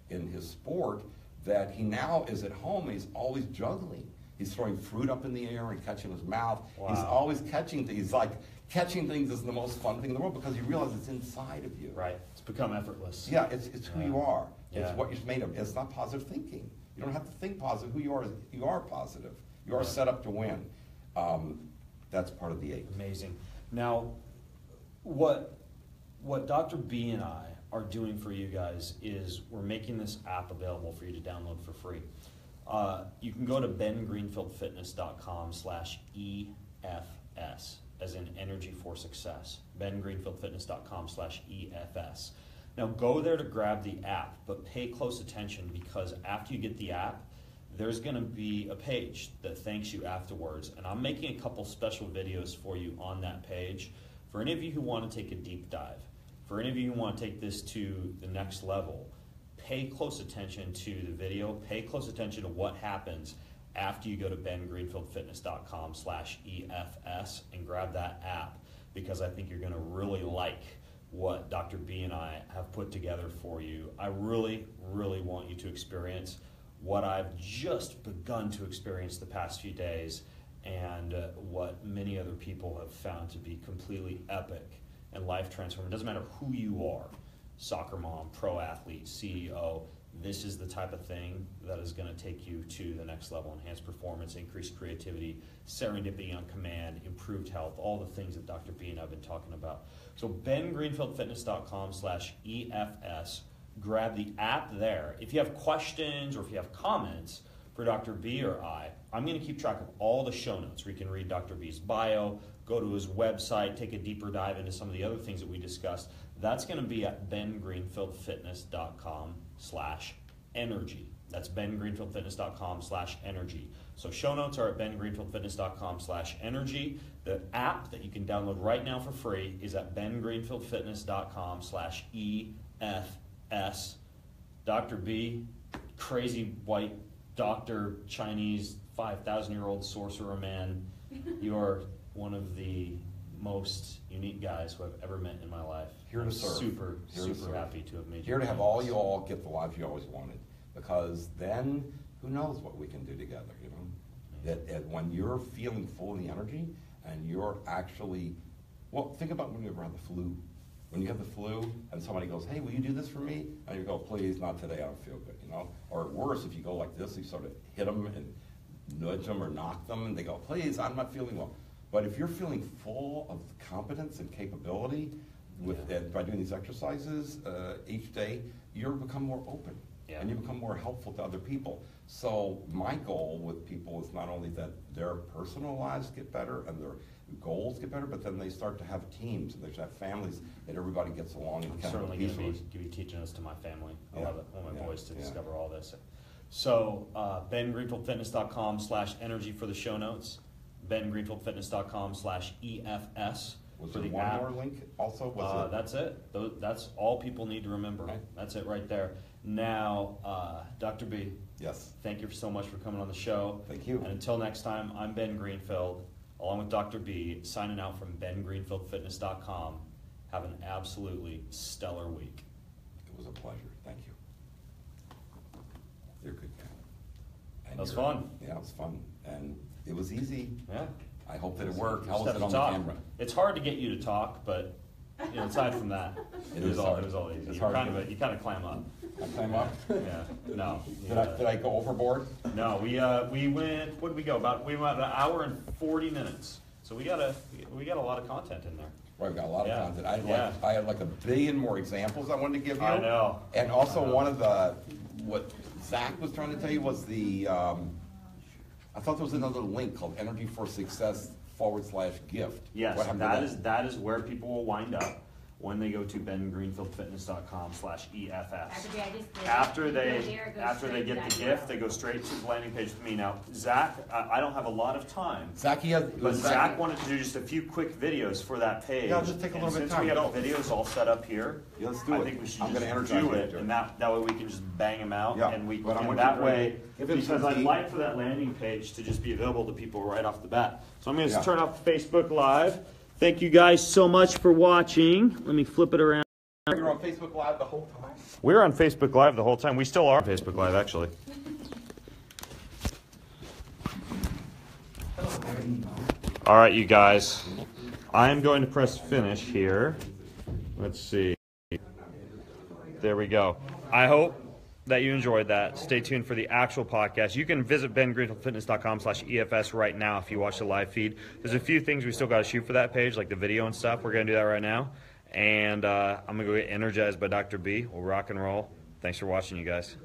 Speaker 1: in his sport that he now is at home, and he's always juggling. He's throwing fruit up in the air and catching his mouth. Wow. He's always catching things. He's like, catching things is the most fun thing in the world because you realize it's inside of you.
Speaker 2: Right. It's become effortless.
Speaker 1: Yeah, it's who you are.
Speaker 2: Yeah.
Speaker 1: It's what you're made of. It's not positive thinking. You don't have to think positive. Who you are positive. You are set up to win. That's part of the 8.
Speaker 2: Amazing. Now, what Dr. B and I are doing for you guys is we're making this app available for you to download for free. You can go to bengreenfieldfitness.com/EFS, as in Energy for Success. bengreenfieldfitness.com/EFS. Now go there to grab the app, but pay close attention because after you get the app, there's going to be a page that thanks you afterwards. And I'm making a couple special videos for you on that page. For any of you who want to take a deep dive, for any of you who want to take this to the next level, pay close attention to the video, pay close attention to what happens after you go to bengreenfieldfitness.com/EFS and grab that app, because I think you're going to really like what Dr. B and I have put together for you. I really, really want you to experience what I've just begun to experience the past few days, and what many other people have found to be completely epic and life transforming. It doesn't matter who you are, soccer mom, pro athlete, CEO, this is the type of thing that is going to take you to the next level. Enhanced performance, increased creativity, serendipity on command, improved health, all the things that Dr. B and I have been talking about. So bengreenfieldfitness.com/EFS. grab the app there. If you have questions or if you have comments for Dr. B or I'm going to keep track of all the show notes where you can read Dr. B's bio, go to his website, take a deeper dive into some of the other things that we discussed. That's going to be at bengreenfieldfitness.com/energy. That's bengreenfieldfitness.com/energy. So show notes are at bengreenfieldfitness.com/energy. The app that you can download right now for free is at bengreenfieldfitness.com/EFS. Dr. B, crazy white doctor, Chinese 5,000-year-old sorcerer man, you're one of the most unique guys who I've ever met in my life.
Speaker 1: Here to
Speaker 2: I'm
Speaker 1: serve.
Speaker 2: Super
Speaker 1: Here to serve.
Speaker 2: happy to have made you.
Speaker 1: Here to have all you all get the lives you always wanted, because then who knows what we can do together, you know? That when you're feeling full of the energy and you're actually, well, think about when you ever have the flu. When you have the flu and somebody goes, hey, will you do this for me? And you go, please, not today, I don't feel good, you know? Or worse, if you go like this, you sort of hit them and nudge them or knock them, and they go, please, I'm not feeling well. But if you're feeling full of competence and capability by doing these exercises each day, you become more open.
Speaker 2: Yeah.
Speaker 1: And you become more helpful to other people. So my goal with people is not only that their personal lives get better and their goals get better, but then they start to have teams and they should have families that everybody gets along and
Speaker 2: I'm
Speaker 1: kind of
Speaker 2: certainly going
Speaker 1: peacefully.
Speaker 2: to be teaching this to my family. I
Speaker 1: Yeah.
Speaker 2: love it. I want my
Speaker 1: Yeah.
Speaker 2: boys to
Speaker 1: Yeah.
Speaker 2: discover all this. So bengreenfieldfitness.com/energy for the show notes. bengreenfieldfitness.com/EFS
Speaker 1: Was
Speaker 2: for
Speaker 1: there
Speaker 2: the
Speaker 1: one
Speaker 2: app.
Speaker 1: more link also? Was it?
Speaker 2: That's it. That's all people need to remember.
Speaker 1: Okay.
Speaker 2: That's it right there. Now, Dr. B,
Speaker 1: Yes.
Speaker 2: thank you so much for coming on the show.
Speaker 1: Thank you.
Speaker 2: And until next time, I'm Ben Greenfield, along with Dr. B, signing out from bengreenfieldfitness.com. Have an absolutely stellar week.
Speaker 1: It was a pleasure. Thank you. You're a good guy. And
Speaker 2: That was
Speaker 1: you're-
Speaker 2: fun.
Speaker 1: Yeah, it was fun. And it was easy.
Speaker 2: Yeah.
Speaker 1: I hope that it worked. How
Speaker 2: Just
Speaker 1: was
Speaker 2: have
Speaker 1: it
Speaker 2: to
Speaker 1: on the
Speaker 2: talk.
Speaker 1: camera?
Speaker 2: It's hard to get you to talk, but you know, aside from that,
Speaker 1: It
Speaker 2: it was
Speaker 1: is
Speaker 2: all
Speaker 1: hard.
Speaker 2: easy.
Speaker 1: It's
Speaker 2: You
Speaker 1: hard
Speaker 2: kind
Speaker 1: to-
Speaker 2: of climb up.
Speaker 1: I climb up?
Speaker 2: Yeah. No.
Speaker 1: Did I go overboard?
Speaker 2: No. We went. What did we go? We went an hour and 40 minutes. So we got a lot of content in there.
Speaker 1: Right, we got a lot
Speaker 2: Yeah.
Speaker 1: of content.
Speaker 2: Yeah.
Speaker 1: I had like a billion more examples I wanted to give you.
Speaker 2: I know.
Speaker 1: And also
Speaker 2: I know.
Speaker 1: one of what Zach was trying to tell you was I thought there was another link called Energy for Success/gift.
Speaker 2: Yes,
Speaker 1: What happened to
Speaker 2: that is where people will wind up when they go to bengreenfieldfitness.com/EFS.
Speaker 4: Dr. B, I just did it.
Speaker 2: After
Speaker 4: You
Speaker 2: they
Speaker 4: go there, it goes
Speaker 2: after they
Speaker 4: straight
Speaker 2: get
Speaker 4: to
Speaker 2: the
Speaker 4: that
Speaker 2: gift,
Speaker 4: URL.
Speaker 2: they go straight to the landing page with me. Now, Zach, I don't have a lot of time,
Speaker 1: Zach,
Speaker 2: but Zach wanted to do just a few quick videos for that page.
Speaker 1: Yeah, just take a
Speaker 2: And
Speaker 1: little bit of
Speaker 2: since we
Speaker 1: time.
Speaker 2: have the videos all set up here,
Speaker 1: Yeah, let's do
Speaker 2: I
Speaker 1: it.
Speaker 2: think we should
Speaker 1: I'm
Speaker 2: just
Speaker 1: gonna energize
Speaker 2: do
Speaker 1: you
Speaker 2: it,
Speaker 1: to do
Speaker 2: and
Speaker 1: it.
Speaker 2: that way we can just bang them out,
Speaker 1: Yeah,
Speaker 2: and
Speaker 1: but I
Speaker 2: and
Speaker 1: want
Speaker 2: that
Speaker 1: you to
Speaker 2: way,
Speaker 1: give him
Speaker 2: because
Speaker 1: some
Speaker 2: I'd
Speaker 1: heat.
Speaker 2: like for that landing page to just be available to people right off the bat. So I'm going to
Speaker 1: Yeah.
Speaker 2: turn off Facebook Live. Thank you guys so much for watching. Let me flip it around.
Speaker 1: You're on Facebook Live the whole time?
Speaker 2: We're on Facebook Live the whole time. We still are on Facebook Live, actually. All right, you guys. I'm going to press finish here. Let's see. There we go. I hope that you enjoyed that. Stay tuned for the actual podcast. You can visit bengreenfieldfitness.com/EFS right now if you watch the live feed. There's a few things we still got to shoot for that page, like the video and stuff. We're going to do that right now. And I'm going to go get energized by Dr. B. We'll rock and roll. Thanks for watching, you guys.